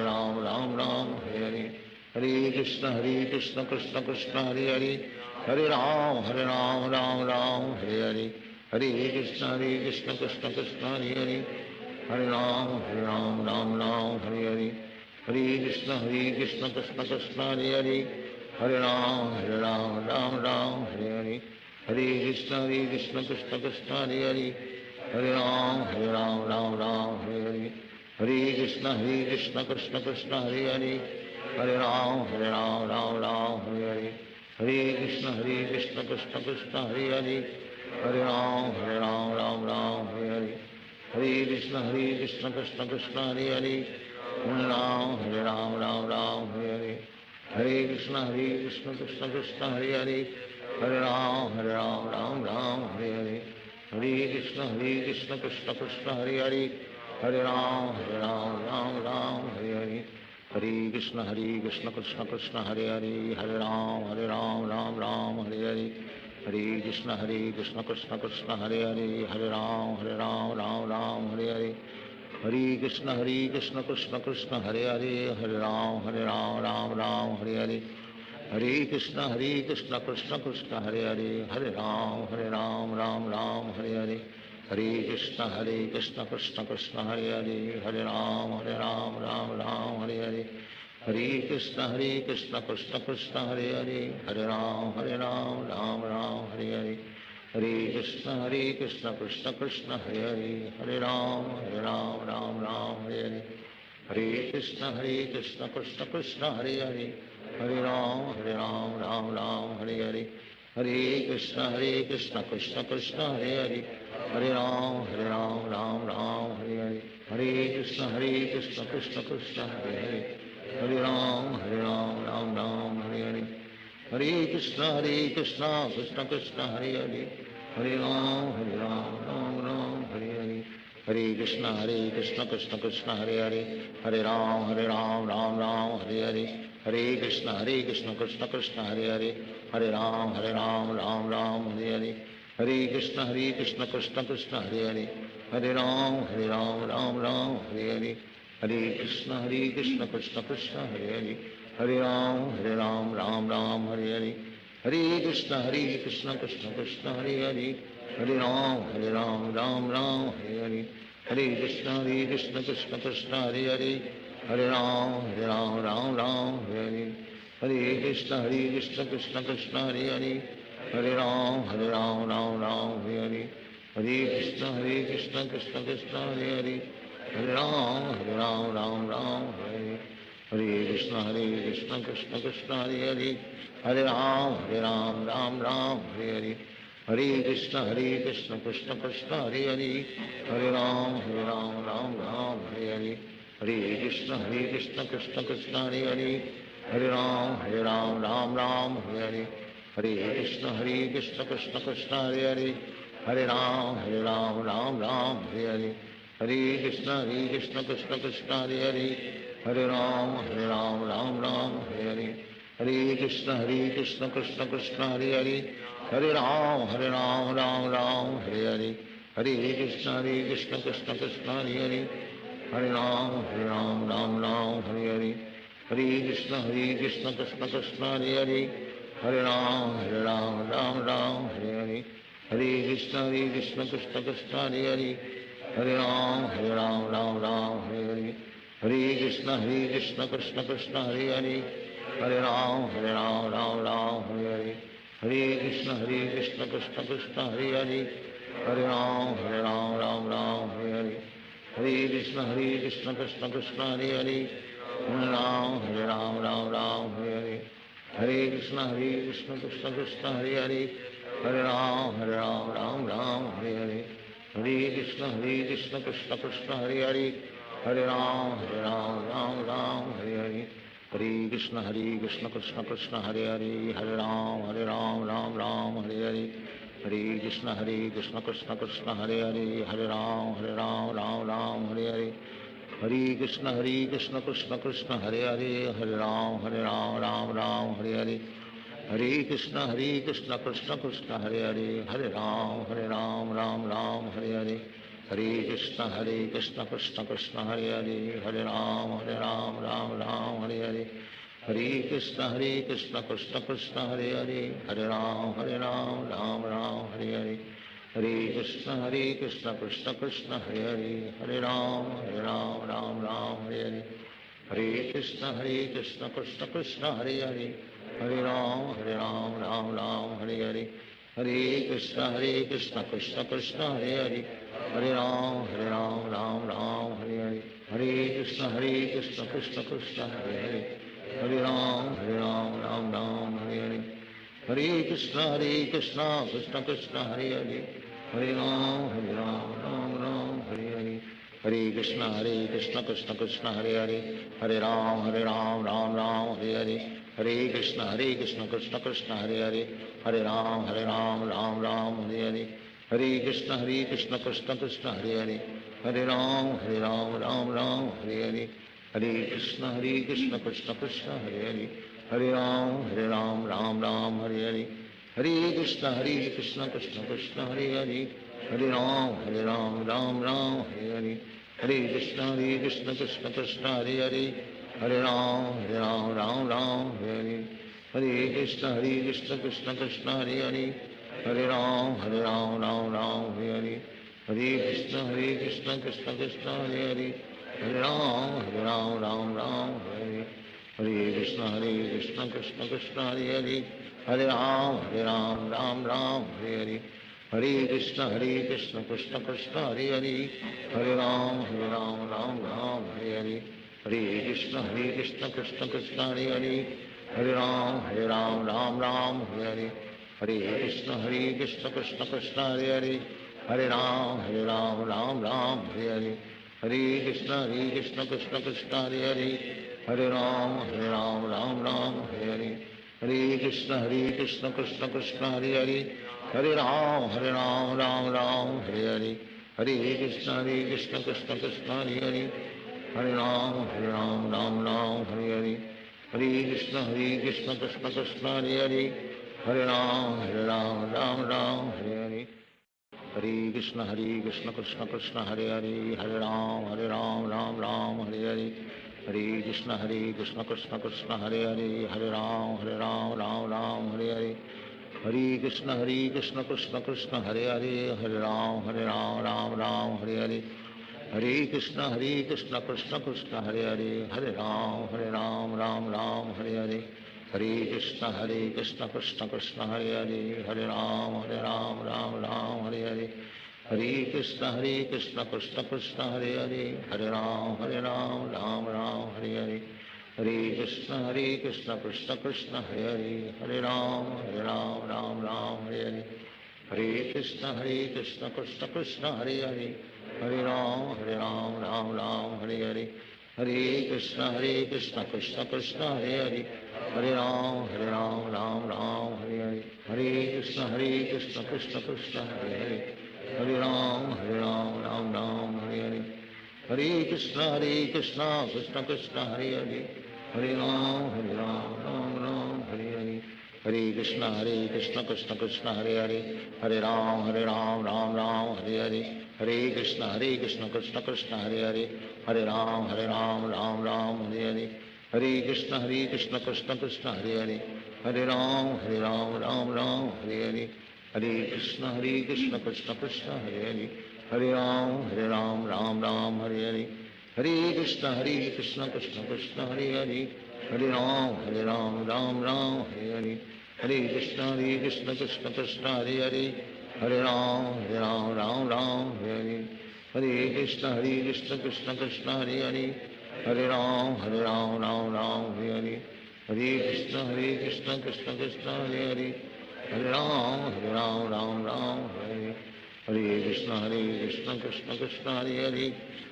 Ram, Ram Hare Hare. Hare Krishna, Krishna Krishna, Hare Hare. Hare Ram, Ram Hare Hare. Hare Krishna, Krishna Krishna, Hare Hare. Hare Ram, Ram Hare Hare. Hare Krishna, Krishna Krishna, Hare Hare. Hare Ram, Ram Hare Hare. Hare Krishna, Krishna Krishna, Hare Hare. Hare Ram, Ram Hare Hare. Hare Krishna, Krishna Krishna, Hare Hare. Hare Ram, Ram Hare Hare. Hare Krishna, Krishna Krishna, Hare Hare. Hare Ram, Hare Hare. Hare Krishna, Krishna Krishna, Hare Hare. Hare Ram, Hare Hare. Hare Krishna, Krishna Krishna, Hare Hare. Hare Ram, Ram Hare Hare. Hare Krishna, Krishna Krishna, Hare Hare. Hare Ram, Ram Hare Hare. Hare Krishna, Krishna Krishna, Hare Hare. Hare Ram, Ram Hare Hare. Hare Krishna, Krishna Krishna, Hare Hare. Hare Ram, Ram Hare Hare. Hare Krishna, Krishna Krishna, Hare Hare. Hare Ram, Ram Hare Hare. Hare Krishna, Krishna Krishna, Hare Hare. Hare Ram, Ram Hare Hare. Hare Krishna, Krishna Krishna, Hare Hare. Hare Ram, Ram Hare Hare. Hare Krishna, Krishna Krishna, Hare Hare. Hare Ram, Ram Hare Hare. Hare Krishna, Krishna Krishna, Hare Hare. Hare Ram, Ram Hare Hare. Hare Krishna, Krishna Krishna, Hare Hare. Hare Ram, Ram Hare Hare. Hare Krishna, Krishna Krishna, Hare Hare. Hare Ram, Ram Hare Hare. Hare Krishna, Krishna Krishna, Hare Hare. Hare Ram, Ram Hare Hare. Hare Krishna Krishna Krishna Hare Hare, Hare Ram Ram Ram Hare Hare, Hare Krishna Krishna Krishna Hare Hare, Hare Ram Ram Ram Hare Hare, Hare Krishna Krishna Krishna Hare Hare, Hare Ram Ram Ram Hare Hare, Hare Krishna Krishna Krishna Hare Hare, Hare Ram Ram Ram Hare Hare, Hare Krishna Krishna Krishna Hare Hare, Hare Ram Ram Ram Hare Hare, Hare Krishna Krishna Krishna Hare Hare, Hare Ram Ram Ram Hare Hare, Hare Krishna Krishna Krishna Hare Hare, Hare Ram Ram Hare Hare, Hare Krishna Krishna Krishna Hare Hare, Hare Ram Ram Hare Hare, Hare Krishna Krishna Krishna Hare Hare, Hare Ram Ram Hare Hare, Hare Krishna Krishna Krishna Hare Hare, Hare Ram Ram Ram Hare Hare, Hare Krishna Krishna Krishna Hare Hare, Hare Ram Ram Hare Hare, Hare Krishna Krishna Krishna Hare Hare, Hare Ram Ram Hare Hare, Hare Krishna Krishna Krishna Hare Hare, Hare Ram Ram Hare Hare, Hare Krishna Krishna Krishna Hare Hare, Hare Ram Ram Hare Hare, Hare Krishna Krishna Krishna Hare Hare, Hare Ram Ram Hare Hare, Hare Krishna Krishna Krishna Hare Hare, Hare Ram Ram Hare Hare, Hare Krishna Krishna Krishna Hare Hare, Hare Ram Ram Hare Hare, Hare Krishna Krishna Krishna Hare Hare, Hare Ram Ram Hare Hare, Hare Krishna Krishna Krishna Hare Hare, Hare Ram Ram Hare Hare, Hare Krishna Krishna Krishna Hare Hare, Hare Ram Ram Hare Hare, Hare Krishna Krishna Krishna Hare Hare, Hare Ram Ram Hare Hare, Hare Krishna Krishna Krishna Hare Hare, Hare Ram Ram Hare Hare, Hare Krishna Krishna Krishna Hare Hare, Hare Ram Ram Hare Hare, Hare Krishna Krishna Krishna Hare Hare, Hare Ram Ram Hare Hare, Hare Krishna Krishna Krishna Hare Hare, Hare Ram Ram Hare Hare, Hare Krishna Krishna Krishna Hare Hare, Hare Ram Ram Hare Hare, Hare Krishna Krishna Krishna Hare Hare, Hare Ram Ram Hare Hare, Hare Krishna Krishna Krishna Hare Hare, Hare Ram Ram Hare Hare, Hare Krishna Krishna Krishna Hare Hare, Hare Ram Ram Hare Hare, Hare Krishna Krishna Krishna Hare Hare, Hare Ram Ram Hare Hare, Hare Krishna Krishna Krishna Hare Hare, Hare Ram Ram Hare Hare, Hare Krishna Krishna Krishna Hare Hare, Hare Ram Ram Hare Hare, Hare Krishna Krishna Krishna Hare Hare, Hare Ram Hare Hare, Hare Krishna Krishna Krishna Hare Hare, Hare Ram Ram Hare Hare, Hare Krishna Krishna Krishna Hare Hare, Hare Ram Ram Hare Hare, Hare Krishna Krishna Krishna Hare Hare, Hare Ram Ram Hare Hare, Hare Krishna Krishna Krishna Hare Hare, Hare Ram Ram Hare Hare, Hare Krishna Krishna Krishna Hare Hare, Hare Ram Ram Hare Hare, Hare Krishna Krishna Krishna Hare Hare, Hare Ram Ram Hare Hare, Hare Krishna Krishna Krishna Hare Hare, Hare Ram Ram Hare Hare, Hare Krishna Krishna Krishna Hare Hare, Hare Ram Ram Hare Hare, Hare Krishna Krishna Krishna Hare Hare, Hare Ram Ram Hare Hare, Hare Krishna Krishna Krishna Hare Hare, Hare Ram Ram Hare Hare, Hare Krishna Krishna Krishna Hare Hare, Hare Ram Ram Hare Hare, Hare Krishna Krishna Krishna Hare Hare, Hare Ram Ram Hare Hare, Hare Krishna Krishna Krishna Hare Hare, Hare Ram Ram Hare Hare, Hare Krishna Krishna Krishna Hare Hare, Hare Ram Ram Hare Hare, Hare Krishna Krishna Krishna Hare Hare, Hare Ram Ram Ram Hare Hare, Hare Krishna Krishna Krishna Hare Hare, Hare Ram Ram Hare Hare, Hare Krishna Krishna Krishna Hare Hare, Hare Ram Ram Hare Hare, Hare Krishna Krishna Krishna Hare Hare, Hare Ram Ram Hare Hare, Hare Krishna Krishna Krishna Hare Hare, Hare Ram Ram Hare Hare, Hare Krishna Krishna Krishna Hare Hare, Hare Ram Ram Hare Hare, Hare Krishna Krishna Krishna Hare Hare, Hare Ram Ram Hare Hare, Hare Krishna Krishna Krishna Hare Hare, Hare Ram Ram Hare Hare, Hare Krishna Krishna Krishna Hare Hare, Hare Ram Ram Hare Hare, Hare Krishna Krishna Krishna Hare Hare, Hare Ram Ram Hare Hare, Hare Krishna Krishna Krishna Hare Hare, Hare Ram Ram Hare Hare, Hare Krishna Krishna Krishna Hare Hare, Hare Ram Ram Hare Hare, Hare Krishna Krishna Krishna Hare Hare, Hare Ram Ram Hare Hare, Hare Krishna Krishna Krishna Hare Hare, Hare Ram Ram Hare Hare, Hare Krishna Krishna Krishna Hare Hare, Hare Ram Ram Hare Hare, Hare Krishna Krishna Krishna Hare Hare, Hare Ram Ram Hare Hare, Hare Krishna Krishna Krishna Hare Hare, Hare Ram Ram Hare Hare, Hare Krishna Krishna Krishna Hare Hare, Hare Ram Ram Hare Hare, Hare Krishna Krishna Krishna Hare Hare, Hare Ram Ram Hare Hare, Hare Krishna Krishna Krishna Hare Hare, Hare Ram Ram Hare Hare, Hare Krishna Krishna Krishna Hare Hare, Hare Ram Ram Hare Hare, Hare Krishna Krishna Krishna Hare Hare, Hare Ram Ram Hare Hare, Hare Krishna Krishna Krishna Hare Hare,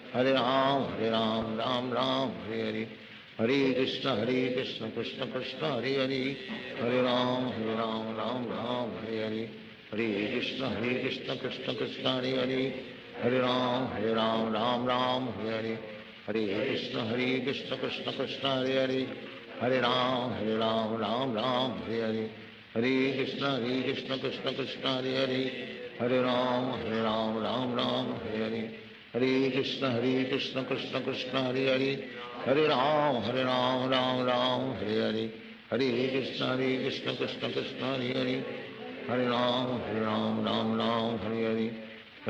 Hare Ram Ram Hare Hare, Hare Krishna Krishna Krishna Hare Hare, Hare Ram Ram Hare Hare, Hare Krishna Krishna Krishna Hare Hare, Hare Ram Ram Hare Hare, Hare Krishna Krishna Krishna Hare Hare, Hare Ram Ram Hare Hare, Hare Krishna Krishna Krishna Hare Hare, Hare Ram Ram Hare Hare, Hare Krishna Krishna Krishna Hare Hare, Hare Ram Ram Hare Hare, Hare Krishna Krishna Krishna Hare Hare, Hare Ram Ram Hare Hare, Hare Krishna Krishna Krishna Hare Hare, Hare Ram Ram Hare Hare, Hare Krishna Krishna Krishna Hare Hare, Hare Ram Ram Hare Hare, Hare Krishna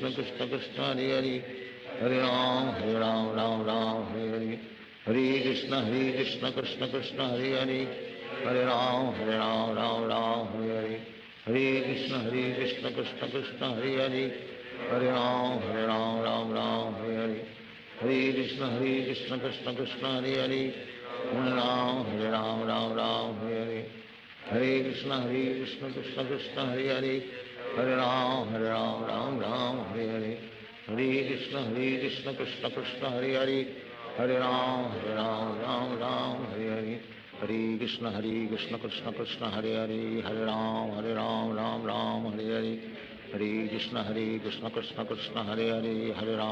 Krishna Krishna Hare Hare, Hare Ram Ram Hare Hare, Hare Krishna Krishna Krishna Hare Hare, Hare Ram Ram Hare Hare, Hare Krishna Krishna Krishna Hare Hare, Hare Ram Ram Hare Hare, Hare Krishna Krishna Krishna Hare Hare, Hare Ram Ram Hare Hare, Hare Krishna Krishna Krishna Hare Hare, Hare Ram Ram Hare Hare, Hare Krishna Krishna Krishna Hare Hare,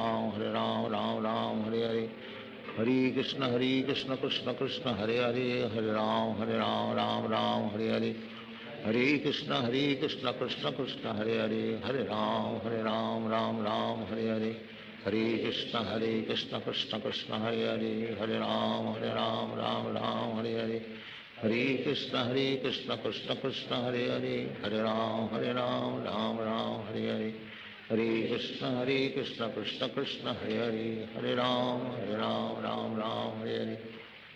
Hare Ram Ram Hare Hare, Hare Krishna Krishna Krishna Hare Hare, Hare Ram Ram Hare Hare, Hare Krishna Krishna Krishna Hare Hare, Hare Ram Ram Hare Hare, Hare Krishna Krishna Krishna Hare Hare, Hare Ram Ram Hare Hare, Hare Krishna Krishna Krishna Hare Hare, Hare Ram Ram Hare Hare, Hare Krishna Krishna Krishna Hare Hare, Hare Ram Ram Hare Hare,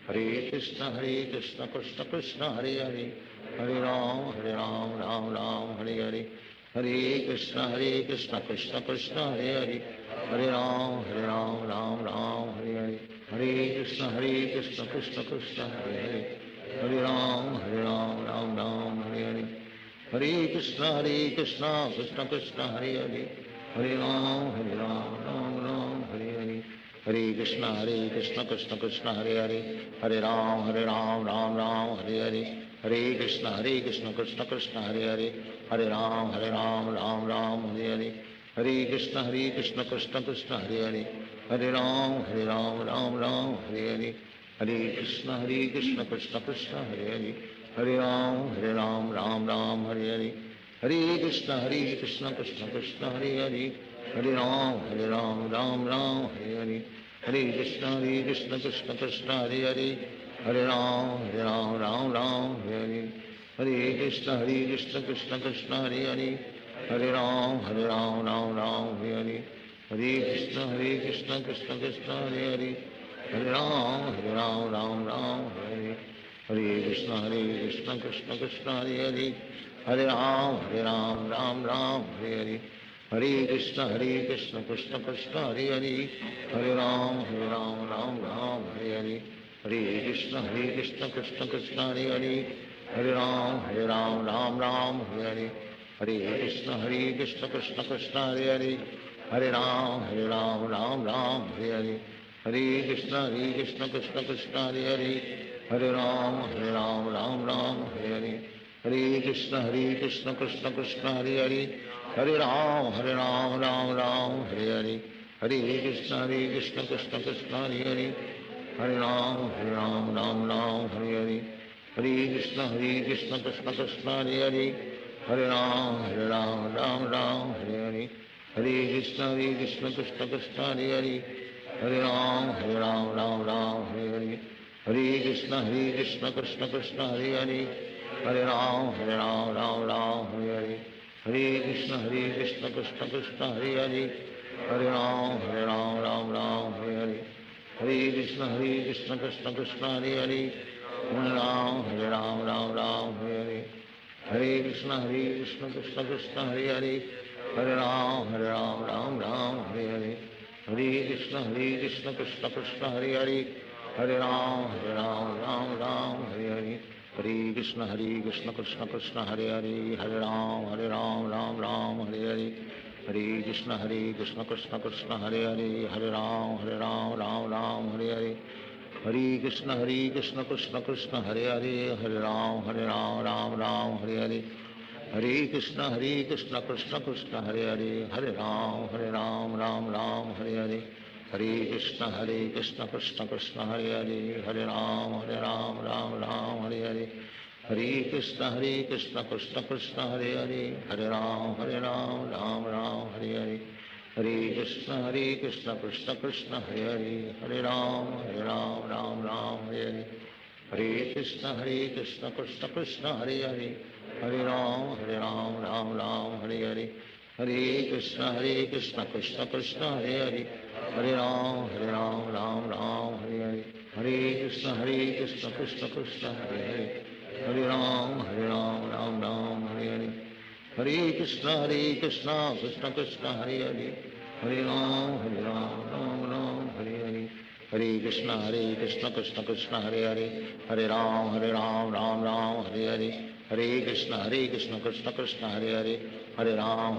Hare Krishna Krishna Krishna Hare Hare, Hare Ram Ram Hare Hare, Hare Krishna Krishna Krishna Hare Hare, Hare Ram Ram Hare Hare, Hare Krishna Krishna Krishna Hare Hare, Hare Ram Ram Hare Hare, Hare Krishna Krishna Krishna Hare Hare, Hare Ram Ram Hare Hare, Hare Krishna Krishna Krishna Hare Hare, Hare Ram Ram Ram Hare Hare, Hare Krishna Krishna Krishna Hare Hare, Hare Ram Ram Ram Hare Hare, Hare Krishna Krishna Krishna Hare Hare, Hare Ram Ram Ram Hare Hare, Hare Krishna Krishna Krishna Hare Hare, Hare Ram Ram Hare Hare, Hare Krishna Krishna Krishna Hare Hare, Hare Ram Ram Hare Hare, Hare Krishna Krishna Krishna Hare Hare, Hare Ram Ram Hare Hare, Hare Krishna Krishna Krishna Hare Hare, Hare Ram Ram Hare Hare, Hare Krishna Krishna Krishna Hare Hare, Hare Ram Ram Hare Hare, Hare Krishna Krishna Krishna Hare Hare, Hare Ram Ram Hare Hare, Hare Krishna Krishna Krishna Hare Hare, Hare Ram Ram Hare Hare, Hare Krishna Krishna Krishna Hare Hare, Hare Ram Ram Hare Hare, Hare Krishna Krishna Krishna Hare Hare, Hare Ram Ram Hare Hare, Hare Krishna Krishna Krishna Hare Hare, Hare Ram Ram Hare Hare, Hare Krishna Krishna Krishna Hare Hare, Hare Ram Ram Hare Hare, Hare Krishna Krishna Krishna Hare Hare, Hare Ram Ram Hare Hare, Hare Krishna Krishna Krishna Hare Hare, Hare Ram Ram Hare Hare, Hare Krishna Krishna Krishna Hare Hare, Hare Ram Ram Hare Hare, Hare Krishna Krishna Krishna Hare Hare, Hare Ram Ram Hare Hare, Hare Krishna Krishna Krishna Hare Hare, Hare Ram Ram Hare Hare, Hare Krishna Krishna Krishna Hare Hare, Hare Ram Ram Hare Hare, Hare Krishna Krishna Krishna Hare Hare, Hare Ram Ram Hare Hare, Hare Krishna Krishna Krishna Hare Hare, Hare Ram Ram Hare Hare, Hare Krishna Krishna Krishna Hare Hare, Hare Ram Ram Hare Hare, Hare Krishna Krishna Krishna Hare Hare, Hare Ram Ram Hare Hare, Hare Krishna Krishna Krishna Hare Hare, Hare Ram Ram Hare Hare, Hare Krishna Krishna Krishna Hare Hare, Hare Ram Ram Hare Hare, Hare Krishna Krishna Krishna Hare Hare, Hare Ram Ram Hare Hare, Hare Krishna Krishna Krishna Hare Hare, Hare Ram Ram Hare Hare, Hare Krishna Krishna Krishna Hare Hare, Hare Ram Ram Hare Hare, Hare Krishna Krishna Krishna Hare Hare, Hare Ram Ram Hare Hare, Hare Krishna Krishna Krishna Hare Hare, Hare Ram Ram Hare Hare, Hare Krishna Krishna Krishna Hare Hare, Hare Ram Ram Hare Hare, Hare Krishna Krishna Krishna Hare Hare, Hare Ram Ram Hare Hare, Hare Krishna Krishna Krishna Hare Hare, Hare Ram Ram Hare Hare, Hare Krishna Krishna Krishna Hare Hare, Hare Ram Ram Hare Hare, Hare Krishna Krishna Krishna Hare Hare, Hare Ram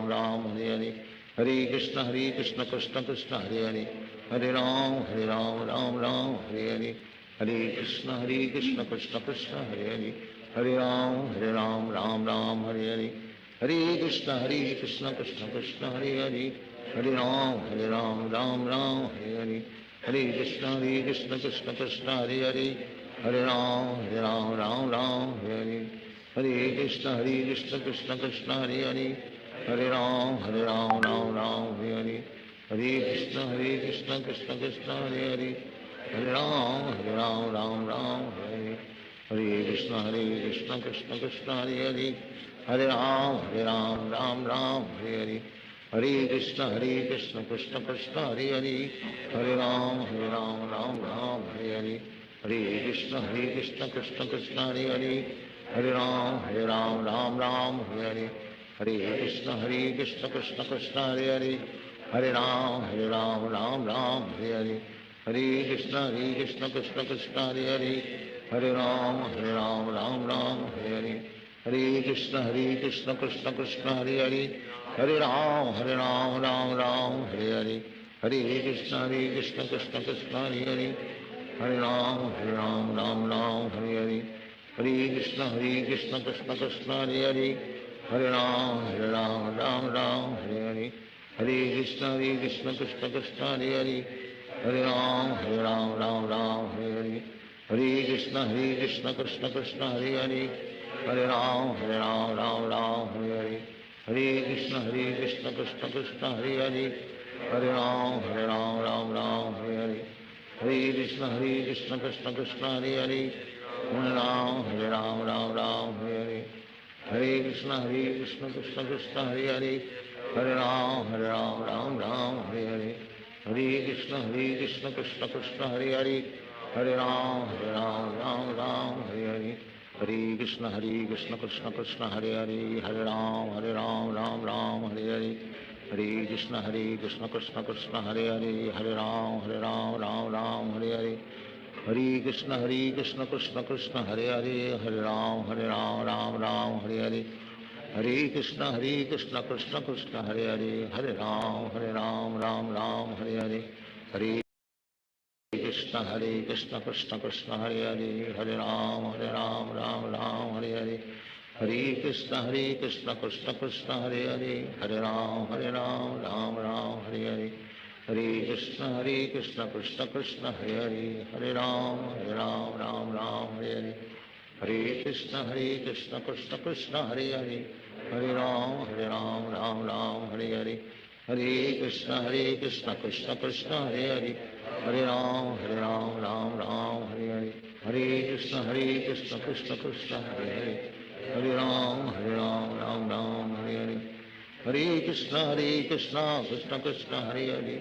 Ram Hare Hare, Hare Krishna Krishna Krishna Hare Hare, Hare Ram Ram Hare Hare, Hare Krishna Krishna Krishna Hare Hare, Hare Ram Ram Hare Hare, Hare Krishna Krishna Krishna Hare Hare, Hare Ram Ram Hare Hare, Hare Krishna Krishna Krishna Hare Hare, Hare Ram Ram Hare Hare, Hare Krishna Krishna Krishna Hare Hare, Hare Ram Ram Hare Hare, Hare Krishna Krishna Krishna Hare Hare, Hare Ram Ram Hare Hare, Hare Krishna Krishna Krishna Hare Hare, Hare Ram Ram Hare Hare, Hare Krishna Krishna Krishna Hare Hare, Hare Ram Ram Hare Hare, Hare Krishna Krishna Krishna Hare Hare, Hare Ram Ram Hare Hare, Hare Krishna Krishna Krishna Hare Hare, Hare Ram Ram Hare Hare, Hare Krishna Krishna Krishna Hare Hare, Hare Ram Ram Hare Hare, Hare Krishna Krishna Krishna Hare Hare Hare Ram Ram Ram Hare Hare Hare Krishna Krishna Krishna Hare Hare Hare Ram Ram Hare Hare Hare Krishna Krishna Krishna Hare Hare Hare Ram Ram Hare Hare Hare Krishna Krishna Krishna Hare Hare Hare Ram Ram Hare Hare Hare Krishna Krishna Krishna Hare Hare Hare Ram Ram Hare Hare Hare Krishna Krishna Krishna Hare Hare Hare Ram Ram Hare Hare Hare Krishna Krishna Krishna Hare Hare Hare Ram Ram Hare Hare Hare Krishna Krishna Krishna Hare Hare Hare Ram Ram Hare Hare Hare Krishna Krishna Krishna Hare Hare Hare Ram Ram Hare Hare Hare Krishna Krishna Krishna Hare Hare Hare Ram Ram Hare Hare Hare Krishna Krishna Krishna Hare Hare Hare Ram Ram Hare Hare Hare Krishna Krishna Krishna Hare Hare Hare Ram Ram Hare Hare Hare Krishna Krishna Krishna Hare Hare Hare Ram Ram Hare Hare Hare Krishna Krishna Krishna Hare Hare Hare Ram Ram Hare Hare Hare Krishna Krishna Krishna Hare Hare Hare Ram Ram Hare Hare Hare Krishna Krishna Krishna Hare Hare Hare Ram Ram Hare Hare Hare Krishna Krishna Krishna Hare Hare Hare Ram Ram Hare Hare Hare Krishna Krishna Krishna Hare Hare Hare Ram Ram Hare Hare Hare Krishna Krishna Krishna Hare Hare Hare Ram Hare Hare Hare Krishna Krishna Krishna Hare Hare Hare Ram Ram Hare Hare Hare Krishna Krishna Krishna Hare Hare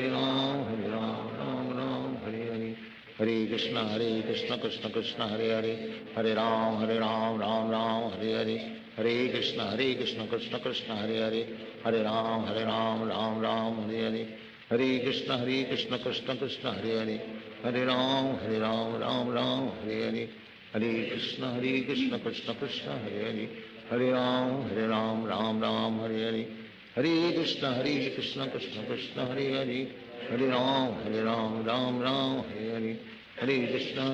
Hare Ram Ram Hare Hare Hare Krishna Krishna Krishna Hare Hare Hare Ram Ram Hare Hare Hare Krishna Krishna Krishna Hare Hare Hare Ram Ram Hare Hare Hare Krishna Krishna Krishna Hare Hare Hare Ram Ram Hare Hare Hare Krishna Krishna Krishna Hare Hare Hare Ram Ram Hare Hare Hare Krishna Krishna Krishna Hare Hare Hare Ram Ram Hare Hare Hare Krishna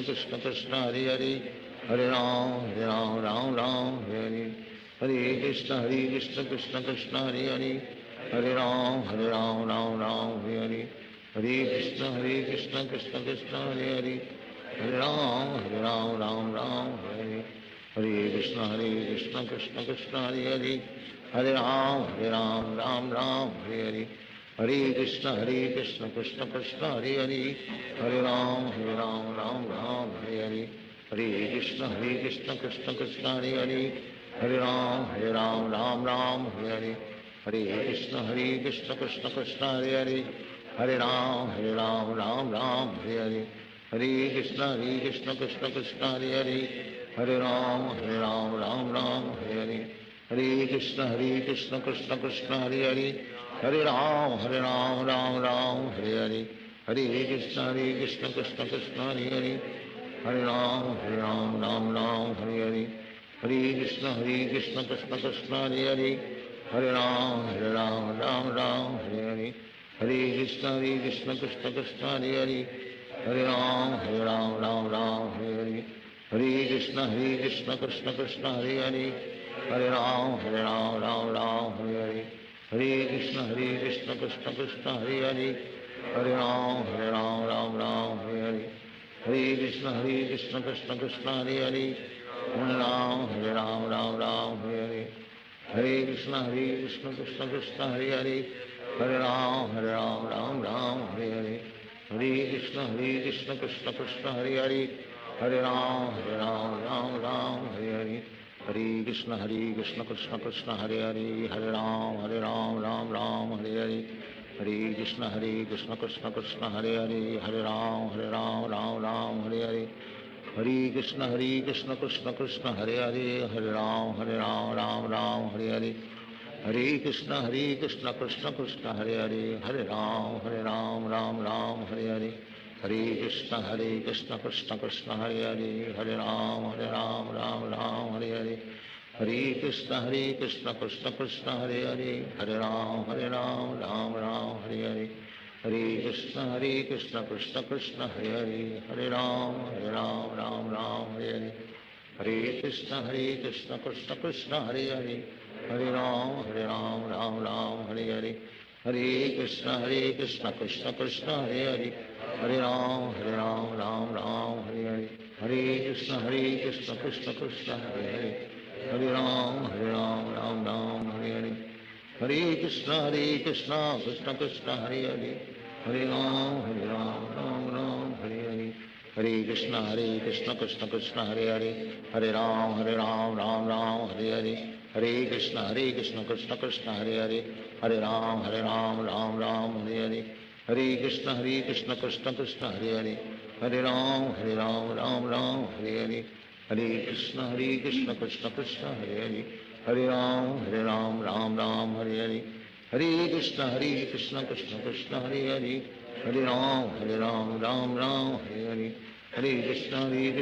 Krishna Krishna Hare Hare Hare Ram Ram Hare Hare Hare Krishna Krishna Krishna Hare Hare Hare Ram Ram Hare Hare Hare Krishna Krishna Krishna Hare Hare Hare Ram Ram Hare Hare Hare Krishna Krishna Krishna Hare Hare Hare Ram Ram Hare Hare Hare Krishna Krishna Krishna Hare Hare Hare Ram Ram Hare Hare Hare Krishna Krishna Krishna Hare Hare Hare Ram Ram Hare Hare Hare Krishna Krishna Krishna Hare Hare Hare Ram Ram Hare Hare Hare Krishna Krishna Krishna Hare Hare Hare Ram Ram Hare Hare Hare Krishna Krishna Krishna Hare Hare Hare Ram Ram Hare Hare Hare Krishna Krishna Krishna Hare Hare Hare Ram Ram Hare Hare Hare Krishna Krishna Krishna Hare Hare Hare Ram Ram Hare Hare Hare Krishna Krishna Krishna Hare Hare Hare Ram Ram Hare Hare Hare Krishna Krishna Krishna Hare Hare Hare Ram Hare Hare Hare Krishna Krishna Krishna Hare Hare Hare Ram Hare Hare Hare Krishna Krishna Krishna Hare Hare Hare Ram Hare Hare Hare Krishna Krishna Krishna Hare Hare Hare Ram Hare Hare Hare Krishna Krishna Krishna Hare Hare Hare Ram Hare Hare Hare Krishna Krishna Krishna Hare Hare Hare Ram Hare Hare Hare Krishna Krishna Krishna Hare Hare Hare Ram Ram Hare Hare Hare Krishna Krishna Krishna Hare Hare Hare Ram Ram Hare Hare Hare Krishna Krishna Krishna Hare Hare, Hare Ram Ram Ram Hare Hare, Hare Krishna Krishna Krishna Hare Hare, Hare Ram Ram Ram Hare Hare, Hare Krishna Krishna Krishna Hare Hare, Hare Ram Ram Hare Hare, Hare Krishna Krishna Krishna Hare Hare, Hare Ram Ram Hare Hare, Hare Krishna Krishna Krishna Hare Hare, Hare Ram Ram Hare Hare, Hare Krishna Krishna Krishna Hare Hare, Hare Ram Ram Hare Hare, Hare Krishna Krishna Krishna Hare Hare, Hare Ram Ram Hare Hare, Hare Krishna Krishna Krishna Hare Hare, Hare Ram Ram Hare Hare, Hare Krishna Krishna Krishna Hare Hare, Hare Ram Ram Hare Hare, Hare Krishna Krishna Krishna Hare Hare, Hare Ram Ram Hare Hare, Hare Krishna Krishna Krishna Hare Hare, Hare Ram Ram Hare Hare, Hare Krishna Krishna Krishna Hare Hare, Hare Ram Ram Hare Hare, Hare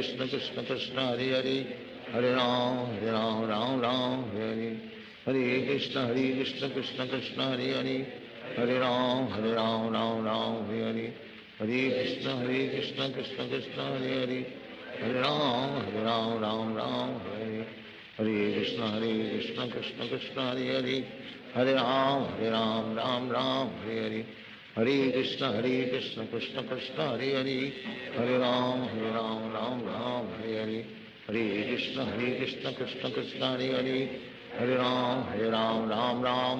Krishna Krishna Krishna Hare Hare, Hare Ram Ram Hare Hare, Hare Krishna Krishna Krishna Hare Hare, Hare Ram Ram Hare Hare, Hare Krishna Krishna Krishna Hare Hare, Hare Ram Ram Hare Hare, Hare Krishna Krishna Krishna Hare Hare, Hare Ram Ram Hare Hare, Hare Krishna Krishna Krishna Hare Hare, Hare Ram Ram Hare Hare, Hare Krishna Krishna Krishna Hare Hare, Hare Ram Ram Hare Hare, Hare Krishna Krishna Krishna Hare Hare, Hare Ram Ram Hare Hare, Hare Krishna Krishna Krishna Hare Hare, Hare Ram Ram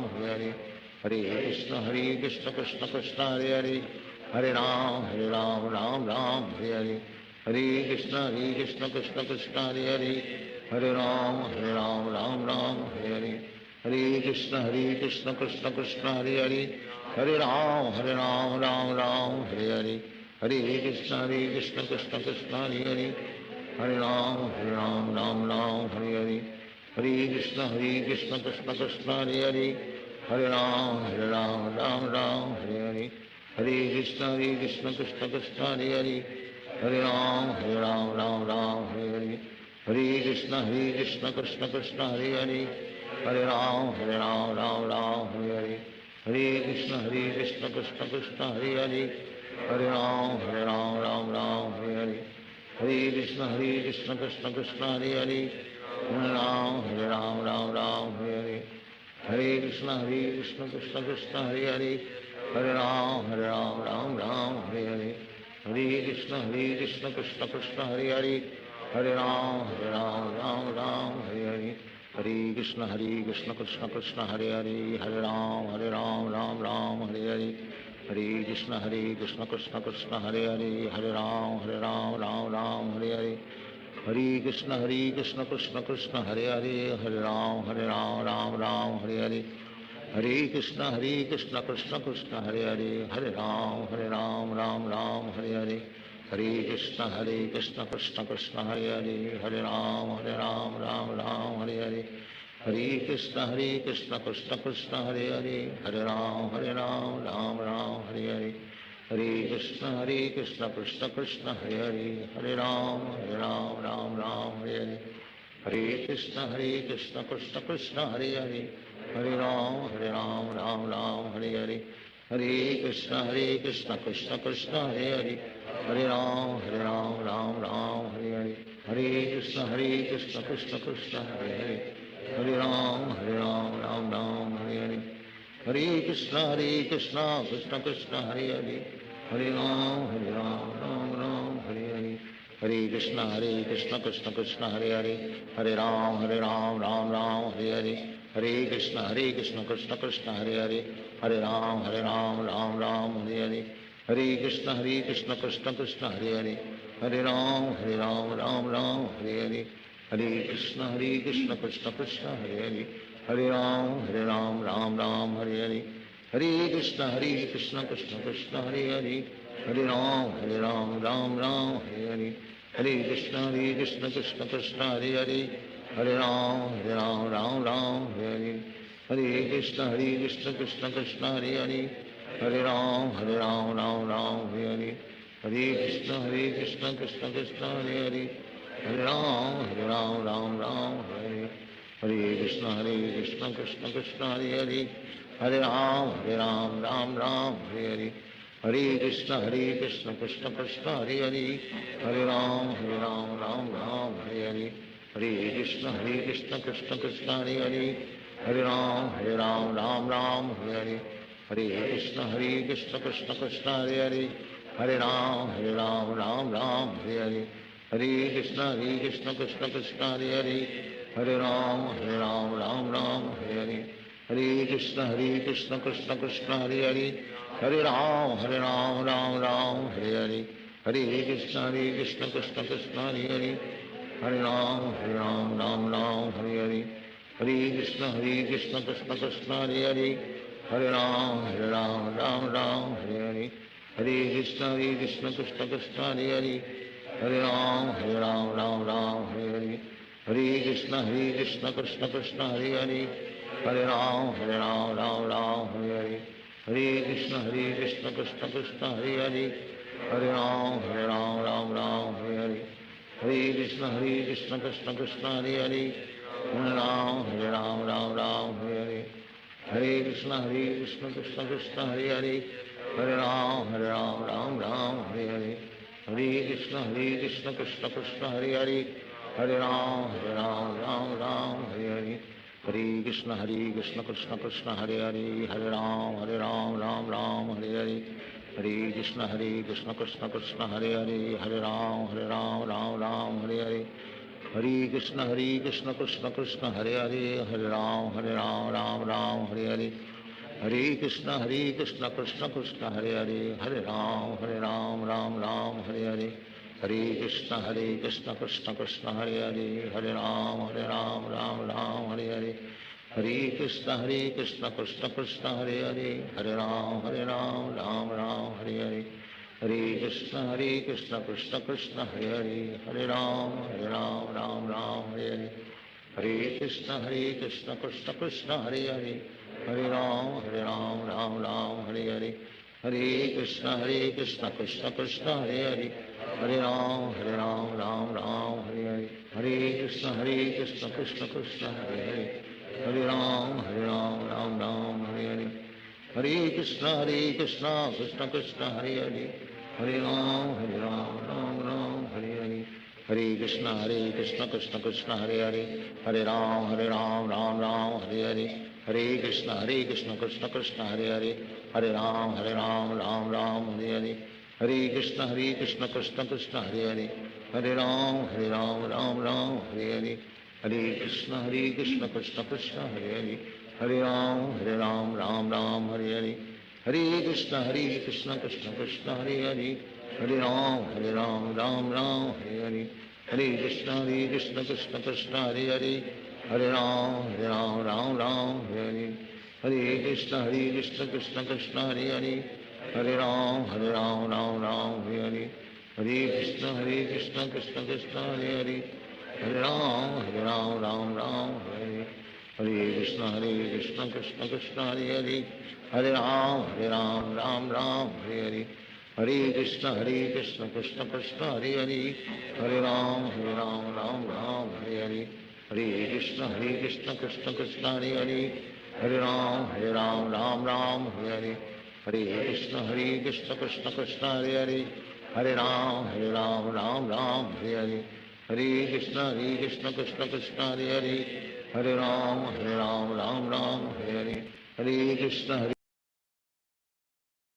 Hare Hare, Hare Krishna Krishna Krishna Hare Hare, Hare Ram Ram Hare Hare, Hare Krishna Krishna Krishna Hare Hare, Hare Ram Ram Hare Hare, Hare Krishna Krishna Krishna Hare Hare, Hare Ram Ram Hare Hare, Hare Krishna Krishna Krishna Hare Hare, Hare Ram Ram Hare Hare, Hare Krishna Krishna Krishna Hare Hare, Hare Ram Ram Hare Hare, Hare Krishna Krishna Krishna Hare Hare, Hare Ram Hare Hare, Hare Krishna Krishna Krishna Hare Hare, Hare Ram Ram Hare Hare, Hare Krishna Krishna Krishna Hare Hare, Hare Ram Ram Hare Hare, Hare Krishna Krishna Krishna Hare Hare, Hare Ram Ram Hare Hare, Hare Krishna Krishna Krishna Hare Hare, Hare Ram Ram Hare Hare, Hare Krishna Krishna Krishna Hare Hare, Hare Ram Ram Hare Hare, Hare Krishna Krishna Krishna Hare Hare, Hare Ram Ram Hare Hare, Hare Krishna Krishna Krishna Hare Hare, Hare Ram Ram Hare Hare, Hare Krishna Krishna Krishna Hare Hare, Hare Ram Ram Hare Hare, Hare Krishna Krishna Krishna Hare Hare, Hare Ram Ram Hare Hare, Hare Krishna Krishna Krishna Hare Hare, Hare Ram Ram Hare Hare, Hare Krishna Krishna Krishna Hare Hare, Hare Ram Ram Hare Hare, Hare Krishna Krishna Krishna Hare Hare, Hare Ram Ram Hare Hare, Hare Krishna Krishna Krishna Hare Hare, Hare Ram Hare Hare, Hare Krishna Krishna Krishna Hare Hare, Hare Ram Ram Hare Hare, Hare Krishna Krishna Krishna Hare Hare, Hare Ram Ram Hare Hare, Hare Krishna Krishna Krishna Hare Hare, Hare Ram Ram Hare Hare, Hare Krishna Krishna Krishna Hare Hare, Hare Ram Ram Hare Hare, Hare Krishna Krishna Krishna Hare Hare, Hare Ram Ram Hare Hare, Hare Krishna Krishna Krishna Hare Hare, Hare Ram Ram Hare Hare, Hare Krishna Krishna Krishna Hare Hare, Hare Ram Ram Hare Hare, Hare Krishna Krishna Krishna Hare Hare, Hare Ram Ram Hare Hare, Hare Krishna Krishna Krishna Hare Hare Hare Ram Ram Ram Hare Hare Hare Krishna Krishna Krishna Hare Hare Hare Ram Ram Ram Hare Hare Hare Krishna Krishna Krishna Hare Hare Hare Ram Ram Ram Hare Hare Hare Krishna Krishna Krishna Hare Hare Hare Ram Ram Ram Hare Hare Hare Krishna Krishna Krishna Hare Hare Hare Ram Ram Ram Hare Hare Hare Krishna Krishna Krishna Hare Hare Hare Ram Ram Ram Hare Hare Hare Krishna Krishna Krishna Hare Hare Hare Ram Ram Ram Hare Hare Hare Krishna Krishna Krishna Hare Hare Hare Ram Ram Ram Hare Hare Hare Krishna Krishna Krishna Hare Hare Hare Ram Ram Ram Hare Hare Hare Krishna Krishna Krishna Hare Hare Hare Ram Ram Ram Hare Hare Hare Krishna Krishna Krishna Hare Hare Hare Ram Ram Ram Hare Hare Hare Krishna Krishna Krishna Hare Hare Hare Ram Ram Ram Hare Hare Hare Krishna Krishna Krishna Hare Hare Hare Ram Ram Ram Hare Hare Hare Krishna Krishna Krishna Hare Hare Hare Ram Ram Ram Hare Hare Hare Krishna Krishna Krishna Hare Hare Hare Ram Ram Ram Hare Hare Hare Krishna Krishna Krishna Hare Hare Hare Ram Ram Ram Hare Hare Hare Krishna Krishna Krishna Hare Hare Hare Ram Ram Ram Hare Hare Hare Krishna Krishna Krishna Hare Hare Hare Ram Ram Ram Hare Hare Hare Krishna Krishna Krishna Hare Hare Hare Ram Ram Ram Hare Hare Hare Krishna Krishna Krishna Hare Hare Hare Ram Ram Ram Hare Hare Hare Krishna Krishna Krishna Hare Hare Hare Ram Ram Ram Hare Hare Hare Krishna Krishna Krishna Hare Hare Hare Ram Ram Ram Hare Hare Hare Krishna Krishna Krishna Hare Hare Hare Ram Ram Ram Hare Hare Hare Krishna Krishna Krishna Hare Hare Hare Ram Ram Ram Hare Hare Hare Krishna Krishna Krishna Hare Hare Hare Ram Ram Ram Hare Hare Hare Krishna Krishna Krishna Hare Hare Hare Ram Ram Ram Hare Hare Hare Krishna Krishna Krishna Hare Hare Hare Ram Ram Ram Hare Hare Hare Krishna Krishna Krishna Hare Hare Hare Ram Ram Ram Hare Hare Hare Krishna Krishna Krishna Hare Hare Hare Ram Ram Ram Hare Hare Hare Krishna Krishna Krishna Hare Hare Hare Ram Ram Ram Hare Hare Hare Krishna Krishna Krishna Hare Hare Hare Ram Ram Ram Hare Hare Hare Krishna Krishna Krishna Hare Hare Hare Ram Ram Ram Hare Hare Hare Krishna Krishna Krishna Hare Hare Hare Ram Ram Ram Hare Hare Hare Krishna Krishna Krishna Hare Hare Hare Ram Ram Ram Hare Hare Hare Krishna Krishna Krishna Hare Hare Hare Ram Ram Ram Hare Hare Hare Krishna Krishna Krishna Hare Hare Hare Ram Ram Ram Hare Hare Hare Krishna Krishna Krishna Hare Hare Hare Ram Ram Ram Hare Hare Hare Krishna Krishna Krishna Hare Hare Hare Ram Ram Ram Hare Hare Hare Krishna